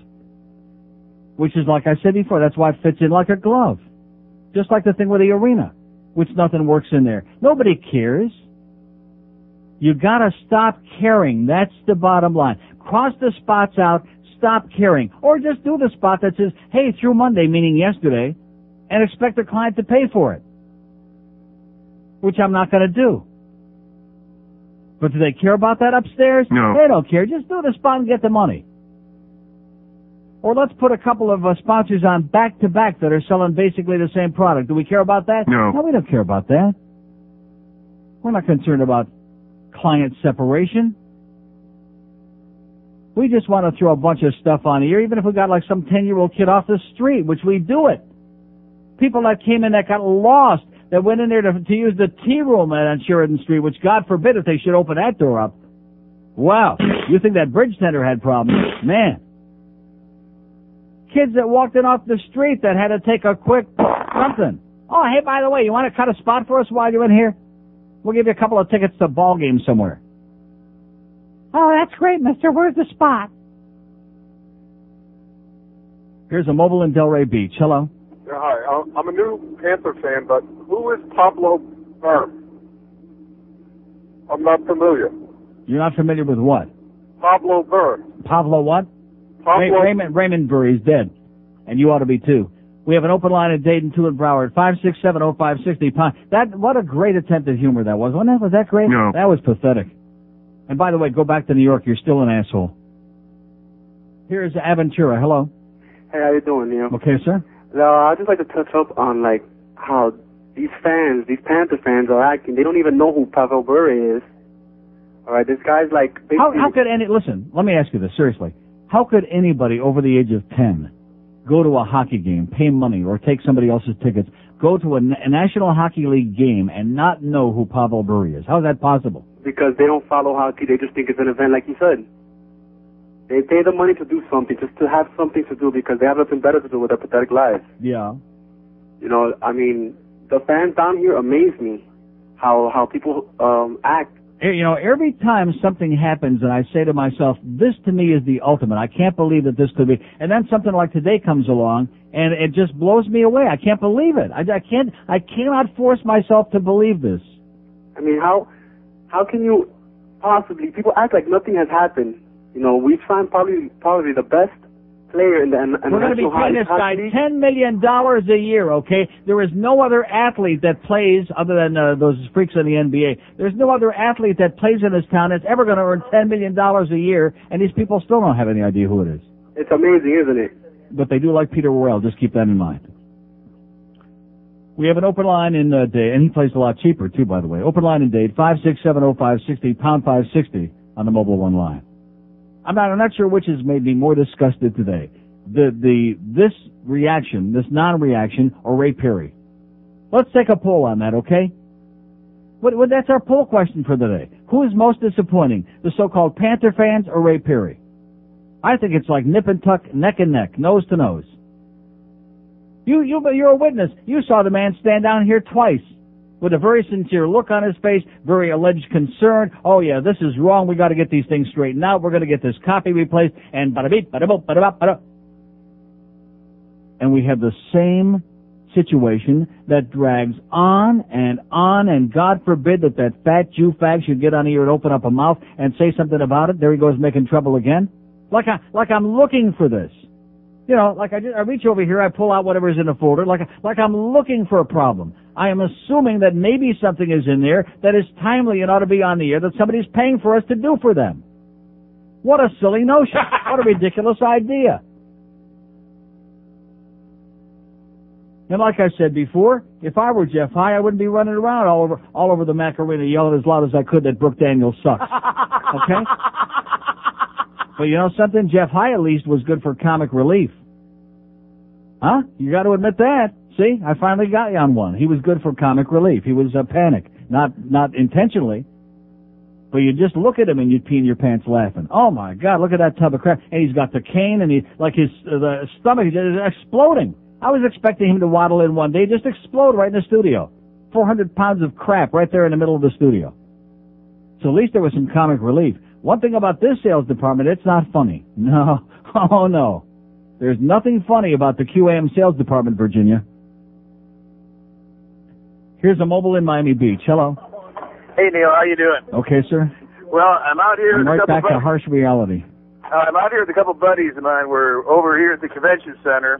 which is, like I said before, that's why it fits in like a glove. Just like the thing with the arena, which nothing works in there. Nobody cares. You gotta stop caring. That's the bottom line. Cross the spots out, stop caring. Or just do the spot that says, hey, through Monday, meaning yesterday, and expect the client to pay for it. Which I'm not gonna do. But do they care about that upstairs? No. They don't care. Just do the spot and get the money. Or let's put a couple of sponsors on back-to-back that are selling basically the same product. Do we care about that? No. No, we don't care about that. We're not concerned about client separation. We just want to throw a bunch of stuff on here, even if we got like some 10-year-old kid off the street, which we do it. People that came in that got lost, that went in there to use the tea room on Sheridan Street, which God forbid if they should open that door up. Wow. You think that bridge tender had problems? Man. Kids that walked in off the street that had to take a quick something. Oh, hey, by the way, you want to cut a spot for us while you're in here? We'll give you a couple of tickets to a ball game somewhere. Oh, that's great, mister. Where's the spot? Here's a mobile in Delray Beach. Hello. Yeah, hi. I'm a new Panther fan, but who is Pablo Bure? I'm not familiar. You're not familiar with what? Pablo Bure. Pablo what? Pablo. Raymond Bure is dead. And you ought to be too. We have an open line at Dayton 2 in Broward, 5670560. What a great attempt at humor that was. Was that great? No. That was pathetic. And by the way, go back to New York. You're still an asshole. Here's Aventura. Hello. Hey, how you doing, Neil? Okay, sir. I'd just like to touch up on, like, how these fans, these Panther fans are acting. They don't even know who Pavel Bure is. All right, this guy's like... How could listen, let me ask you this, seriously. How could anybody over the age of 10 go to a hockey game, pay money, or take somebody else's tickets, go to a National Hockey League game and not know who Pavel Bure is? How is that possible? Because they don't follow hockey. They just think it's an event, like you said. They pay the money to do something, just to have something to do, because they have nothing better to do with their pathetic lives. Yeah. You know, I mean, the fans down here amaze me, how people act. You know, every time something happens and I say to myself, this to me is the ultimate. I can't believe that this could be. And then something like today comes along and it just blows me away. I can't believe it. I cannot force myself to believe this. I mean, how can you possibly, people act like nothing has happened. You know, we find probably the best player in the We're going to be paying this guy $10 million a year, okay? There is no other athlete that plays, other than those freaks in the NBA, there's no other athlete that plays in this town that's ever going to earn $10 million a year, and these people still don't have any idea who it is. It's amazing, isn't it? But they do like Peter Worrell. Just keep that in mind. We have an open line in Dade, and he plays a lot cheaper, too, by the way. Open line in Dade, 5670560, pound 560 on the Mobile One line. I'm not sure which has made me more disgusted today. This reaction, this non-reaction, or Ray Perry. Let's take a poll on that, okay? That's our poll question for the day. Who is most disappointing, the so-called Panther fans or Ray Perry? I think it's like nip and tuck, neck and neck, nose to nose. You're a witness. You saw the man stand down here twice with a very sincere look on his face, very alleged concern. Oh, yeah, this is wrong. We got to get these things straightened out. We're going to get this copy replaced, and bada-beep, bada-boop, bada-bop, bada. And we have the same situation that drags on, and God forbid that fat Jew fag should get on here and open up a mouth and say something about it. There he goes making trouble again. Like I'm looking for this. You know, like I reach over here, I pull out whatever's in the folder, like I'm looking for a problem. I am assuming that maybe something is in there that is timely and ought to be on the air, that somebody's paying for us to do for them. What a silly notion. What a ridiculous idea. And like I said before, if I were Jeff High, I wouldn't be running around all over the Macarena yelling as loud as I could that Brooke Daniels sucks. Okay? But you know something? Jeff High at least was good for comic relief. Huh? You got to admit that. See? I finally got you on one. He was good for comic relief. He was panic. Not intentionally. But you just look at him and you'd pee in your pants laughing. Oh my God, look at that tub of crap. And he's got the cane and the stomach is exploding. I was expecting him to waddle in one day, just explode right in the studio. 400 pounds of crap right there in the middle of the studio. So at least there was some comic relief. One thing about this sales department, it's not funny. No. Oh, no. There's nothing funny about the QAM sales department, Virginia. Here's a mobile in Miami Beach. Hello. Hey, Neil. How you doing? Okay, sir. Well, I'm out here I'm with right a couple back to harsh reality. I'm out here with a couple buddies of mine. We're over here at the convention center.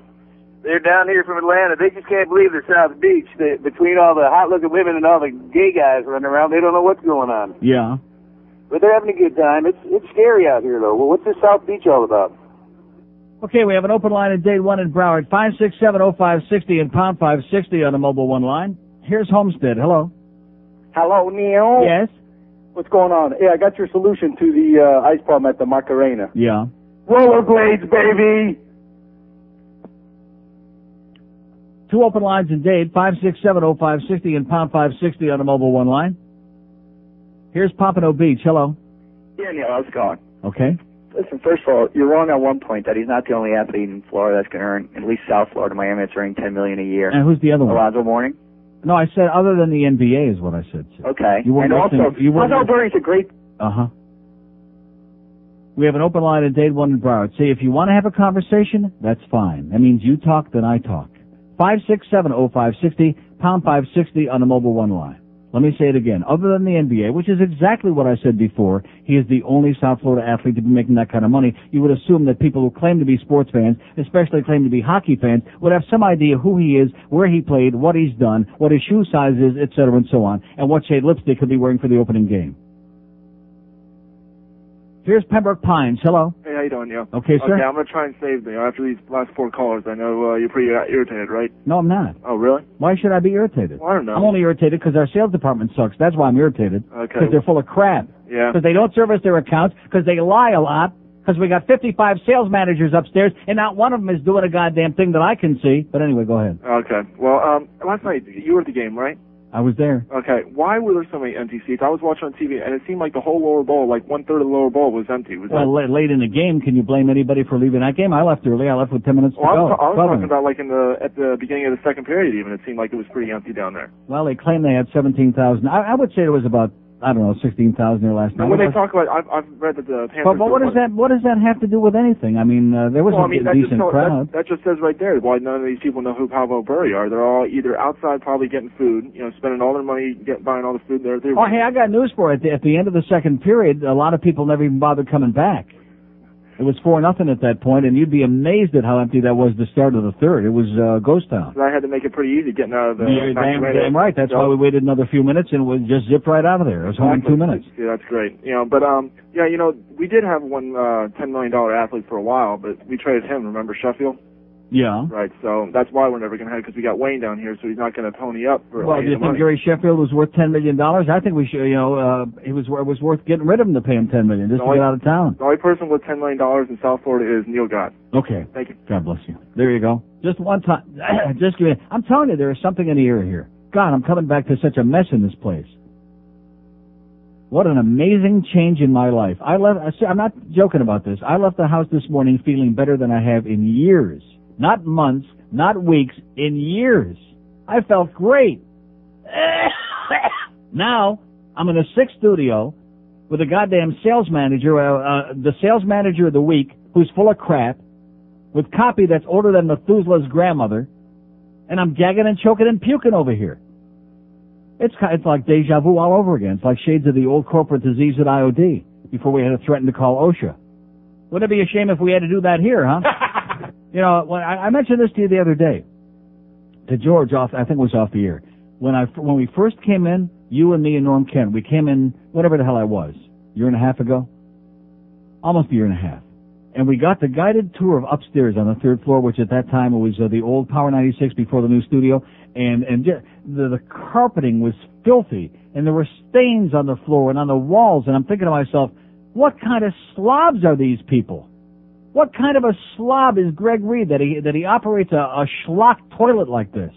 They're down here from Atlanta. They just can't believe they're South Beach. Between all the hot-looking women and all the gay guys running around, they don't know what's going on. Yeah. But they're having a good time. It's scary out here, though. Well, what's this South Beach all about? Okay, we have an open line at Dade 1 in Broward, 5670560 and pound 560 on the Mobile One line. Here's Homestead. Hello. Hello, Neil. Yes? What's going on? Yeah, I got your solution to the ice problem at the Macarena. Yeah. Rollerblades, baby! Two open lines in Dade, 5670560 and pound 560 on the Mobile One line. Here's Pompano Beach. Hello. Yeah, Neil, how's it going? Okay. Listen, first of all, you're wrong on one point, that he's not the only athlete in Florida that's going to earn, at least South Florida, Miami, that's earning $10 million a year. And who's the other one? Alonzo Mourning. No, I said other than the NBA is what I said. Sir. Okay. And also, Alonzo Mourning's a great... Uh-huh. We have an open line at Dade 1 in Broward. See, if you want to have a conversation, that's fine. That means you talk, then I talk. 5670560, pound 560 on the Mobile One line. Let me say it again. Other than the NBA, which is exactly what I said before, he is the only South Florida athlete to be making that kind of money. You would assume that people who claim to be sports fans, especially claim to be hockey fans, would have some idea who he is, where he played, what he's done, what his shoe size is, etc., and so on, and what shade lipstick he'll be wearing for the opening game. Here's Pembroke Pines. Hello. Hey, how you doing, Neil? Okay, sir. Okay, I'm going to try and save you. After these last 4 callers, I know you're pretty irritated, right? No, I'm not. Oh, really? Why should I be irritated? Well, I don't know. I'm only irritated because our sales department sucks. That's why I'm irritated. Okay. Because they're full of crap. Yeah. Because they don't service their accounts, because they lie a lot, because we got 55 sales managers upstairs, and not one of them is doing a goddamn thing that I can see. But anyway, go ahead. Okay. Well, last night, you were at the game, right? I was there. Okay. Why were there so many empty seats? I was watching on TV, and it seemed like the whole lower bowl, like 1/3 of the lower bowl was empty. Well, late in the game, can you blame anybody for leaving that game? I left early. I left with 10 minutes to go. I was 12 talking minutes. about like at the beginning of the second period even. It seemed like it was pretty empty down there. Well, they claim they had 17,000. I would say it was about, I don't know, 16,000 there last night. And when they talk about, I've read that the Panthers. But what does that have to do with anything? I mean, there was a decent crowd. That just says right there why none of these people know who Pavel Bure are. They're all either outside probably getting food, spending all their money buying all the food there. Oh, hey, I got news for you. At the end of the second period, a lot of people never even bothered coming back. It was 4-0 at that point, and you'd be amazed at how empty that was the start of the third. It was ghost town. So I had to make it pretty easy getting out of the... Damn right. That's why we waited another few minutes, and we just zipped right out of there. It was home in 2 minutes. Yeah, that's great. We did have one $10 million athlete for a while, but we traded him. Remember Sheffield? Yeah. Right, so that's why we're never going to have it, because we got Wayne down here, so he's not going to pony up for Well, do you think Gary Sheffield was worth $10 million? I think we should, it was worth getting rid of him to pay him $10 million just to get out of town. The only person with $10 million in South Florida is Neil Gott. Okay. Thank you. God bless you. There you go. Just one time. I'm telling you, there is something in the air here. God, I'm coming back to such a mess in this place. What an amazing change in my life. I'm not joking about this. I left the house this morning feeling better than I have in years. Not months, not weeks, in years. I felt great. Now, I'm in a sick studio with a goddamn sales manager, the sales manager of the week, who's full of crap, with copy that's older than Methuselah's grandmother, and I'm gagging and choking and puking over here. It's like deja vu all over again. It's like shades of the old corporate disease at IOD, before we had to threaten to call OSHA. Wouldn't it be a shame if we had to do that here, huh? When I mentioned this to you the other day, to George, I think it was off the air. When we first came in, you and me and Norm Kent, we came in, whatever the hell I was, a year and a half ago? Almost a year and a half. And we got the guided tour of upstairs on the 3rd floor, which at that time it was the old Power 96 before the new studio, and the carpeting was filthy, and there were stains on the floor and on the walls, and I'm thinking to myself, what kind of slobs are these people? What kind of a slob is Greg Reed that he operates a schlock toilet like this?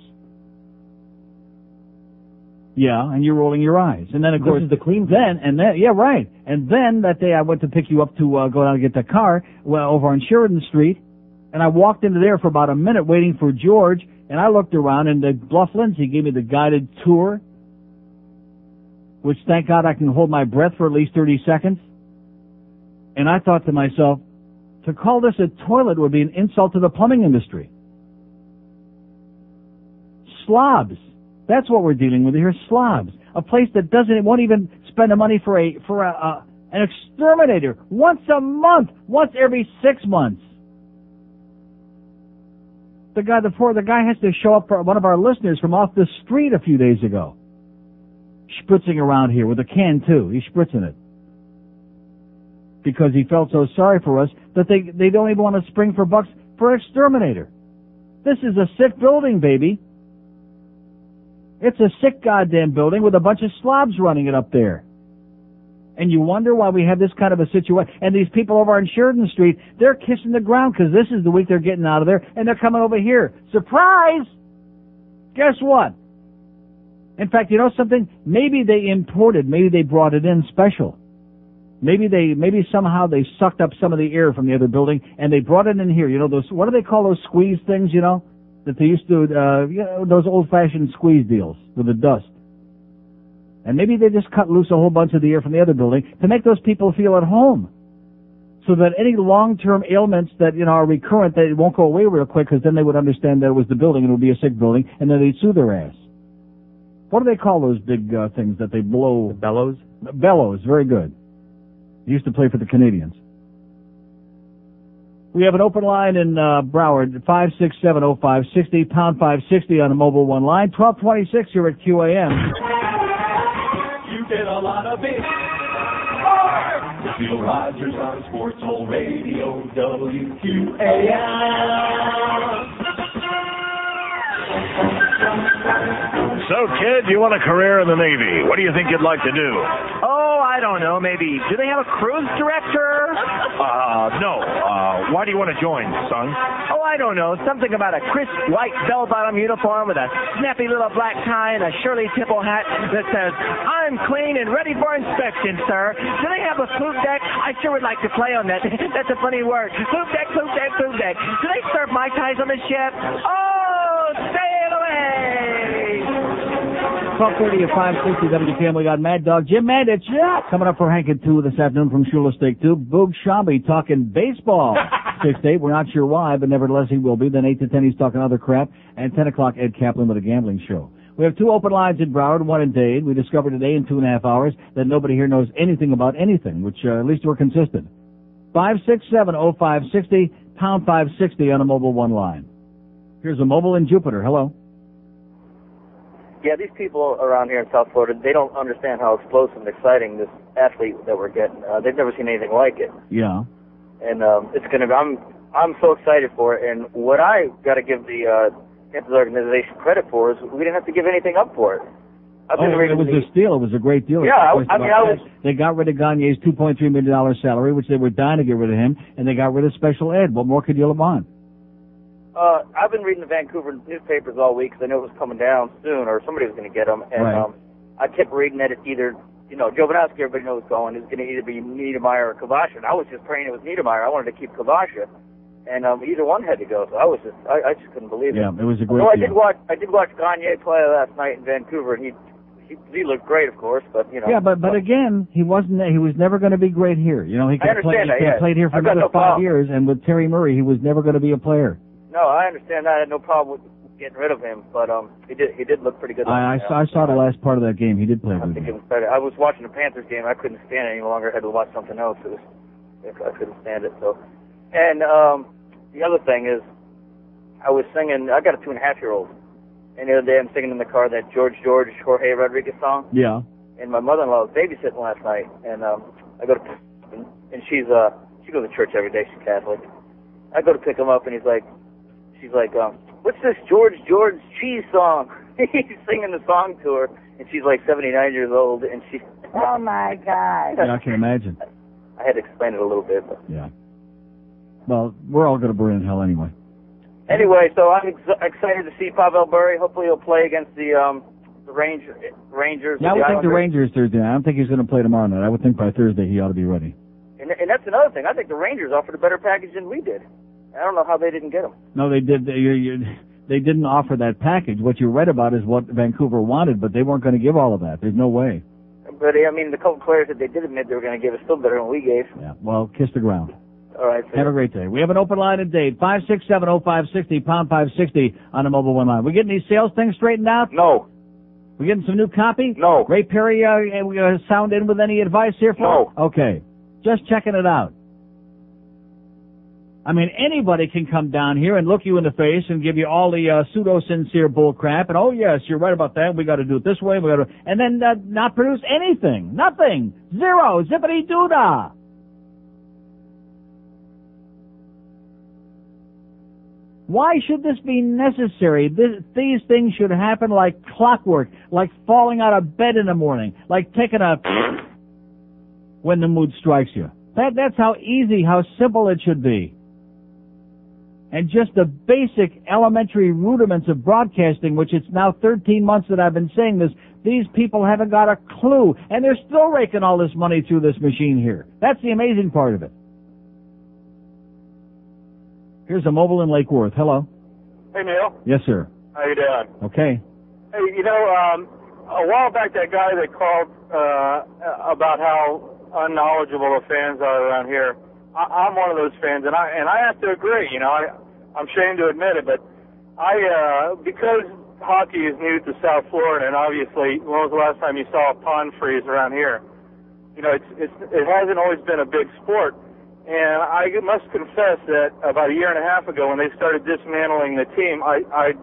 Yeah, and you're rolling your eyes. And then, of course, the clean yeah, right. And then that day I went to pick you up to go down and get the car over on Sheridan Street, and I walked into there for about a minute waiting for George, and I looked around, and the Bluff Lindsay gave me the guided tour, which, thank God, I can hold my breath for at least 30 seconds. And I thought to myself, to call this a toilet would be an insult to the plumbing industry. Slobs. That's what we're dealing with here, slobs. A place that won't even spend the money for an exterminator once a month, once every 6 months. The guy has to show up for one of our listeners from off the street a few days ago. Spritzing around here with a can too. He's spritzing it. Because he felt so sorry for us that they don't even want to spring for bucks for an exterminator. This is a sick building, baby. It's a sick goddamn building with a bunch of slobs running it up there. And you wonder why we have this kind of a situation. And these people over on Sheridan Street, they're kissing the ground because this is the week they're getting out of there, and they're coming over here. Surprise! Guess what? In fact, you know something? Maybe they brought it in special. Maybe somehow they sucked up some of the air from the other building and they brought it in here. You know those, what do they call those squeeze things, that they used to, those old-fashioned squeeze deals with the dust. And maybe they just cut loose a whole bunch of the air from the other building to make those people feel at home. So that any long-term ailments that, are recurrent, they won't go away real quick, because then they would understand that it was the building and it would be a sick building, and then they'd sue their ass. What do they call those big things that they blow? The bellows? Bellows, very good. He used to play for the Canadians. We have an open line in Broward, 5670560, pound 560 on the mobile one line. 1226 here at QAM. You get a lot of it. Neil Rogers on Sports Hole Radio, WQAM. So, kid, you want a career in the Navy. What do you think you'd like to do? Oh, I don't know. Maybe. Do they have a cruise director? No. Why do you want to join, son? Oh, I don't know. Something about a crisp white bell-bottom uniform with a snappy little black tie and a Shirley Temple hat that says, "I'm clean and ready for inspection, sir." Do they have a poop deck? I sure would like to play on that. That's a funny word. Poop deck, poop deck, poop deck. Do they serve Mai Tais on the ship? Oh, sail away! 1230 at 560 WQAM. We got Mad Dog Jim Mandich coming up for Hank at 2 this afternoon from Shula Steak 2. Boog Shambi talking baseball. 6 to 8. We're not sure why, but nevertheless he will be. Then 8 to 10 he's talking other crap. And 10 o'clock Ed Kaplan with a gambling show. We have 2 open lines in Broward, 1 in Dade. We discovered today in 2.5 hours that nobody here knows anything about anything, which at least we're consistent. 5670560, pound 560 on a mobile one line. Here's a mobile in Jupiter. Hello. Yeah, these people around here in South Florida, they don't understand how explosive and exciting this athlete that we're getting. They've never seen anything like it. Yeah. And it's going to be, I'm so excited for it. And what I got to give the Panthers organization credit for is we didn't have to give anything up for it. It was a steal. It was a great deal. Yeah, They got rid of Gagne's $2.3 million salary, which they were dying to get rid of him, and they got rid of Special Ed. What more could you want? I've been reading the Vancouver newspapers all week because I knew it was coming down soon, or somebody was going to get them. And right. I kept reading that it's either, Joe Banowski, everybody knows going, is going to either be Niedermeyer or Kavasha. And I was just praying it was Niedermeyer. I wanted to keep Kavasha. And either one had to go, so I just couldn't believe it. Yeah, it was a great deal. I did watch Gagne play last night in Vancouver, and he looked great, of course, but Yeah, but again, he was never going to be great here. He could have played here for another 5 years, and with Terry Murray, he was never going to be a player. No, I understand that. I had no problem with getting rid of him, but he did look pretty good. I saw the last part of that game. He did play good. I was watching the Panthers game. I couldn't stand it any longer. I had to watch something else. I couldn't stand it. So, and the other thing is, I was singing. I got a 2.5-year-old, and the other day I'm singing in the car that Jorge Rodriguez song. Yeah. And my mother-in-law was babysitting last night, and I go to, and she goes to church every day. She's Catholic. I go to pick him up, and she's like, what's this George Cheese song? He's singing the song to her, and she's like 79 years old, and she... Oh, my God. Yeah, I can imagine. I had to explain it a little bit. But. Yeah. Well, we're all going to burn in hell anyway. Anyway, so I'm excited to see Pavel Bure. Hopefully he'll play against the Rangers. Yeah, I would think the Rangers Thursday night. I don't think he's going to play tomorrow night. I would think by Thursday he ought to be ready. And that's another thing. I think the Rangers offered a better package than we did. I don't know how they didn't get him. No, they did. They didn't offer that package. What you read about is what Vancouver wanted, but they weren't going to give all of that. There's no way. But, I mean, the couple players that they did admit they were going to give is still better than we gave. Yeah, well, kiss the ground. All right. Have a great day. We have an open line in Dade, 5670560, pound 560 on the mobile one line. We getting these sales things straightened out? No. We getting some new copy? No. Ray Perry, we sound in with any advice here? No. Okay. Just checking it out. I mean, anybody can come down here and look you in the face and give you all the pseudo-sincere bull crap. And, oh, yes, you're right about that. We got to do it this way. And then not produce anything. Nothing. Zero. Zippity-doo-dah. Why should this be necessary? These things should happen like clockwork, like falling out of bed in the morning, like taking a when the mood strikes you. That's how easy, how simple it should be. And just the basic elementary rudiments of broadcasting, which it's now 13 months that I've been saying this, these people haven't got a clue. And they're still raking all this money through this machine here. That's the amazing part of it. Here's a mobile in Lake Worth. Hello. Hey, Neil. Yes, sir. How you doing? Okay. Hey, a while back that guy that called about how unknowledgeable the fans are around here, I'm one of those fans, and I have to agree. I'm ashamed to admit it, but because hockey is new to South Florida, and obviously, when was the last time you saw a pond freeze around here? You know, it hasn't always been a big sport. And I must confess that about a year and a half ago, when they started dismantling the team, I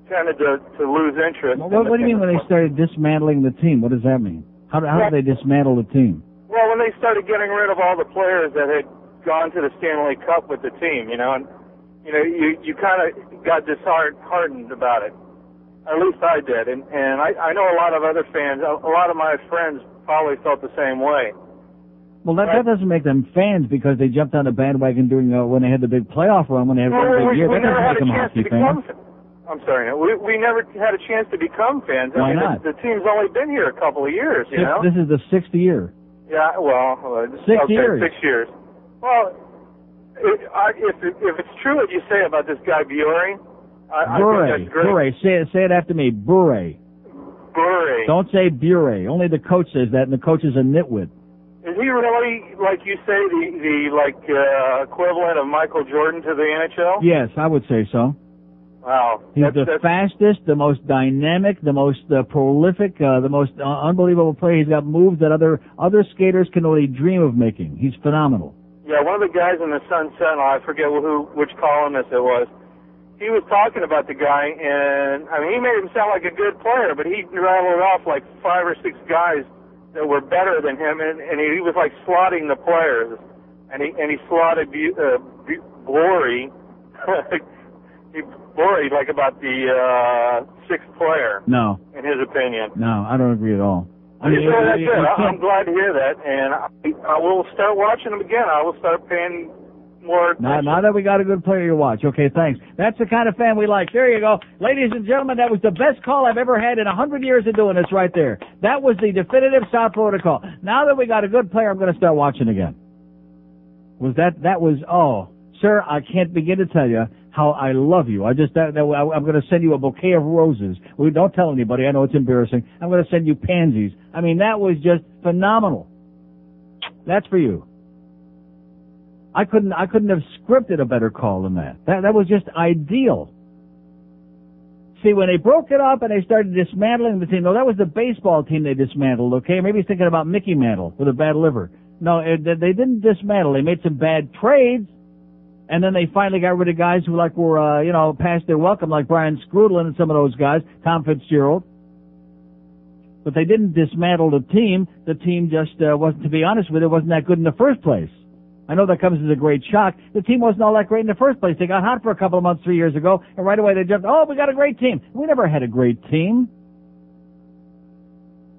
tended to lose interest. What do you mean when they started dismantling the team? What does that mean? How did they dismantle the team? Well, when they started getting rid of all the players that had gone to the Stanley Cup with the team, you know, and you kind of got disheartened about it. At least I did, and I know a lot of other fans, a lot of my friends probably felt the same way. Well, that doesn't make them fans because they jumped on the bandwagon during when they had the big playoff run, when they had one big year. That doesn't make them hockey fans. I'm sorry, we never had a chance to become fans. Why not? The team's only been here a couple of years, you know? This is the 6th year. Yeah, well, 6 years. 6 years. Well, if it's true what you say about this guy Bure, I think that's great. Bure, say it after me. Bure. Bure. Don't say Bure. Only the coach says that, and the coach is a nitwit. Is he really, like you say, the equivalent of Michael Jordan to the NHL? Yes, I would say so. Wow. He's the fastest, the most dynamic, the most prolific, the most unbelievable player. He's got moves that other skaters can only dream of making. He's phenomenal. Yeah, one of the guys in the Sun Sentinel, I forget which columnist it was, he was talking about the guy, and I mean, he made him sound like a good player, but he rattled off like 5 or 6 guys that were better than him, and he was like slotting the players, and he slotted Bure. He worried like about the 6th player. No. In his opinion. No, I don't agree at all. I'm glad to hear that, and I will start watching them again. I will start paying more attention. Now that we got a good player to watch. Okay, thanks. That's the kind of fan we like. There you go. Ladies and gentlemen, that was the best call I've ever had in 100 years of doing this right there. That was the definitive South Florida call. Now that we got a good player, I'm going to start watching again. Sir, I can't begin to tell you how I love you. I'm going to send you a bouquet of roses. Don't tell anybody. I know it's embarrassing. I'm going to send you pansies. I mean, that was just phenomenal. That's for you. I couldn't have scripted a better call than that. That was just ideal. See, when they broke it up and they started dismantling the team, no, that was the baseball team they dismantled, okay? Maybe he's thinking about Mickey Mantle with a bad liver. No, they didn't dismantle. They made some bad trades. And then they finally got rid of guys who were past their welcome, like Brian Scrudlin and some of those guys, Tom Fitzgerald. But they didn't dismantle the team. The team just wasn't, to be honest with you, wasn't that good in the first place. I know that comes as a great shock. The team wasn't all that great in the first place. They got hot for a couple of months 3 years ago, and right away they jumped, we got a great team. We never had a great team.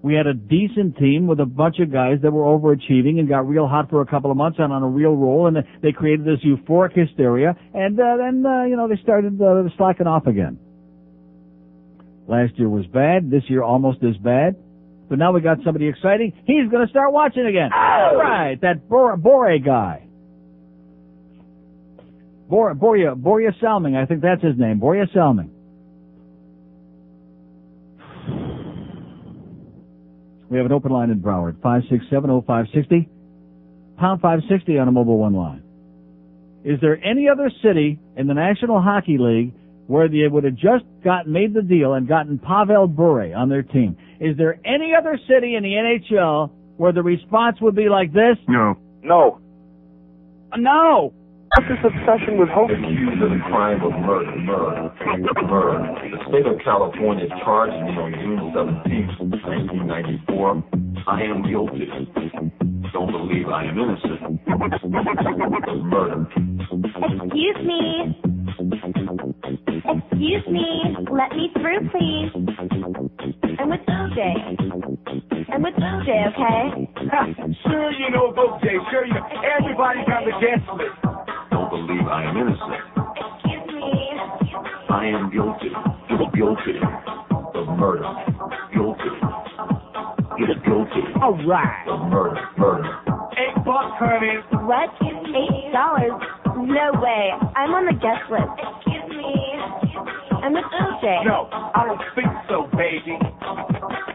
We had a decent team with a bunch of guys that were overachieving and got real hot for a couple of months on a real roll, and they created this euphoric hysteria, and then they started slacking off again. Last year was bad. This year almost as bad. But now we got somebody exciting. He's going to start watching again. All right, that Bure guy. Bure Salming, I think that's his name. Bure Salming. We have an open line in Broward, 5670560, pound 560 on a mobile one line. Is there any other city in the National Hockey League where they would have just made the deal and gotten Pavel Bure on their team? Is there any other city in the NHL where the response would be like this? No. No. No! What's this obsession with hope? Accused of the crime of murder. The state of California charged me on June 17, 1994. I am guilty. Don't believe I am innocent of murder. Excuse me. Let me through, please. I'm with OJ, okay? Sure you know OJ. Sure you know. Everybody's on the guest list. Don't believe I am innocent. Excuse me. I am guilty. Guilty of murder. Guilty. All right. Of murder. $8, honey. What? $8? No way. I'm on the guest list. Excuse me. I'm with OJ. No, I don't think so, baby.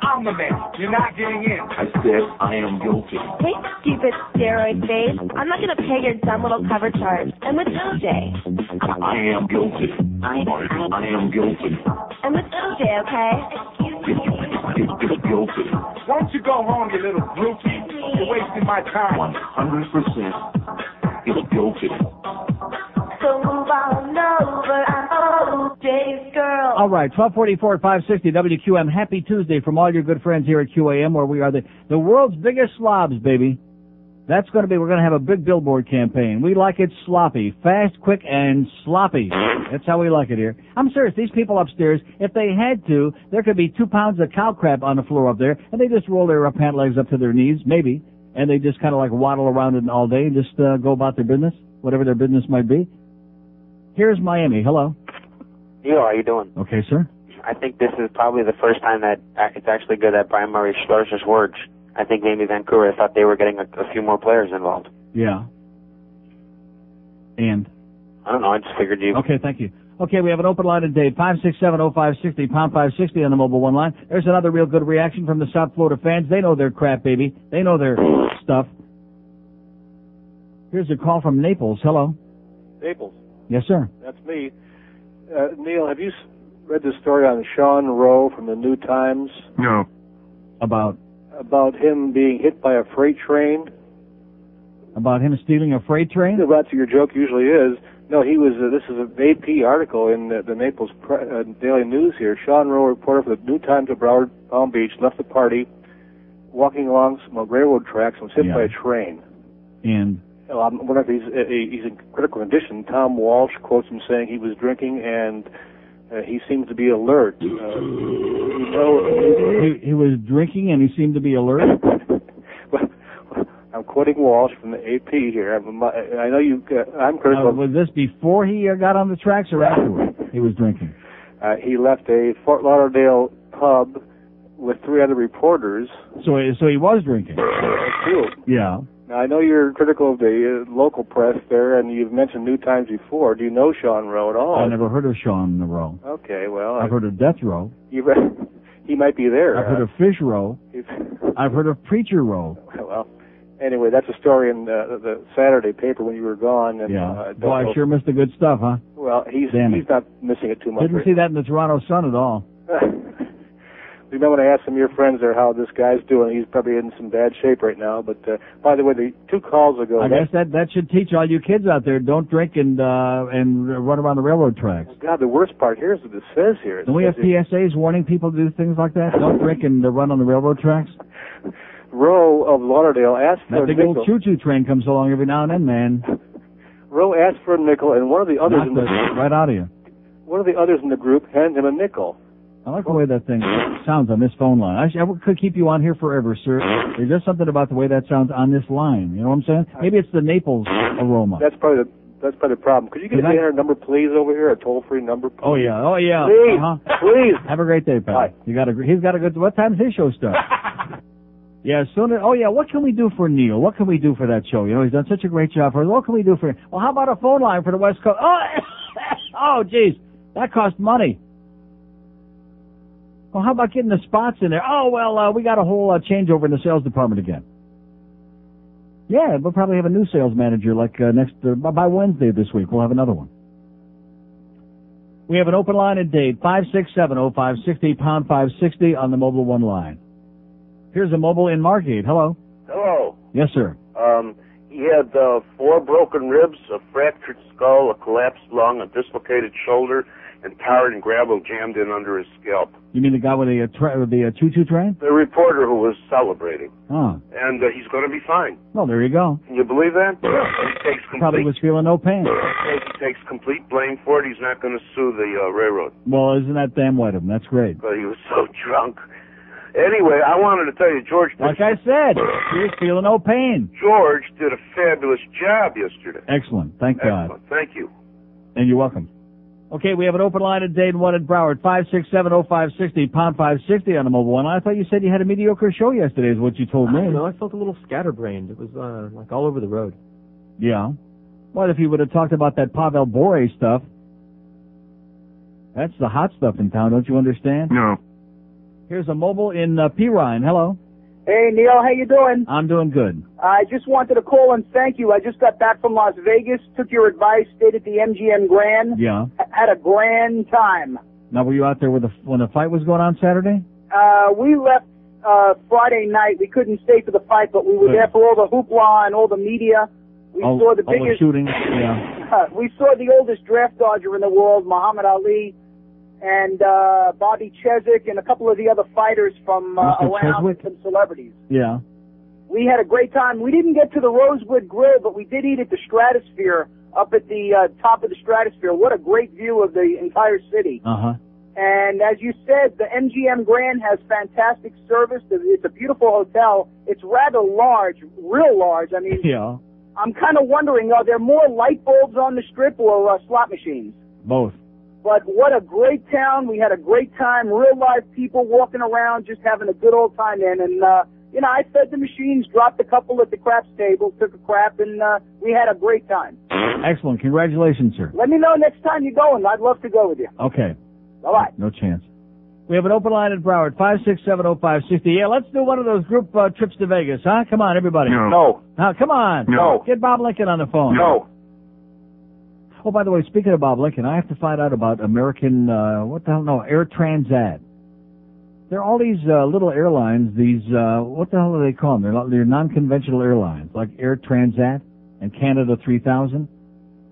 I'm the man. You're not getting in. I said I am guilty. Hey, stupid steroid face. I'm not going to pay your dumb little cover charge. I'm with OJ. I am guilty. I am guilty. I'm with J, okay? It's guilty. Why don't you go home, you little groupie? You're wasting my time. 100%. It's guilty. So move on over, I'm OJ's girl. All right, 1244 at 560 WQAM. Happy Tuesday from all your good friends here at QAM, where we are the world's biggest slobs, baby. We're going to have a big billboard campaign. We like it sloppy, fast, quick, and sloppy. That's how we like it here. I'm serious. These people upstairs, if they had to, there could be 2 pounds of cow crap on the floor up there, and they just roll their pant legs up to their knees, maybe, and they just kind of like waddle around it all day and just go about their business, whatever their business might be. Here's Miami. Hello. Yo, how you doing? Okay, sir. I think this is probably the first time that it's actually good that Brian Murray slurs his words. I think maybe Vancouver thought they were getting a few more players involved. Yeah. And? I don't know. I just figured you. Okay, thank you. Okay, we have an open line today, 567-0560, pound 560 on the mobile one line. There's another real good reaction from the South Florida fans. They know their crap, baby. They know their stuff. Here's a call from Naples. Hello. Naples. Yes, sir. That's me. Neil, have you read the story on Sean Rowe from the New Times? No. About him being hit by a freight train? About him stealing a freight train? Well, that's what your joke usually is. No, he was. This is an AP article in the Naples Daily News here. Sean Rowe, reporter for the New Times of Broward, Palm Beach, left the party walking along some railroad tracks and was hit by a train. And? I wonder if he's in critical condition. Tom Walsh quotes him saying he was drinking and he seems to be alert. He was drinking and he seemed to be alert? Well, I'm quoting Walsh from the AP here. I know you. I'm critical. Was this before he got on the tracks or afterward? He was drinking. He left a Fort Lauderdale pub with 3 other reporters. So he was drinking. True. Yeah. Now, I know you're critical of the local press there, and you've mentioned New Times before. Do you know Sean Rowe at all? I never heard of Sean Rowe. Okay, well. I've heard of Death Row. He might be there. I've heard of Fish Row. I've heard of Preacher Row. Well, anyway, that's a story in the Saturday paper when you were gone. And, yeah. Boy, I sure missed the good stuff, huh? Well, he's not missing it too much. Didn't see that in the Toronto Sun at all. You know, when I asked some of your friends there how this guy's doing, he's probably in some bad shape right now. But by the way, the 2 calls ago, I guess that should teach all you kids out there: don't drink and run around the railroad tracks. God, the worst part here is what it says here. Don't we have PSAs warning people to do things like that? Don't drink and run on the railroad tracks. Rowe of Lauderdale asked for a nickel. That big old choo-choo train comes along every now and then, man. Rowe asked for a nickel, and one of the others right out of you. One of the others in the group handed him a nickel. I like the way that thing sounds on this phone line. I could keep you on here forever, sir. There's just something about the way that sounds on this line. You know what I'm saying? Maybe it's the Naples aroma. That's probably the problem. Could you get our number, please, over here? A toll-free number, please? Oh yeah. Please, please. Have a great day, pal. Bye. He's got a good. What time does his show start? Yeah, what can we do for Neil? What can we do for that show? You know, he's done such a great job for us. What can we do for him? Well, how about a phone line for the West Coast? Oh, geez, that costs money. Well, how about getting the spots in there? Oh, well, we got a whole changeover in the sales department again. Yeah, we'll probably have a new sales manager like by Wednesday this week. We'll have another one. We have an open line at date, 567-0560, pound 560 on the mobile one line. Here's a mobile in Margate. Hello. Hello. Yes, sir. He had 4 broken ribs, a fractured skull, a collapsed lung, a dislocated shoulder, and tarred and gravel jammed in under his scalp. You mean the guy with the choo-choo train? The reporter who was celebrating. Oh. And he's going to be fine. Well, there you go. Can you believe that? He takes Probably was feeling no pain. He takes complete blame for it. He's not going to sue the railroad. Well, isn't that damn white of him? That's great. But he was so drunk. Anyway, I wanted to tell you, George... Like I said, he was feeling no pain. George did a fabulous job yesterday. Excellent. Thank God. Thank you. And you're welcome. Okay, we have an open line at Dade, one at Broward, 567-0560, pound 560 on the mobile one. I thought you said you had a mediocre show yesterday, is what you told me. I don't know. I felt a little scatterbrained. It was like all over the road. Yeah. Well, if you would have talked about that Pavel Bure stuff, that's the hot stuff in town, don't you understand? No. Here's a mobile in Pirine. Hello. Hey, Neil, how you doing? I'm doing good. I just wanted to call and thank you. I just got back from Las Vegas, took your advice, stayed at the MGM Grand. Yeah. Had a grand time. Now, were you out there when the fight was going on Saturday? We left Friday night. We couldn't stay for the fight, but we were there for all the hoopla and all the media. We saw the biggest shootings. Yeah. We saw the oldest draft dodger in the world, Muhammad Ali, and Bobby Cheswick, and a couple of the other fighters from around, some celebrities. Yeah. We had a great time. We didn't get to the Rosewood Grill, but we did eat at the Stratosphere, up at the top of the Stratosphere. What a great view of the entire city. Uh-huh. And as you said, the MGM Grand has fantastic service. It's a beautiful hotel. It's rather large, real large. I mean, yeah. I'm kind of wondering, are there more light bulbs on the strip or slot machines? Both. But what a great town. We had a great time. Real live people walking around, just having a good old time in. And, I fed the machines, dropped a couple at the craps table, took a crap, and we had a great time. Excellent. Congratulations, sir. Let me know next time you're going. I'd love to go with you. Okay. Bye-bye. No chance. We have an open line at Broward, 5670560. Yeah, let's do one of those group trips to Vegas, huh? Come on, everybody. No. Come on. No. Get Bob Lincoln on the phone. No. Oh, by the way, speaking of Bob Lincoln, I have to find out about American, Air Transat. There are all these little airlines, what the hell do they call them? They're non-conventional airlines, like Air Transat and Canada 3000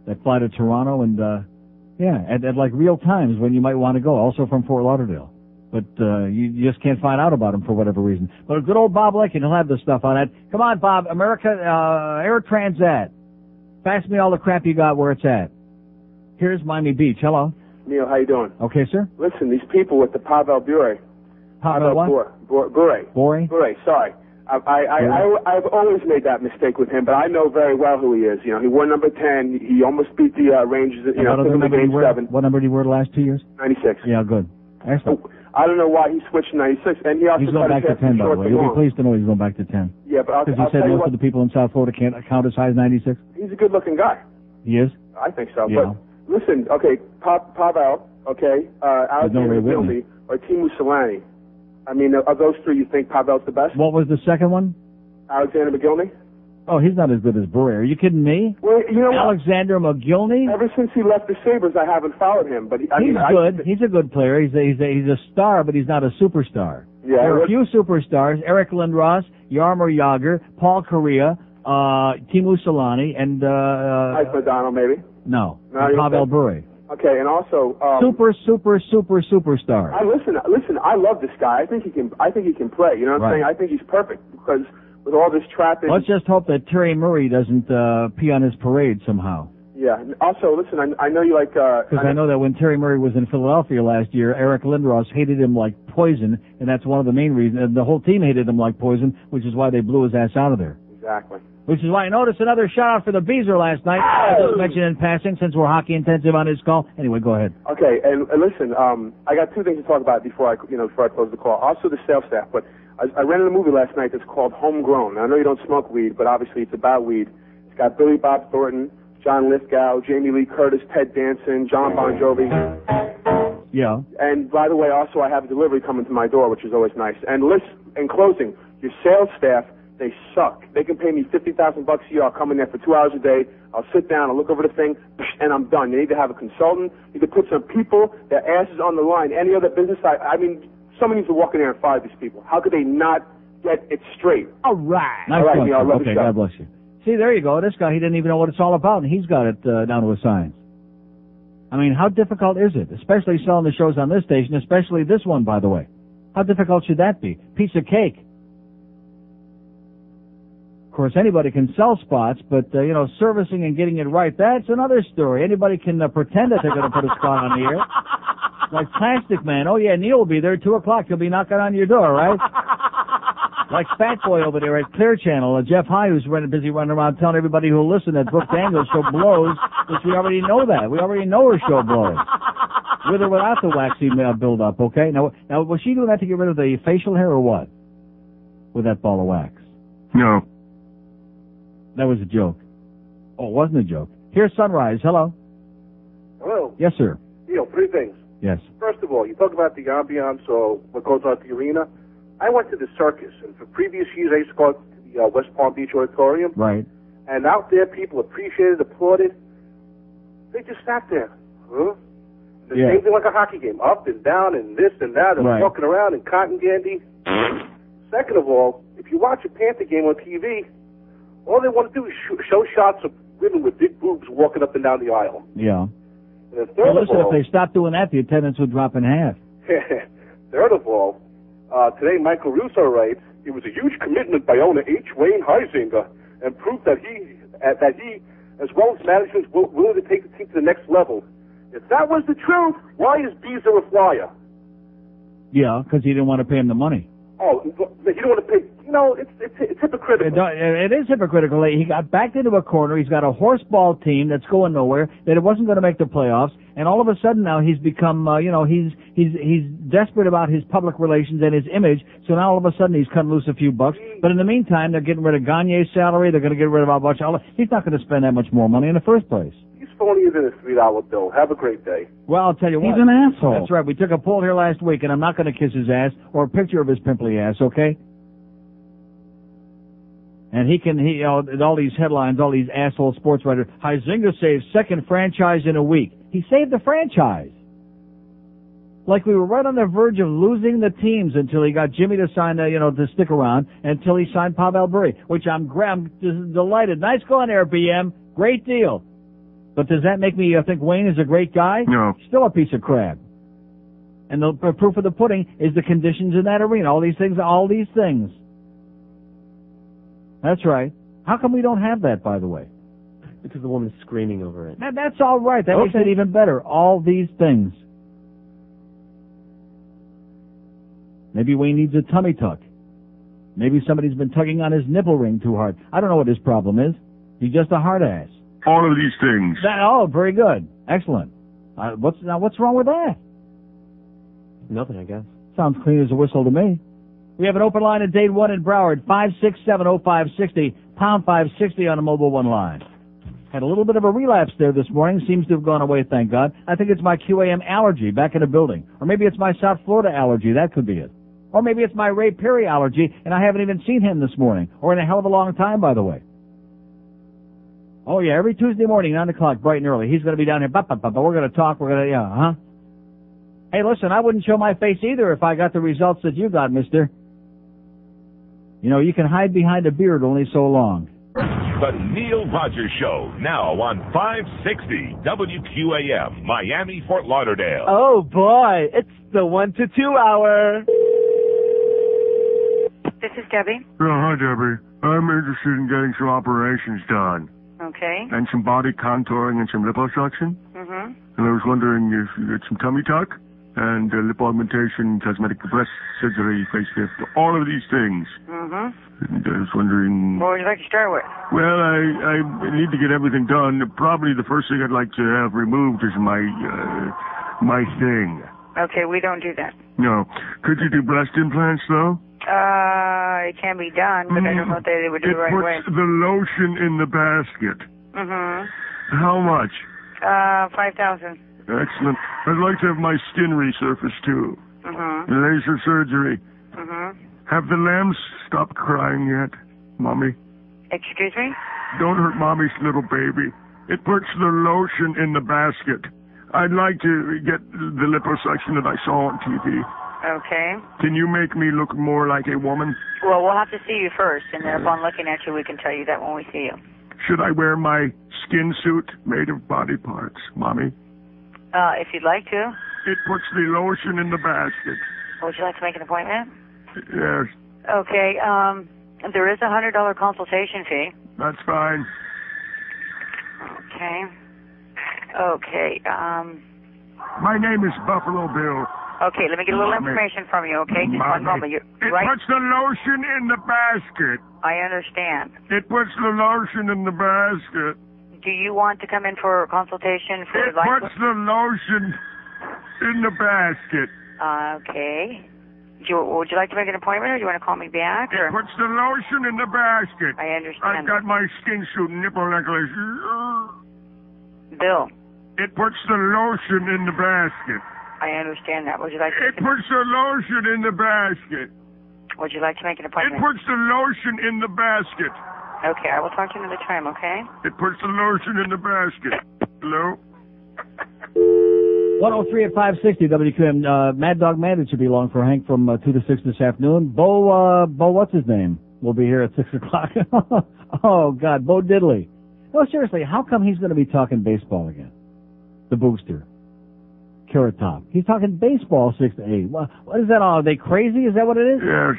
that fly to Toronto and, at like real times when you might want to go, also from Fort Lauderdale. But you just can't find out about them for whatever reason. But good old Bob Lincoln, he'll have the stuff on it. Come on, Bob, Air Transat. Fax me all the crap you got where it's at. Here's Miami Beach. Hello. Neil, how you doing? Okay, sir. Listen, these people with the Pavel Bure. Pavel what? Bure. Bure? Sorry. I've always made that mistake with him, but I know very well who he is. He wore number 10. He almost beat the Rangers. Took him to game 7. What number did he wear the last 2 years? 96. Yeah, good. Excellent. I don't know why he switched to 96, and he also he's going back to 10, by the way. You'll be pleased to know he's going back to 10. Yeah, but because he said most of the people in South Florida can't count as high as 96. He's a good-looking guy. He is. I think so. Yeah. But listen, okay, Pavel, okay, Alexander McGillney, or Timu Solani. I mean, of those three, you think Pavel's the best? What was the second one? Alexander McGillney. Oh, he's not as good as Bure. Are you kidding me? Well, you know Alexander McGillney? Ever since he left the Sabres, I haven't followed him. But he's good. He's a good player. He's a star, but he's not a superstar. Yeah, there are a few superstars: Eric Lindros, Jaromir Jagr, Paul Kariya, Timu Solani, and Mike Madonna, maybe. No, Pavel Bure. Okay, and also superstar. Listen. I love this guy. I think he can play. You know what I'm saying? I think he's perfect because with all this traffic. Let's just hope that Terry Murray doesn't pee on his parade somehow. Yeah. Also, listen. I know you like. Because I know that when Terry Murray was in Philadelphia last year, Eric Lindros hated him like poison, and that's one of the main reasons. And the whole team hated him like poison, which is why they blew his ass out of there. Exactly. Which is why I noticed another shout out for the Beezer last night. I just mentioned in passing since we're hockey intensive on his call. Anyway, go ahead. Okay, and listen, I got two things to talk about before I close the call. Also the sales staff, but I rented a movie last night that's called Homegrown. Now, I know you don't smoke weed, but obviously it's about weed. It's got Billy Bob Thornton, John Lithgow, Jamie Lee Curtis, Ted Danson, John Bon Jovi. Yeah. And by the way, also I have a delivery coming to my door, which is always nice. And listen, in closing, your sales staff, they suck. They can pay me $50,000 a year. I'll come in there for 2 hours a day. I'll sit down, I'll look over the thing, and I'm done. You need to have a consultant. You need to put some people, their asses on the line. Any other business, I mean, someone needs to walk in there and fire these people. How could they not get it straight? All right. Nice one. Okay, God bless you. See, there you go. This guy, he didn't even know what it's all about, and he's got it down to a science. I mean, how difficult is it? Especially selling the shows on this station, especially this one, by the way. How difficult should that be? Piece of cake. Of course, anybody can sell spots, but, servicing and getting it right, that's another story. Anybody can pretend that they're going to put a spot on the air. Like Plastic Man. Oh, yeah, Neil will be there at 2 o'clock. He'll be knocking on your door, right? Like Fat Boy over there at Clear Channel. Jeff High, who's busy running around telling everybody who'll listen that Brooke Daniels' show blows, which we already know that. We already know her show blows. With or without the waxy build-up, okay? Now, was she doing that to get rid of the facial hair or what? With that ball of wax? No. That was a joke. Oh, it wasn't a joke. Here's Sunrise. Hello. Hello. Yes, sir. Neil, 3 things. Yes. First of all, you talk about the ambiance or what goes on at the arena. I went to the circus, and for previous years I used to go to the West Palm Beach Auditorium. Right. And out there, people appreciated, applauded. They just sat there. Huh? the same thing like a hockey game, up and down and this and that, and Right. walking around in cotton candy. Second of all, if you watch a Panther game on TV, all they want to do is show shots of women with big boobs walking up and down the aisle. Yeah. And then Well, third listen, of all, if they stopped doing that, the attendance would drop in half. third of all, today Michael Russo writes, it was a huge commitment by owner H. Wayne Huizinga and proof that he, as well as management, is willing to take the team to the next level. If that was the truth, why is Beezer a flyer? Yeah, because he didn't want to pay him the money. Oh, you don't want to pay. You know, it's hypocritical. It is hypocritical. He got backed into a corner. He's got a horseball team that's going nowhere, that it wasn't going to make the playoffs, and all of a sudden now he's become, he's desperate about his public relations and his image, so now all of a sudden he's cutting loose a few bucks. But in the meantime, they're getting rid of Gagne's salary. They're going to get rid of a bunch of. He's not going to spend that much more money in the first place. He's phonier than a $3 bill. Have a great day. Well, I'll tell you what. He's an asshole. That's right. We took a poll here last week, and I'm not going to kiss his ass or a picture of his pimply ass, okay? And all these headlines, all these asshole sports writers, Huizinga saves second franchise in a week. He saved the franchise. Like we were right on the verge of losing the teams until he got Jimmy to sign, to stick around, until he signed Pavel Bure, which I'm delighted. Nice going there, BM. Great deal. But does that make me think Wayne is a great guy? No. Still a piece of crap. And the proof of the pudding is the conditions in that arena. All these things. That's right. How come we don't have that, by the way? Because the woman's screaming over it. That's all right. That makes it even better. All these things. Maybe Wayne needs a tummy tuck. Maybe somebody's been tugging on his nipple ring too hard. I don't know what his problem is. He's just a hard ass. All of these things. Very good. Excellent. What's wrong with that? Nothing, I guess. Sounds clean as a whistle to me. We have an open line at Dade 1 in Broward, 567-0560, pound 560 on the mobile one line. Had a little bit of a relapse there this morning. Seems to have gone away, thank God. I think it's my QAM allergy back in the building. Or maybe it's my South Florida allergy. That could be it. Or maybe it's my Ray Perry allergy, and I haven't even seen him this morning. Or in a hell of a long time, by the way. Oh, yeah, every Tuesday morning, 9 o'clock, bright and early. He's going to be down here. We're going to talk. Hey, listen, I wouldn't show my face either if I got the results that you got, mister. You can hide behind a beard only so long. The Neil Rogers Show, now on 560 WQAM, Miami, Fort Lauderdale. Oh, boy, it's the 1 to 2 hour. This is Debbie. Hi, Debbie. I'm interested in getting some operations done. Okay. And some body contouring and some liposuction. Mm-hmm. And I was wondering if you get some tummy tuck and lip augmentation, cosmetic breast surgery, facelift, all of these things. Mm-hmm. And I was wondering... What would you like to start with? Well, I need to get everything done. Probably the first thing I'd like to have removed is my thing. Okay, we don't do that. No. Could you do breast implants, though? It can be done, but I don't know if they would do it right away. It puts the lotion in the basket. Mm-hmm. How much? 5,000. Excellent. I'd like to have my skin resurfaced, too. Mm-hmm. Laser surgery. Mm-hmm. Have the lambs stopped crying yet, Mommy? Excuse me? Don't hurt Mommy's little baby. It puts the lotion in the basket. I'd like to get the liposuction that I saw on TV. Okay. Can you make me look more like a woman? Well, we'll have to see you first, and then upon looking at you, we can tell you that when we see you. Should I wear my skin suit made of body parts, Mommy? If you'd like to. It puts the lotion in the basket. Would you like to make an appointment? Yes. Okay. There is a $100 consultation fee. That's fine. Okay. Okay. My name is Buffalo Bill. Okay, let me get a little information from you, okay? Just one moment. It puts the lotion in the basket. I understand. It puts the lotion in the basket. Do you want to come in for a consultation for It puts the lotion in the basket. Okay. Would you like to make an appointment, or do you want to call me back? It puts the lotion in the basket. I understand. I've got my skin suit nipple necklace. Bill. It puts the lotion in the basket. I understand that. Would you like to It puts the lotion in the basket. Would you like to make an appointment? It puts the lotion in the basket. Okay, I will talk to you another time, okay? It puts the lotion in the basket. Hello? 103 at 560 WQAM. Mad Dog Mandage should be along for Hank from 2 to 6 this afternoon. Bo, what's his name? Will be here at 6 o'clock. Oh, God, Bo Diddley. No, seriously, how come he's going to be talking baseball again? The booster. Carrot Top. He's talking baseball 6 to 8. What is that all? Are they crazy? Is that what it is? Yes.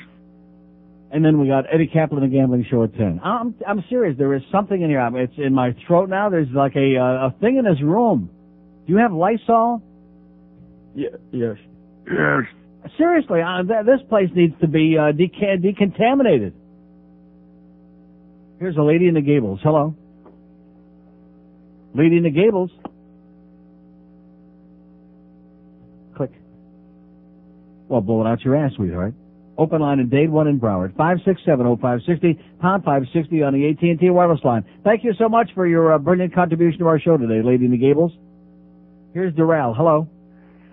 And then we got Eddie Kaplan, the Gambling Show at 10. I'm serious. There is something in here. It's in my throat now. There's like a thing in this room. Do you have Lysol? Yes. Yes. Seriously, this place needs to be decontaminated. Here's a Lady in the Gables. Hello. Lady in the Gables. Click. Well, blow it out your ass, sweetheart. Open line in Dade 1 in Broward. 567-0560, pound 560 on the AT&T wireless line. Thank you so much for your brilliant contribution to our show today, Lady in the Gables. Here's Doral. Hello.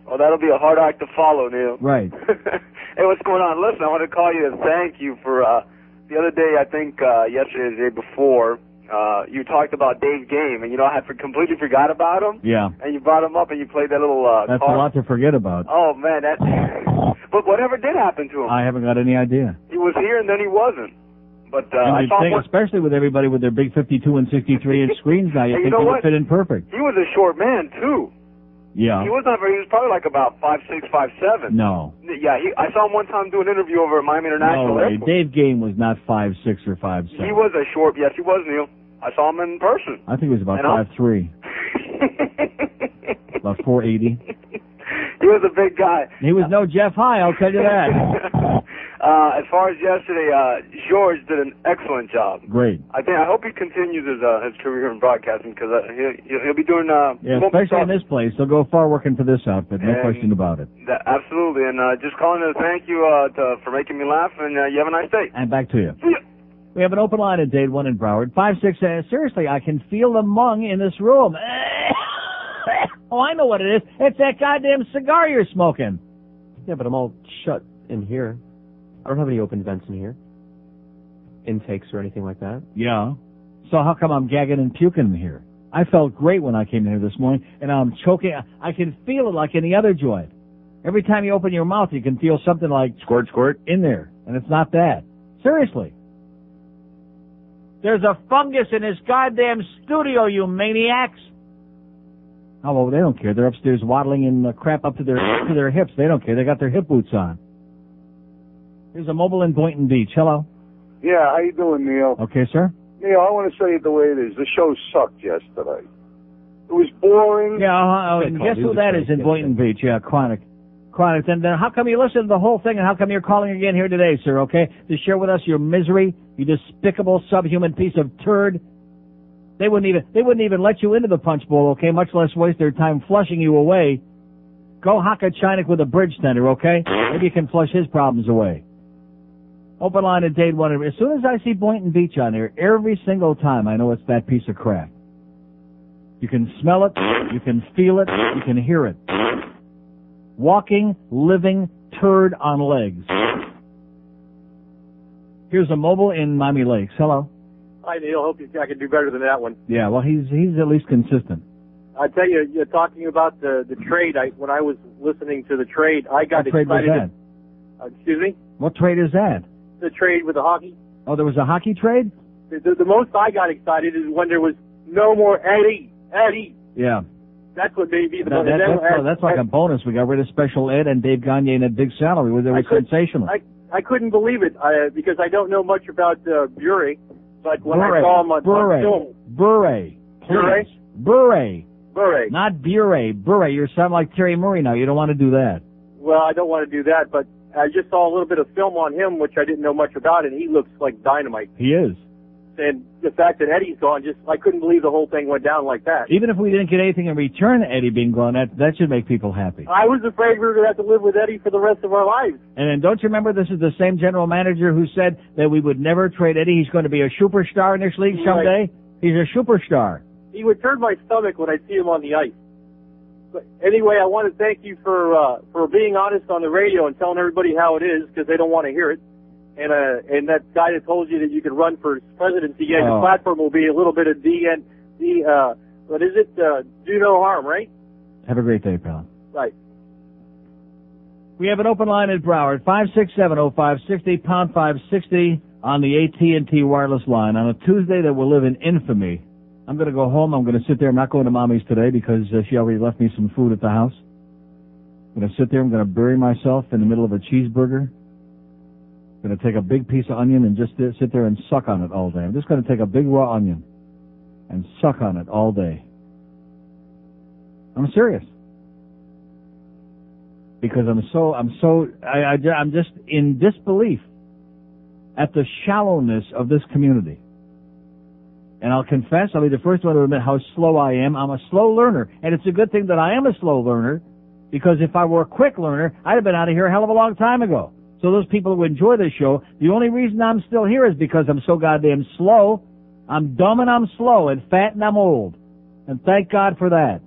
Oh, that'll be a hard act to follow, Neil. Right. Hey, what's going on? Listen, I want to call you to thank you for the other day, I think yesterday, the day before, you talked about Dave Game, and I had completely forgot about him. Yeah. And you brought him up, and you played that little That's card. a lot to forget about. Oh, man, that... But whatever did happen to him? I haven't got any idea. He was here, and then he wasn't. But and I saw think, especially with everybody with their big 52 and 63-inch screens now, you Hey, think you know he what? would fit in perfect. he was a short man, too. Yeah. He was not very... He was probably like about 5'6", 5'7". No. Yeah, I saw him one time do an interview over at Miami International No way. Airport. Dave Game was not 5'6" or 5'7". He was a short... Yes, he was, Neil. I saw him in person. I think he was about And 5'3". About 480. He was a big guy. He was no Jeff High, I'll tell you that. As far as yesterday, George did an excellent job. Great. I hope he continues his career in broadcasting because he'll be doing. Yeah, especially in this place. He'll go far working for this outfit, no question about it. Absolutely, and just calling to thank you for making me laugh, and you have a nice day. And back to you. We have an open line at Dade 1 in Broward. 5-6. Seriously, I can feel the mung in this room. Oh, I know what it is. It's that goddamn cigar you're smoking. Yeah, but I'm all shut in here. I don't have any open vents in here. Intakes or anything like that. Yeah. So how come I'm gagging and puking in here? I felt great when I came in here this morning, and I'm choking. I can feel it like any other joint. Every time you open your mouth, you can feel something like squirt, squirt in there, and it's not that. Seriously. There's a fungus in this goddamn studio, you maniacs. Oh, well, they don't care. They're upstairs waddling in crap up to their hips. They don't care. They got their hip boots on. Here's a mobile in Boynton Beach. Hello. Yeah, how you doing, Neil? Okay, sir. Neil, I want to say it the way it is. The show sucked yesterday. It was boring. Yeah, and guess who that is in Boynton Beach? Yeah, Chronic. And then how come you listened to the whole thing, and how come you're calling again here today, sir, okay? To share with us your misery, you despicable subhuman piece of turd. They wouldn't even let you into the punch bowl, okay, much less waste their time flushing you away. Go hock a Chinik with a bridge tender, okay? Maybe you can flush his problems away. Open line at Dade 1. As soon as I see Boynton Beach on there, every single time I know it's that piece of crap. You can smell it, you can feel it, you can hear it. Walking, living turd on legs. Here's a mobile in Miami Lakes. Hello. Hi, Neil. Hope I can do better than that one. Yeah, well, he's at least consistent. I tell you, you're talking about the trade. When I was listening to the trade, I got What trade was excited. that? Excuse me? What trade is that? The trade with the hockey. Oh, there was a hockey trade? The most I got excited is when there was no more Eddie. Yeah. That's what made me the That, most. that's like a bonus. We got rid of Special Ed and Dave Gagne and a big salary. They were sensational. I couldn't believe it because I don't know much about Bure, but when I saw him on film. Bure. Not Bure. Bure. You sound like Terry Murray now. You don't want to do that. Well, I don't want to do that, but I just saw a little bit of film on him, which I didn't know much about, and he looks like dynamite. He is. And the fact that Eddie's gone, I couldn't believe the whole thing went down like that. Even if we didn't get anything in return, Eddie being gone, that should make people happy. I was afraid we were going to have to live with Eddie for the rest of our lives. And then don't you remember this is the same general manager who said that we would never trade Eddie? He's going to be a superstar in this league someday. Right. He's a superstar. He would turn my stomach when I see him on the ice. But anyway, I want to thank you for being honest on the radio and telling everybody how it is because they don't want to hear it. And that guy that told you that you could run for presidency, your platform will be a little bit of do no harm, right? Have a great day, pal. Right. We have an open line at Broward, 5670560, pound 560 on the AT&T wireless line on a Tuesday that will live in infamy. I'm going to go home. I'm going to sit there. I'm not going to Mommy's today because she already left me some food at the house. I'm going to sit there. I'm going to bury myself in the middle of a cheeseburger. I'm going to take a big piece of onion and just sit there and suck on it all day. I'm just going to take a big raw onion and suck on it all day. I'm serious. Because I'm just in disbelief at the shallowness of this community. And I'll confess, I'll be the first one to admit how slow I am. I'm a slow learner. And it's a good thing that I am a slow learner, because if I were a quick learner, I'd have been out of here a hell of a long time ago. So those people who enjoy this show, the only reason I'm still here is because I'm so goddamn slow. I'm dumb and I'm slow and fat and I'm old. And thank God for that.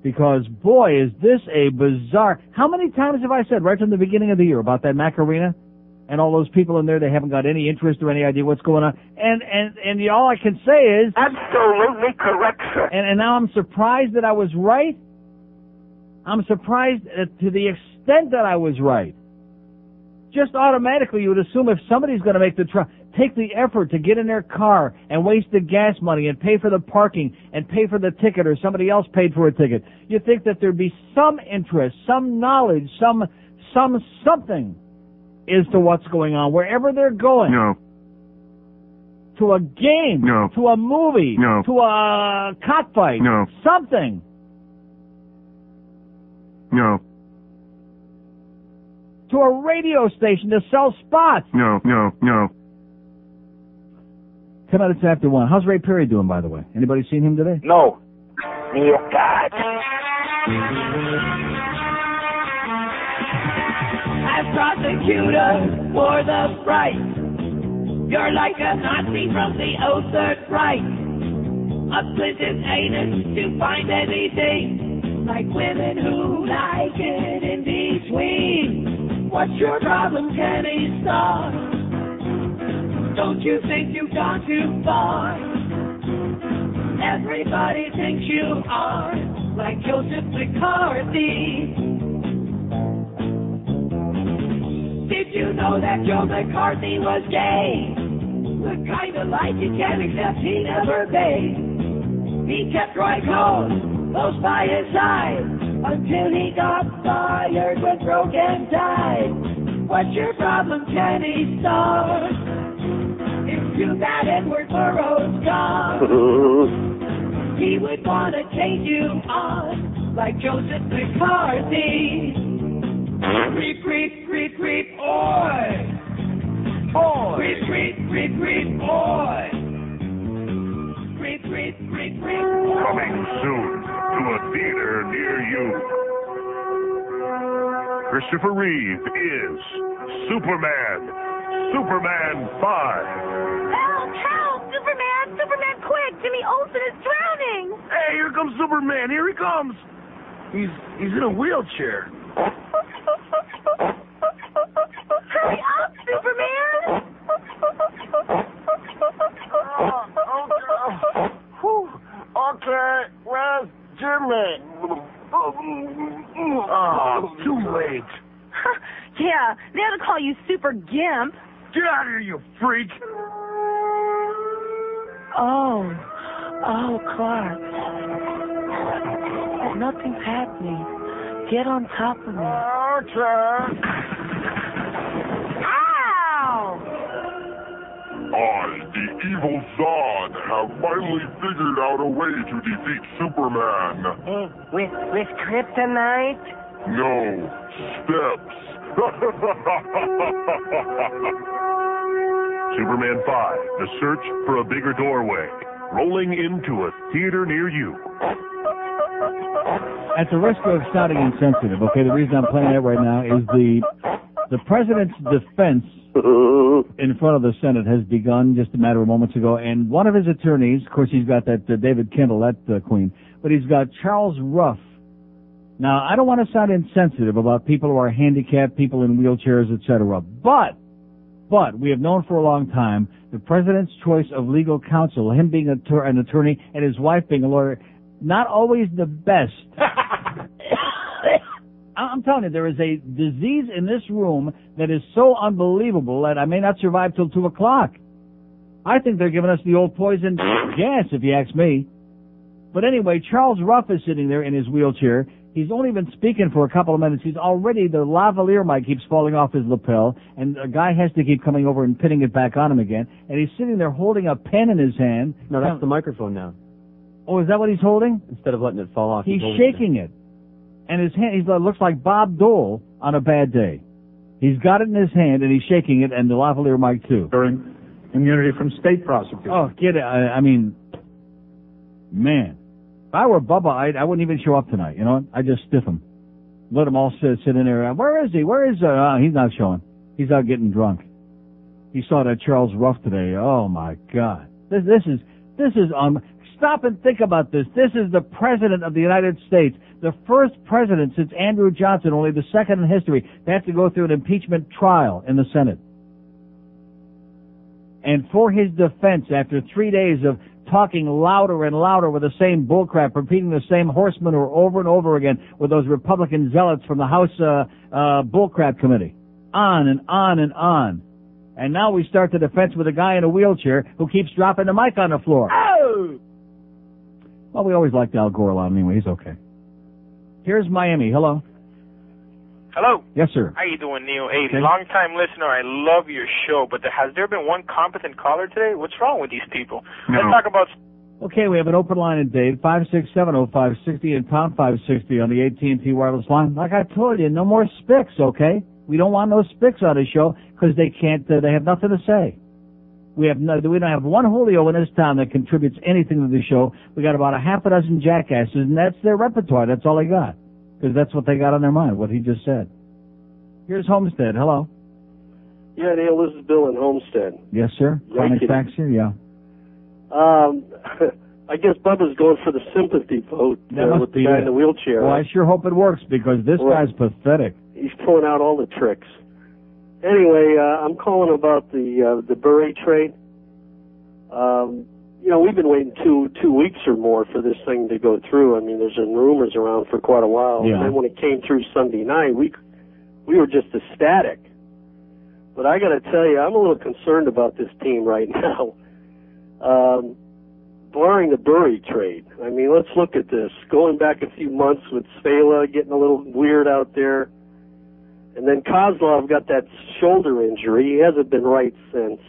Because, boy, is this a bizarre... How many times have I said right from the beginning of the year about that Macarena and all those people in there, they haven't got any interest or any idea what's going on? And all I can say is... Absolutely correct, sir. And now I'm surprised that I was right. I'm surprised to the extent that I was right. Just automatically, you would assume if somebody's going to make take the effort to get in their car and waste the gas money and pay for the parking and pay for the ticket, or somebody else paid for a ticket, you'd think that there'd be some interest, some knowledge, something as to what's going on wherever they're going. No. To a game. No. To a movie. No. To a cockfight. No. Something. No. To a radio station to sell spots. No. 10 minutes after 1. How's Ray Perry doing, by the way? Anybody seen him today? No. Neil God. As prosecutor for the fright, you're like a Nazi from the old Third Reich. A splinted anus to find anything, like women who like it in between. What's your problem, Kenny Starr? Don't you think you've gone too far? Everybody thinks you are like Joseph McCarthy. Did you know that Joe McCarthy was gay? The kind of life you can't accept he never paid. He kept Roy Cohn close by his side until he got fired when Rogan died. What's your problem, Kenny Starr? It's too bad Edward Burroughs gone. He would want to take you on like Joseph McCarthy. Creep, creep, creep, creep, oi! Oi! Creep, creep, creep, creep, oi! Creep, creep, creep, creep, oi! Coming soon to a theater near you. Christopher Reeve is Superman 5. Help! Help! Superman! Superman, quick! Jimmy Olsen is drowning! Hey, here comes Superman! Here he comes! He's in a wheelchair. Hurry up, Superman! Okay, where's Jimmy? Oh, too late. Yeah, they ought to call you Super Gimp. Get out of here, you freak! Oh, Clark. Nothing's happening. Get on top of me. Okay. Ow! I, the evil Zod, have finally figured out a way to defeat Superman. With kryptonite? No, steps. Superman 5, The Search for a Bigger Doorway, rolling into a theater near you. At the risk of sounding insensitive, okay, the reason I'm playing that right now is the president's defense in front of the Senate has begun just a matter of moments ago, and one of his attorneys, of course, he's got that David Kendall, that queen, but he's got Charles Ruff. Now, I don't want to sound insensitive about people who are handicapped, people in wheelchairs, etc., but we have known for a long time the president's choice of legal counsel, him being an attorney and his wife being a lawyer, not always the best. I'm telling you, there is a disease in this room that is so unbelievable that I may not survive till 2 o'clock. I think they're giving us the old poison gas, if you ask me. But anyway, Charles Ruff is sitting there in his wheelchair. He's only been speaking for a couple of minutes. He's already, the lavalier mic keeps falling off his lapel, and a guy has to keep coming over and pinning it back on him again. And he's sitting there holding a pen in his hand. No, that's the microphone now. Oh, is that what he's holding? Instead of letting it fall off. He's shaking it. And his hand, he looks like Bob Dole on a bad day. He's got it in his hand, and he's shaking it, and the lavalier mic, too. During immunity from state prosecution. Oh, get it. I mean, man. If I were Bubba, I wouldn't even show up tonight, you know? I'd just stiff him. Let them all sit in there. Where is he? Where is he's not showing. He's out getting drunk. He saw that Charles Ruff today. Oh, my God. This is stop and think about this. This is the President of the United States. The first president since Andrew Johnson, only the second in history, to have to go through an impeachment trial in the Senate. And for his defense, after 3 days of talking louder and louder with the same bullcrap, repeating the same horse manure over and over again with those Republican zealots from the House bullcrap committee. On and on and on. And now we start the defense with a guy in a wheelchair who keeps dropping the mic on the floor. Oh! Well, we always liked Al Gore a lot anyway. He's okay. Here's Miami. Hello. Hello. Yes, sir. How you doing, Neil? Hey, Okay. long-time listener. I love your show, but has there been one competent caller today? What's wrong with these people? Let's talk about... Okay, we have an open line in Dade, 5670560 and pound 560 on the AT&T wireless line. Like I told you, no more spics, okay? We don't want no spics on the show because they can't. They have nothing to say. We don't have one Julio in this town that contributes anything to the show. We got about a half a dozen jackasses, and that's their repertoire. That's all they got. Because that's what they got on their mind, what he just said. Here's Homestead. Hello. Yeah, Neil, this is Bill in Homestead. Yes, sir. Chronic facts here, yeah. I guess Bubba's going for the sympathy vote with the guy in the wheelchair. Well, I sure hope it works because this guy's pathetic. He's pulling out all the tricks. Anyway, I'm calling about the Bure trade. You know, we've been waiting two weeks or more for this thing to go through. I mean, there's been rumors around for quite a while. Yeah. And then when it came through Sunday night, we were just ecstatic. But I got to tell you, I'm a little concerned about this team right now. Barring the Bure trade, I mean, let's look at this. Going back a few months with Svela getting a little weird out there, and then Kozlov got that shoulder injury. He hasn't been right since.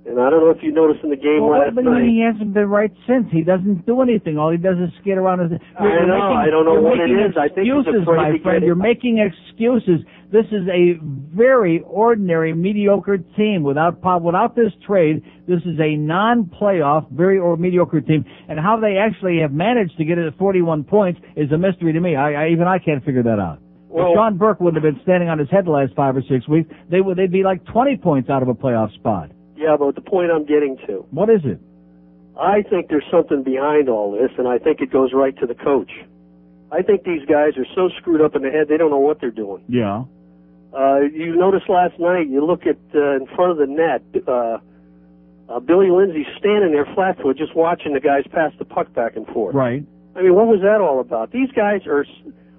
And I don't know if you noticed in the game last night. He hasn't been right since. He doesn't do anything. All he does is skate around. I don't know what it is. I think he's excuses, afraid my to friend. get it. You're making excuses. This is a very ordinary, mediocre team. Without this trade, this is a non-playoff, very mediocre team. And how they actually have managed to get it at 41 points is a mystery to me. Even I can't figure that out. Well, if Sean Burke wouldn't have been standing on his head the last 5 or 6 weeks, they'd be like 20 points out of a playoff spot. Yeah, but the point I'm getting to. What is it? I think there's something behind all this, and I think it goes right to the coach. I think these guys are so screwed up in the head, they don't know what they're doing. Yeah. You noticed last night, you look at in front of the net, Billy Lindsay's standing there flat-footed just watching the guys pass the puck back and forth. Right. I mean, what was that all about? These guys are...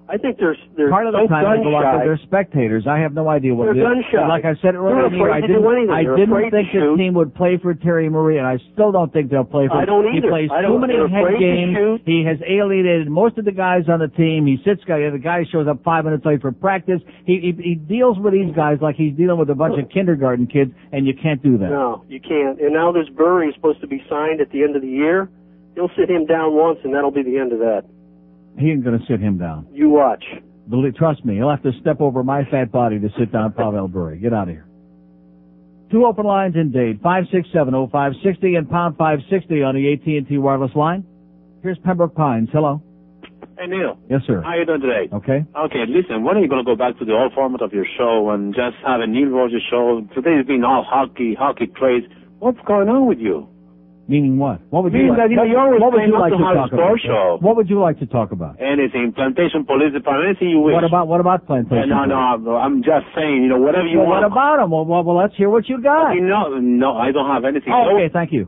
I think they're part of so the time they go out gun-shy. there, they're spectators. I have no idea what They're it is. gun-shy. Like I said earlier, I didn't think this team would play for Terry Marie, and I still don't think they'll play for him. I don't He either. plays I too don't- many they're head afraid to games. shoot. He has alienated most of the guys on the team. He sits guy. The guy shows up 5 minutes late for practice. He deals with these guys like he's dealing with a bunch of kindergarten kids, and you can't do that. No, you can't. And now this Bure is supposed to be signed at the end of the year. He'll sit him down once, and that'll be the end of that. He ain't going to sit him down. You watch. Trust me, he'll have to step over my fat body to sit down Pavel Bure. Get out of here. 2 open lines in Dade, 5670560 and pound 560 on the AT&T wireless line. Here's Pembroke Pines. Hello. Hey, Neil. Yes, sir. How you doing today? Okay. Okay, listen, when are you going to go back to the old format of your show and just have a Neil Rogers show? Today's been all hockey craze. What's going on with you? Meaning what? What would you Meaning like? that, you always what would claim you not like to to have a talk score about? show. What would you like to talk about? Anything, plantation, police department, anything you wish. What about plantation? No, I'm just saying, whatever you Well, want. what about them? Well, let's hear what you got. Okay, no, I don't have anything. Oh, okay, thank you.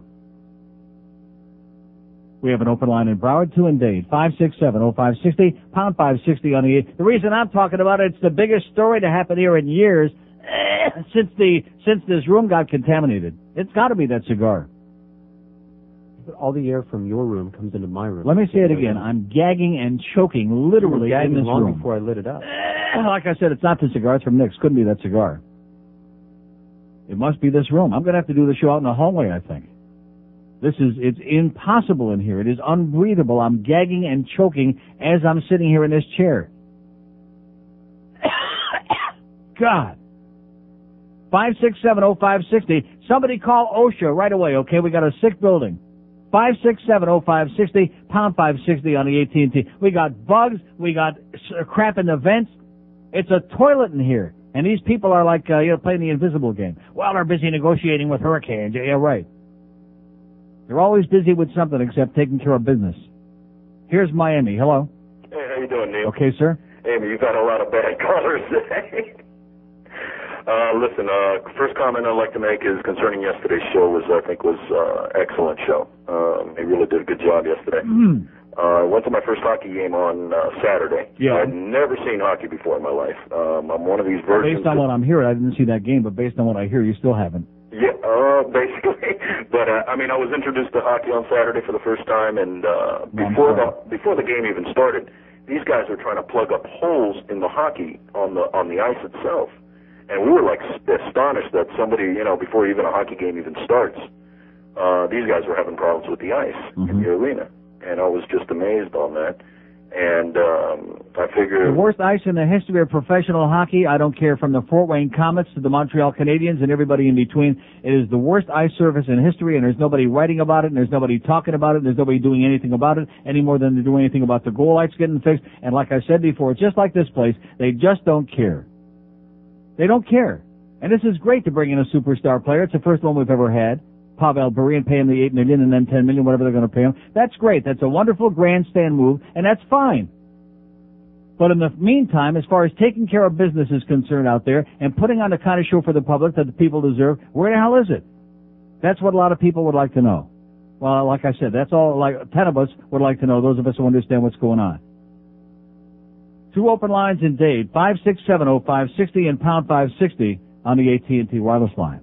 We have an open line in Broward, 2 in Dade, 567-0560, pound 560 on the 8. The reason I'm talking about it's the biggest story to happen here in years since this room got contaminated. It's got to be that cigar. But all the air from your room comes into my room. Let me say it again. I'm gagging and choking literally in this long room. Before I lit it up. Like I said, it's not the cigar. It's from Nick's. Couldn't be that cigar. It must be this room. I'm going to have to do the show out in the hallway, I think. It's impossible in here. It is unbreathable. I'm gagging and choking as I'm sitting here in this chair. God. 567-0560. Somebody call OSHA right away, okay? We got a sick building. 567-0560, pound 560 on the AT&T. We got bugs. We got crap in the vents. It's a toilet in here. And these people are like, playing the invisible game. Well, they're busy negotiating with hurricanes. Yeah, right. They're always busy with something except taking care of business. Here's Miami. Hello. Hey, how you doing, Neil? Okay, sir. Hey, you've had a lot of bad callers today. Listen, first comment I'd like to make is concerning yesterday's show I think was excellent show. They really did a good job yesterday. I went to my first hockey game on Saturday. Yeah. I'd never seen hockey before in my life. I'm one of these virgins. Based on what I'm hearing, I didn't see that game, but based on what I hear, you still haven't. Yeah, basically. But I was introduced to hockey on Saturday for the first time, and before the game even started, these guys were trying to plug up holes in the hockey on the ice itself, and we were like astonished that somebody, before even a hockey game even starts, these guys were having problems with the ice in the arena, and I was just amazed on that. And I figured the worst ice in the history of professional hockey. I don't care from the Fort Wayne Comets to the Montreal Canadiens and everybody in between. It is the worst ice surface in history, and there's nobody writing about it, and there's nobody talking about it, and there's nobody doing anything about it any more than they do anything about the goal lights getting fixed. And like I said before, just like this place, they just don't care. They don't care. And this is great to bring in a superstar player. It's the first one we've ever had. Pavel Bure, and pay him the $8 million and then $10 million, whatever they're going to pay him. That's great. That's a wonderful grandstand move, and that's fine. But in the meantime, as far as taking care of business is concerned out there and putting on the kind of show for the public that the people deserve, where the hell is it? That's what a lot of people would like to know. Well, like I said, that's all, like 10 of us would like to know, those of us who understand what's going on. 2 open lines in Dade, 567-0560 and pound 560 on the AT&T wireless line.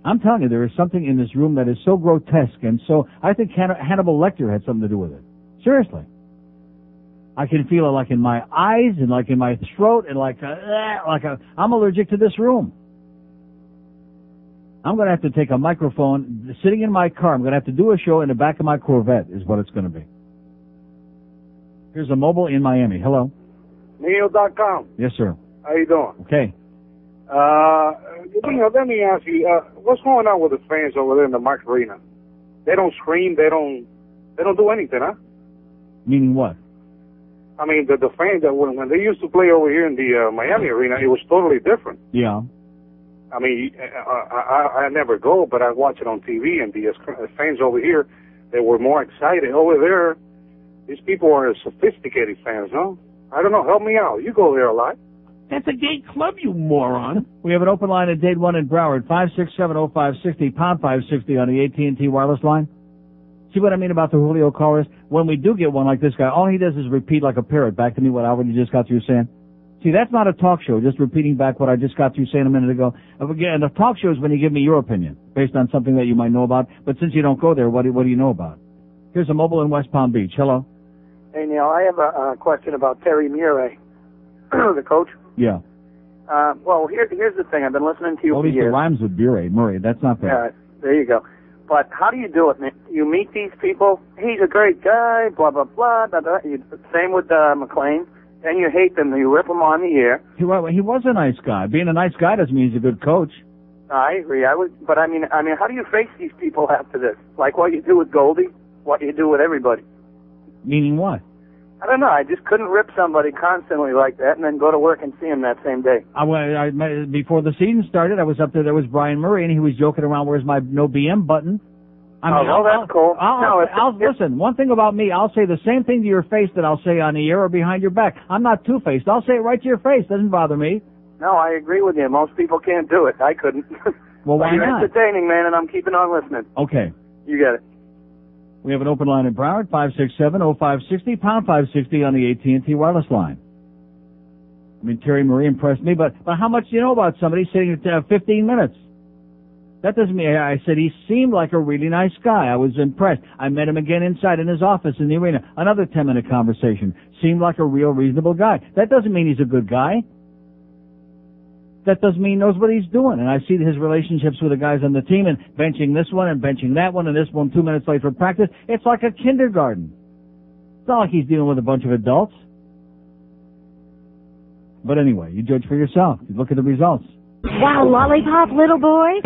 I'm telling you, there is something in this room that is so grotesque, and so I think Hannibal Lecter had something to do with it. Seriously. I can feel it like in my eyes and like in my throat and I'm allergic to this room. I'm going to have to take a microphone, sitting in my car. I'm going to have to do a show in the back of my Corvette is what it's going to be. Here's a mobile in Miami. Hello. Neil.com. Yes, sir. How you doing? Okay. Neil, let me ask you, what's going on with the fans over there in the Mark Arena? They don't scream. They don't do anything, huh? Meaning what? I mean, the fans that when they used to play over here in the Miami Arena, it was totally different. Yeah. I mean, I never go, but I watch it on TV, and the fans over here, they were more excited. Over there, these people are sophisticated fans, no? I don't know. Help me out. You go there a lot. That's a gay club, you moron. We have an open line at Dade 1 in Broward, 567-0560, pound 560 on the AT&T wireless line. See what I mean about the Julio callers? When we do get one like this guy, all he does is repeat like a parrot back to me what Albert just got through saying. See, that's not a talk show, just repeating back what I just got through saying a minute ago. Again, the talk show is when you give me your opinion, based on something that you might know about. But since you don't go there, what do you know about? Here's a mobile in West Palm Beach. Hello. Hey, Neil, I have a question about Terry Murray, the coach. Yeah. Well, here's the thing. I've been listening to you for years. At least it rhymes with Bure, Murray. That's not bad. Yeah, there you go. But how do you do it, man? You meet these people. He's a great guy, blah, blah, blah. blah, blah. Same with McLean. Then you hate them. You rip them on the air. He was a nice guy. Being a nice guy doesn't mean he's a good coach. I agree. But I mean, how do you face these people after this? Like what you do with Goldie, what you do with everybody. Meaning what? I don't know. I just couldn't rip somebody constantly like that and then go to work and see him that same day. Before the season started, I was up there. There was Brian Murray, and he was joking around, where's my no BM button? That's cool. Listen, one thing about me, I'll say the same thing to your face that I'll say on the air or behind your back. I'm not two-faced. I'll say it right to your face. Doesn't bother me. No, I agree with you. Most people can't do it. I couldn't. Well, why you're not? Entertaining, man, and I'm keeping on listening. Okay. You get it. We have an open line in Broward, 567-0560, pound 560 on the AT&T wireless line. I mean, Terry Marie impressed me, but how much do you know about somebody sitting at 15 minutes? That doesn't mean, I said he seemed like a really nice guy. I was impressed. I met him again inside in his office in the arena. Another 10-minute conversation. Seemed like a real reasonable guy. That doesn't mean he's a good guy. That doesn't mean he knows what he's doing. And I see his relationships with the guys on the team and benching this one and benching that one and this one 2 minutes late for practice. It's like a kindergarten. It's not like he's dealing with a bunch of adults. But anyway, you judge for yourself. You look at the results. Wow, lollipop, little boy.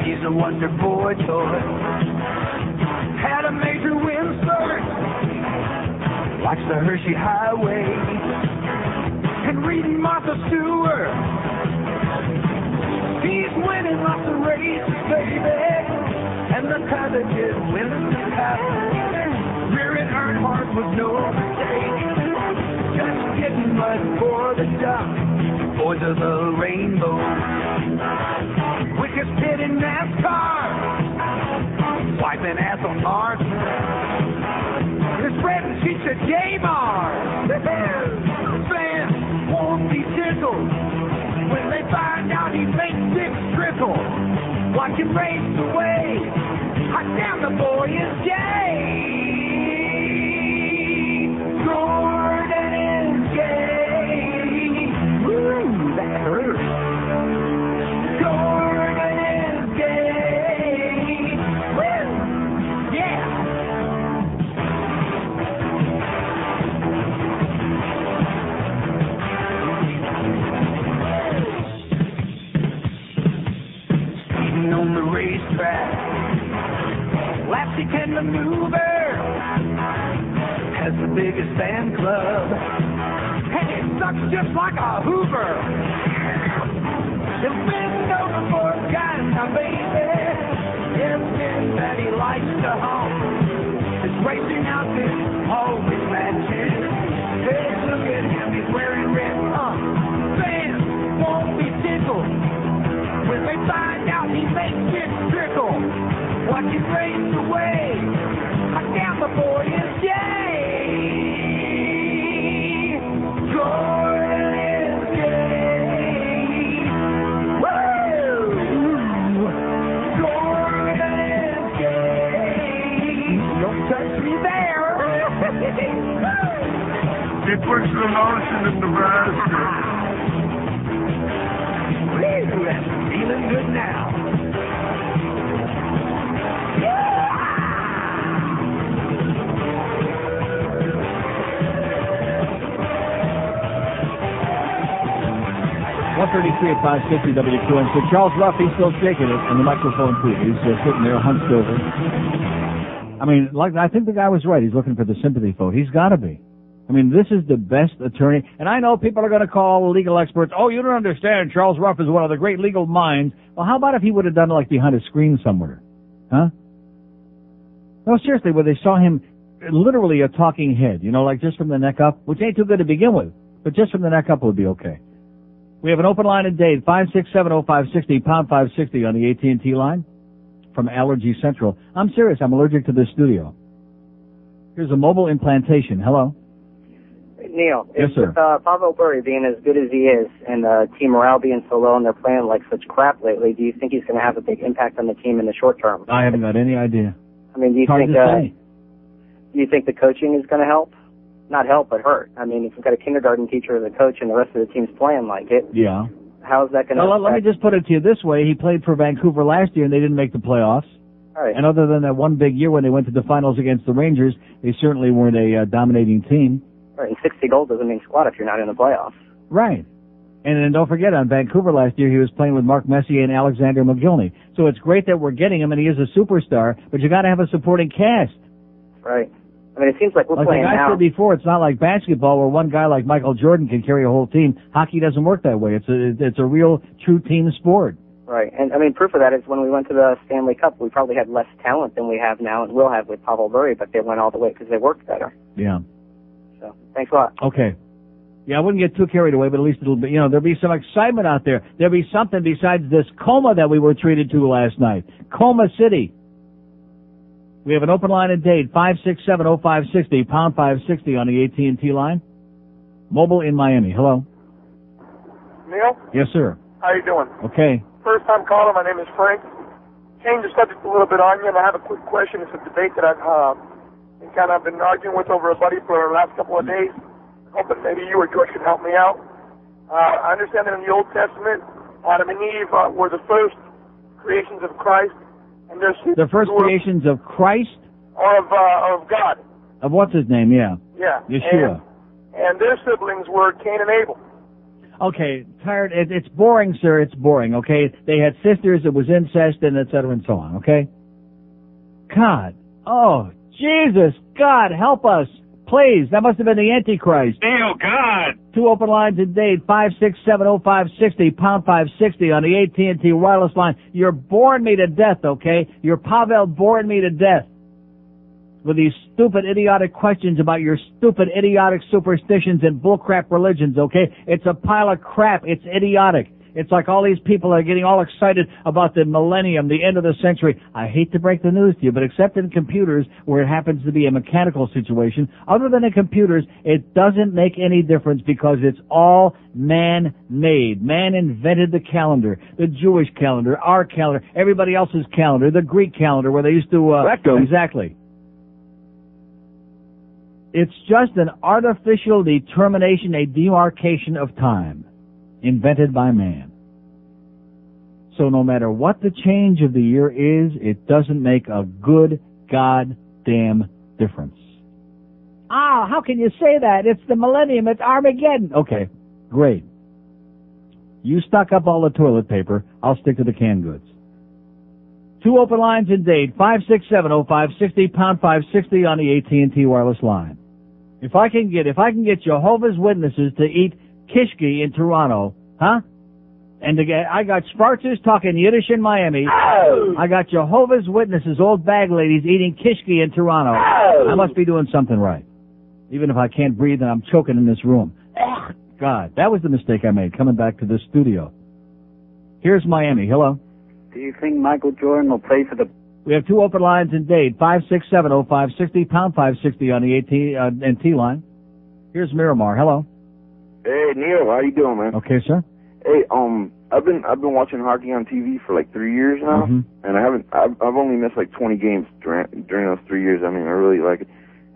He's a wonder boy toy. Had a major windsurf. Watched the Hershey Highway and reading Martha Stewart. He's winning lots of races, baby, and the time that did win the cup. Rearing Earnhardt was no mistake. Just getting mud for the duck. Boys of the rainbow. Quickest pit in NASCAR. Wiping ass on Mars. His friend sheets at Gamar. Fans won't be tickled when they find out he makes six trickle. Watch him race away. Hot damn, the boy is gay. Jordan is gay. Woo, that hurts. Jordan is gay. Woo, yeah. On the racetrack, laps he can maneuver, has the biggest fan club, and he sucks just like a Hoover. He'll bend over for a guy now, baby. Everything that he likes to home. His racing outfit always matches. Hey, look at him, he's wearing red. Fans won't be tickled when they find out he makes it trickle. Watch him race away. I damn, the boy is gay. Jordan is gay. Woo! Jordan is gay. Don't touch me there. He puts the lotion in the basket. Feeling good now. Yeah! 133 at 560 WQAM. So Charles Ruff, he's still shaking it, and the microphone too. He's sitting there hunched over. I mean, I think the guy was right. He's looking for the sympathy vote. He's got to be. I mean, this is the best attorney. And I know people are going to call legal experts, oh, you don't understand, Charles Ruff is one of the great legal minds. Well, how about if he would have done it like behind a screen somewhere? Huh? No, seriously, where they saw him literally a talking head, you know, like just from the neck up, which ain't too good to begin with, but just from the neck up would be okay. We have an open line in Dade, 567-0560, pound 560 on the AT&T line from Allergy Central. I'm serious. I'm allergic to this studio. Here's a mobile implantation. Hello. Neil, yes, sir. Pavel Bure being as good as he is and team morale being so low and they're playing like such crap lately, do you think he's going to have a big impact on the team in the short term? I haven't got any idea. I mean, do you think the coaching is going to help? Not help, but hurt. I mean, if you've got a kindergarten teacher as a coach and the rest of the team's playing like it, yeah. How is that going to affect? Let me just put it to you this way. He played for Vancouver last year and they didn't make the playoffs. All right. And other than that one big year when they went to the finals against the Rangers, they certainly weren't a dominating team. Right, and 60 goals doesn't mean squat if you're not in the playoffs. Right. And then don't forget, on Vancouver last year, he was playing with Mark Messier and Alexander McGillney. So it's great that we're getting him, and he is a superstar, but you got to have a supporting cast. Right. I mean, it seems like we're playing now. Like I said before, it's not like basketball where one guy like Michael Jordan can carry a whole team. Hockey doesn't work that way. It's a real, true team sport. Right. And, I mean, proof of that is when we went to the Stanley Cup, we probably had less talent than we have now and will have with Pavel Bure, but they went all the way because they worked better. Yeah. So thanks a lot. Okay. Yeah, I wouldn't get too carried away, but at least it'll be, there'll be some excitement out there. There'll be something besides this coma that we were treated to last night. Coma City. We have an open line in Dade, 567-0560, pound 560 on the AT&T line. Mobile in Miami. Hello. Neil? Yes, sir. How you doing? Okay. First time caller. My name is Frank. Change the subject a little bit on you, and I have a quick question. It's a debate that I've been arguing with over a buddy for the last couple of days. Hoping maybe you or George can help me out. I understand that in the Old Testament, Adam and Eve were the first creations of Christ, and the first creations of Christ? Or of God. Of what's his name? Yeah. Yeah. Yeshua. And their siblings were Cain and Abel. Okay, tired. It's boring, sir. It's boring. Okay, they had sisters. It was incest, and et cetera, and so on. Okay. God. Oh, Jesus. God, help us. Please, that must have been the Antichrist. Oh, God. 2 open lines in Dade, 567-0560, pound 560 on the AT&T wireless line. You're boring me to death, okay? You're Pavel boring me to death with these stupid, idiotic questions about your stupid, idiotic superstitions and bullcrap religions, okay? It's a pile of crap. It's idiotic. It's like all these people are getting all excited about the millennium, the end of the century. I hate to break the news to you, but except in computers where it happens to be a mechanical situation, other than in computers, it doesn't make any difference because it's all man-made. Man invented the calendar, the Jewish calendar, our calendar, everybody else's calendar, the Greek calendar where they used to... Exactly. It's just an artificial determination, a demarcation of time. Invented by man. So no matter what the change of the year is, it doesn't make a good goddamn difference. How can you say that? It's the millennium. It's Armageddon. Okay, great. You stock up all the toilet paper. I'll stick to the canned goods. 2 open lines in Dade, 567-0560, pound 560 on the AT&T wireless line. If I can get Jehovah's Witnesses to eat kishki in Toronto, huh? And I got Spartans talking Yiddish in Miami. Oh. I got Jehovah's Witnesses, old bag ladies, eating kishki in Toronto. Oh. I must be doing something right. Even if I can't breathe and I'm choking in this room. God, that was the mistake I made, coming back to this studio. Here's Miami. Hello. Do you think Michael Jordan will play for the... We have 2 open lines in Dade, 567-0560, pound 560 on the AT&T line. Here's Miramar. Hello. Hey Neil, how you doing, man? Okay, sir. Hey, I've been watching hockey on TV for like 3 years now, and I've only missed like 20 games during those 3 years. I mean, I really like it,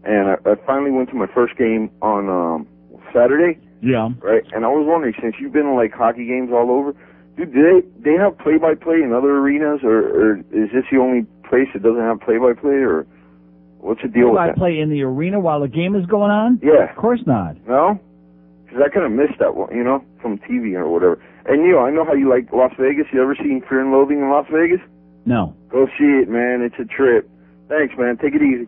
and I finally went to my first game on Saturday. Yeah. Right, and I was wondering, since you've been to like hockey games all over, dude, do they have play-by-play in other arenas, or is this the only place that doesn't have play-by-play, or what's the deal with that? Play in the arena while the game is going on? Yeah. Of course not. No? Because I kind of missed that one, from TV or whatever. And, I know how you like Las Vegas. You ever seen Fear and Loathing in Las Vegas? No. Go see it, man. It's a trip. Thanks, man. Take it easy.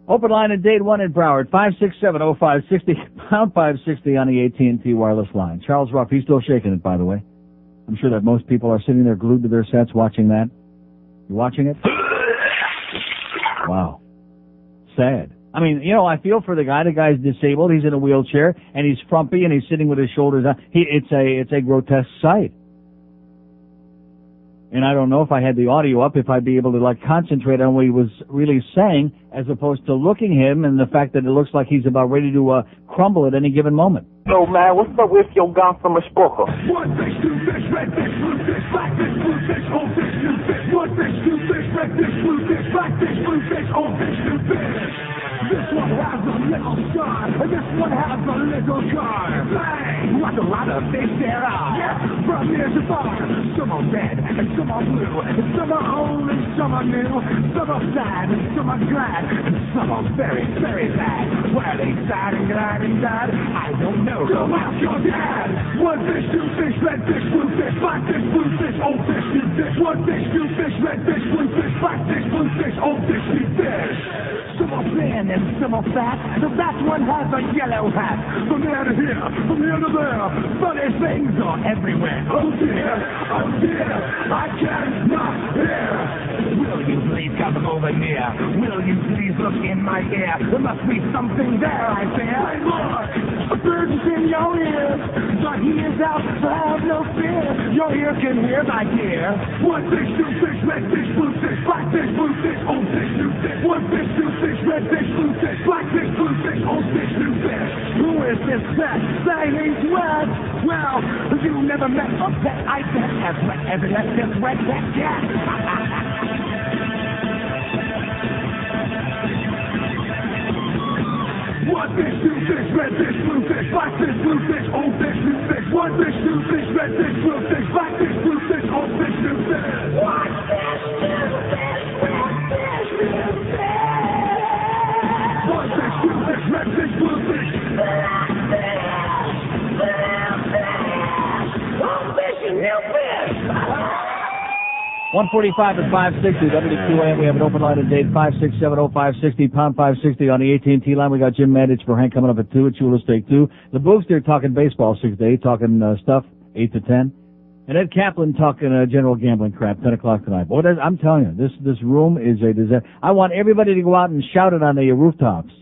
Open line in Dade 1 in Broward, 567-0560, pound 560 on the AT&T wireless line. Charles Ruff, he's still shaking it, by the way. I'm sure that most people are sitting there glued to their sets watching that. You watching it? Wow. Sad. I mean, I feel for the guy. The guy's disabled. He's in a wheelchair, and he's frumpy, and he's sitting with his shoulders down. It's a grotesque sight. And I don't know if I had the audio up, if I'd be able to, concentrate on what he was really saying, as opposed to looking at him and the fact that it looks like he's about ready to crumble at any given moment. Yo, man, what's up with your Gotham Spoker? 1 fish, 2 fish, red fish, blue fish, black fish, blue fish, old fish, new fish. 1 fish, 2 fish, red fish, blue fish, black fish, blue fish, old fish, new fish. This one has a little star, and this one has a little car. Bang! What a lot of fish there are. Yeah. From near to far. Some are red, and some are blue, and some are old, and some are new. Some are sad, and some are glad, and some are very, very bad. Why are they sad and glad and bad? I don't know. Go ask your dad. 1 fish, 2 fish, red fish, blue fish, black fish, blue fish, old fish, new fish. 1 fish, 2 fish, red fish, blue fish, black fish, blue fish, old fish, new fish. Some are thin and some are fat. The fat one has a yellow hat. From there to here, from here to there, funny things are everywhere. Oh dear, I cannot hear. Will you please come over souvenir. Will you please look in my ear? There must be something there, I fear. Look, a bird is in your ear, but he is out, so have no fear. Your ear can hear, my dear. One fish, two fish, red fish, blue fish, black fish, blue fish, old fish, new fish. One fish, two fish, red fish, blue fish, black fish, blue fish, old fish, new fish. Who is this pet? Say he's wet. Well, you never met a pet I bet as wet as this red cat cat. One fish, two fish, red fish, blue fish, black fish, blue fish, old fish, new fish. One fish, two fish, red fish, blue fish, black fish, blue fish, old fish, new fish. One fish, two fish, red fish, new fish. One fish, two fish, red fish, blue fish, black fish, blue fish, old fish, and new fish. 145 and 560 WQAM. We have an open line at date 5670560 pound 560 on the AT&T line. We got Jim Mandich for Hank coming up at 2 at Chula's Take 2. The Boogs there talking baseball 6 to 8, talking stuff 8 to 10. And Ed Kaplan talking general gambling crap 10 o'clock tonight. Boy, I'm telling you, this room is a disaster. I want everybody to go out and shout it on the rooftops.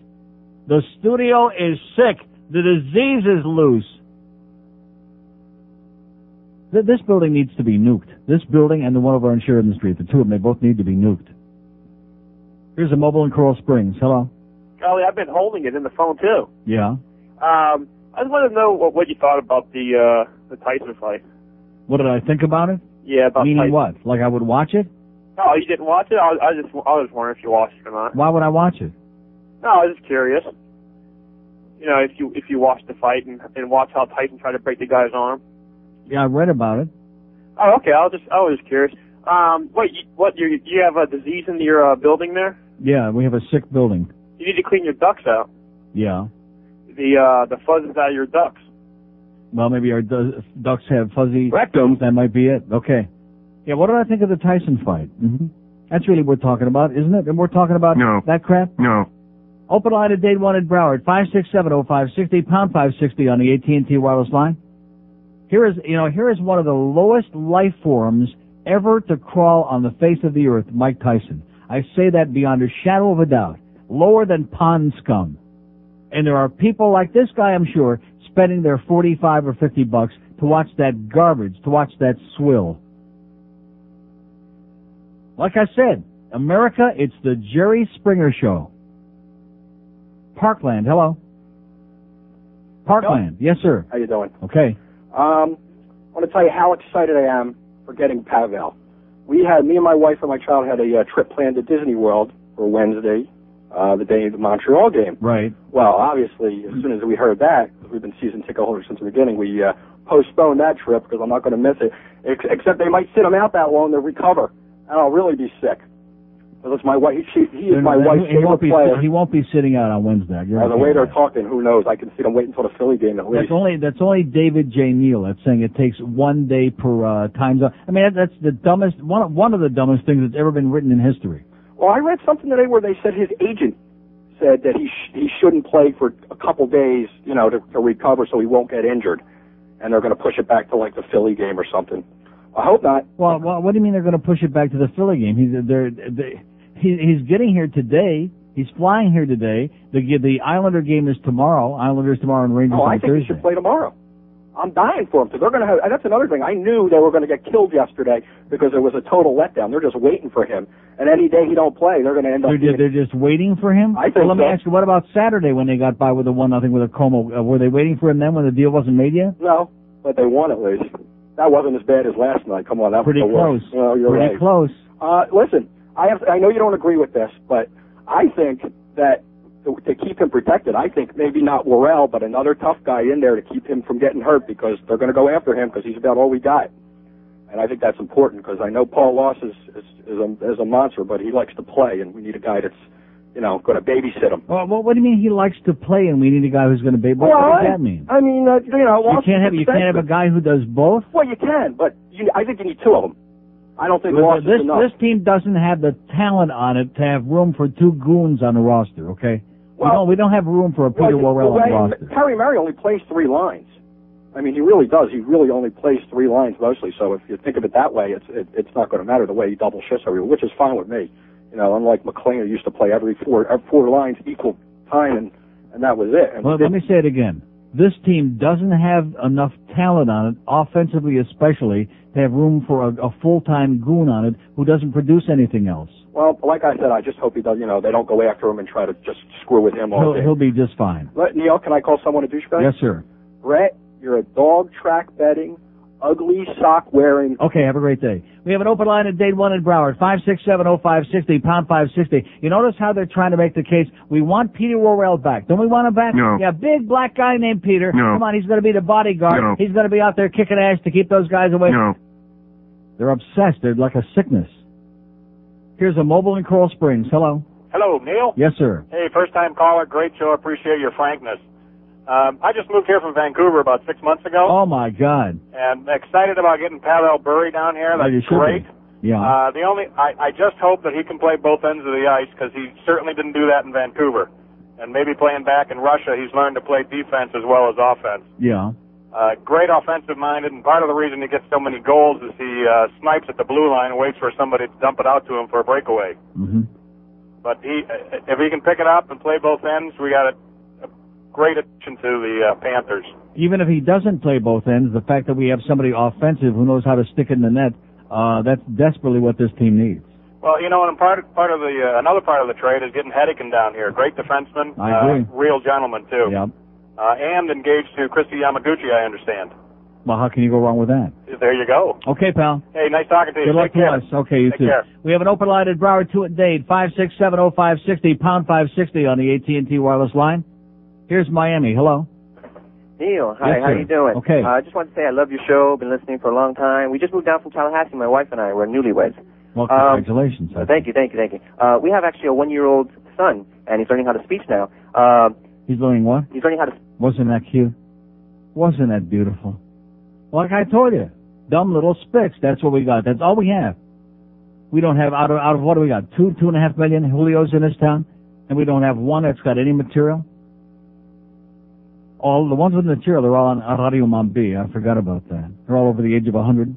The studio is sick. The disease is loose. This building needs to be nuked. This building and the one over on Sheridan Street, the two of them, they both need to be nuked. Here's a mobile in Coral Springs. Hello. Golly, I've been holding it in the phone too. Yeah. I just wanted to know what you thought about the Tyson fight. What did I think about it? Yeah, about Meaning Tyson. what? Like I would watch it? No, you didn't watch it. I was wondering if you watched it or not. Why would I watch it? No, I was just curious. You know, if you watched the fight and watch how Tyson tried to break the guy's arm. Yeah, I read about it. Oh, okay. I was just curious. You have a disease in your building there? Yeah, we have a sick building. You need to clean your ducts out. Yeah. The fuzz is out of your ducts. Well, maybe our ducks have fuzzy rectums. That might be it. Okay. Yeah, what did I think of the Tyson fight? Mm-hmm. That's really what we're talking about, isn't it? And we're talking about that crap? No. Open line at date 1 at Broward, 5670560, pound 560 on the AT&T wireless line. Here is one of the lowest life forms ever to crawl on the face of the earth, Mike Tyson. I say that beyond a shadow of a doubt. Lower than pond scum. And there are people like this guy, I'm sure, spending their $45 or $50 to watch that garbage, to watch that swill. Like I said, America, it's the Jerry Springer Show. Parkland, hello. Parkland, yes, sir. How you doing? Okay. I want to tell you how excited I am for getting Pavel. Me and my wife and my child had a trip planned to Disney World for Wednesday, the day of the Montreal game. Right. Well, obviously, as soon as we heard that, because we've been season ticket holders since the beginning, we postponed that trip because I'm not going to miss it. Except they might sit him out that long to recover, and I'll really be sick. Because it's my wife. He is my wife's favorite player. He won't be sitting out on Wednesday. The way they're talking, who knows? I can see them waiting until the Philly game at least. That's only David J. Neal that's saying it takes 1 day per time zone. I mean, that's the dumbest, one of the dumbest things that's ever been written in history. Well, I read something today where they said his agent said that he shouldn't play for a couple days, to recover so he won't get injured, and they're going to push it back to like the Philly game or something. I hope not. Well, what do you mean they're going to push it back to the Philly game? He's getting here today. He's flying here today. The Islander game is tomorrow. Islanders tomorrow and Rangers on Thursday. I think he should play tomorrow. I'm dying for him because they're going to have. That's another thing. I knew they were going to get killed yesterday because it was a total letdown. They're just waiting for him, and any day he don't play, they're going to end up. They're just waiting for him. I think. Well, let me ask you. What about Saturday when they got by with a 1-0 with a Como? Were they waiting for him then when the deal wasn't made yet? No, but they won at least. That wasn't as bad as last night. Come on, that pretty was close. Well, you're pretty right. Close. Listen, I know you don't agree with this, but I think that to keep him protected, I think maybe not Worrell, but another tough guy in there to keep him from getting hurt because they're going to go after him because he's about all we got. And I think that's important because I know Paul Loss is a monster, but he likes to play, and we need a guy that's going to babysit him. Well, what do you mean he likes to play, and we need a guy who's going to babysit? What does that mean? I mean, you can't have a guy who does both. Well, you can, but I think you need two of them. I don't think Loss is enough. This team doesn't have the talent on it to have room for two goons on the roster. Okay. Well, we don't have room for a Peter Worrell on the roster. Terry Murray only plays 3 lines. I mean, he really does. He really only plays 3 lines mostly. So if you think of it that way, it's not going to matter the way he double shifts everywhere, which is fine with me. You know, unlike McLean, who used to play every four lines equal time, and that was it. And well, let me say it again. This team doesn't have enough talent on it, offensively especially, to have room for a full-time goon on it who doesn't produce anything else. Well, like I said, I just hope he does. You know, they don't go after him and try to just screw with him all day. He'll be just fine. Neil, can I call someone a douchebag? Yes, sir. Brett, you're a dog track betting, ugly sock wearing. Okay, have a great day. We have an open line at Date 1 in Broward, 5670560, pound 560. You notice how they're trying to make the case, we want Peter Worrell back. Don't we want him back? No. Yeah, big black guy named Peter. No. Come on, he's going to be the bodyguard. No. He's going to be out there kicking ass to keep those guys away. No. They're obsessed. They're like a sickness. Here's a mobile in Coral Springs. Hello. Hello, Neil. Yes, sir. Hey, first-time caller. Great show. Appreciate your frankness. I just moved here from Vancouver about 6 months ago. Oh, my God. And excited about getting Pavel Bure down here. That's great. Yeah. I just hope that he can play both ends of the ice because he certainly didn't do that in Vancouver. And maybe playing back in Russia, he's learned to play defense as well as offense. Yeah. Great offensive-minded, and part of the reason he gets so many goals is he snipes at the blue line and waits for somebody to dump it out to him for a breakaway. Mm-hmm. But if he can pick it up and play both ends, we got a great addition to the Panthers. Even if he doesn't play both ends, the fact that we have somebody offensive who knows how to stick it in the net, that's desperately what this team needs. Well, you know, and part of the another part of the trade is getting Hedican down here. Great defenseman, I agree. Real gentleman too. Yeah. And engaged to Christy Yamaguchi, I understand. Well, how can you go wrong with that? There you go. Okay, pal. Hey, nice talking to you. Good luck Take care. to us. Okay, you Take too. care. We have an open line at Broward 2 at Dade, 5670560, pound 560 on the AT&T wireless line. Here's Miami. Hello. Neil, hi, Yes, how sir. you doing? Okay. I just want to say I love your show. Been listening for a long time. We just moved down from Tallahassee, my wife and I. We're newlyweds. Well, congratulations. Thank you. We have actually a 1-year-old son, and he's learning how to speak now. He's learning what? He's learning how to... Wasn't that cute? Wasn't that beautiful? Like I told you, dumb little spicks. That's what we got. That's all we have. We don't have, out of what do we got? 2.5 million Julios in this town? And we don't have one that's got any material? All the ones with material, they're all on Radio Mambi. I forgot about that. They're all over the age of 100.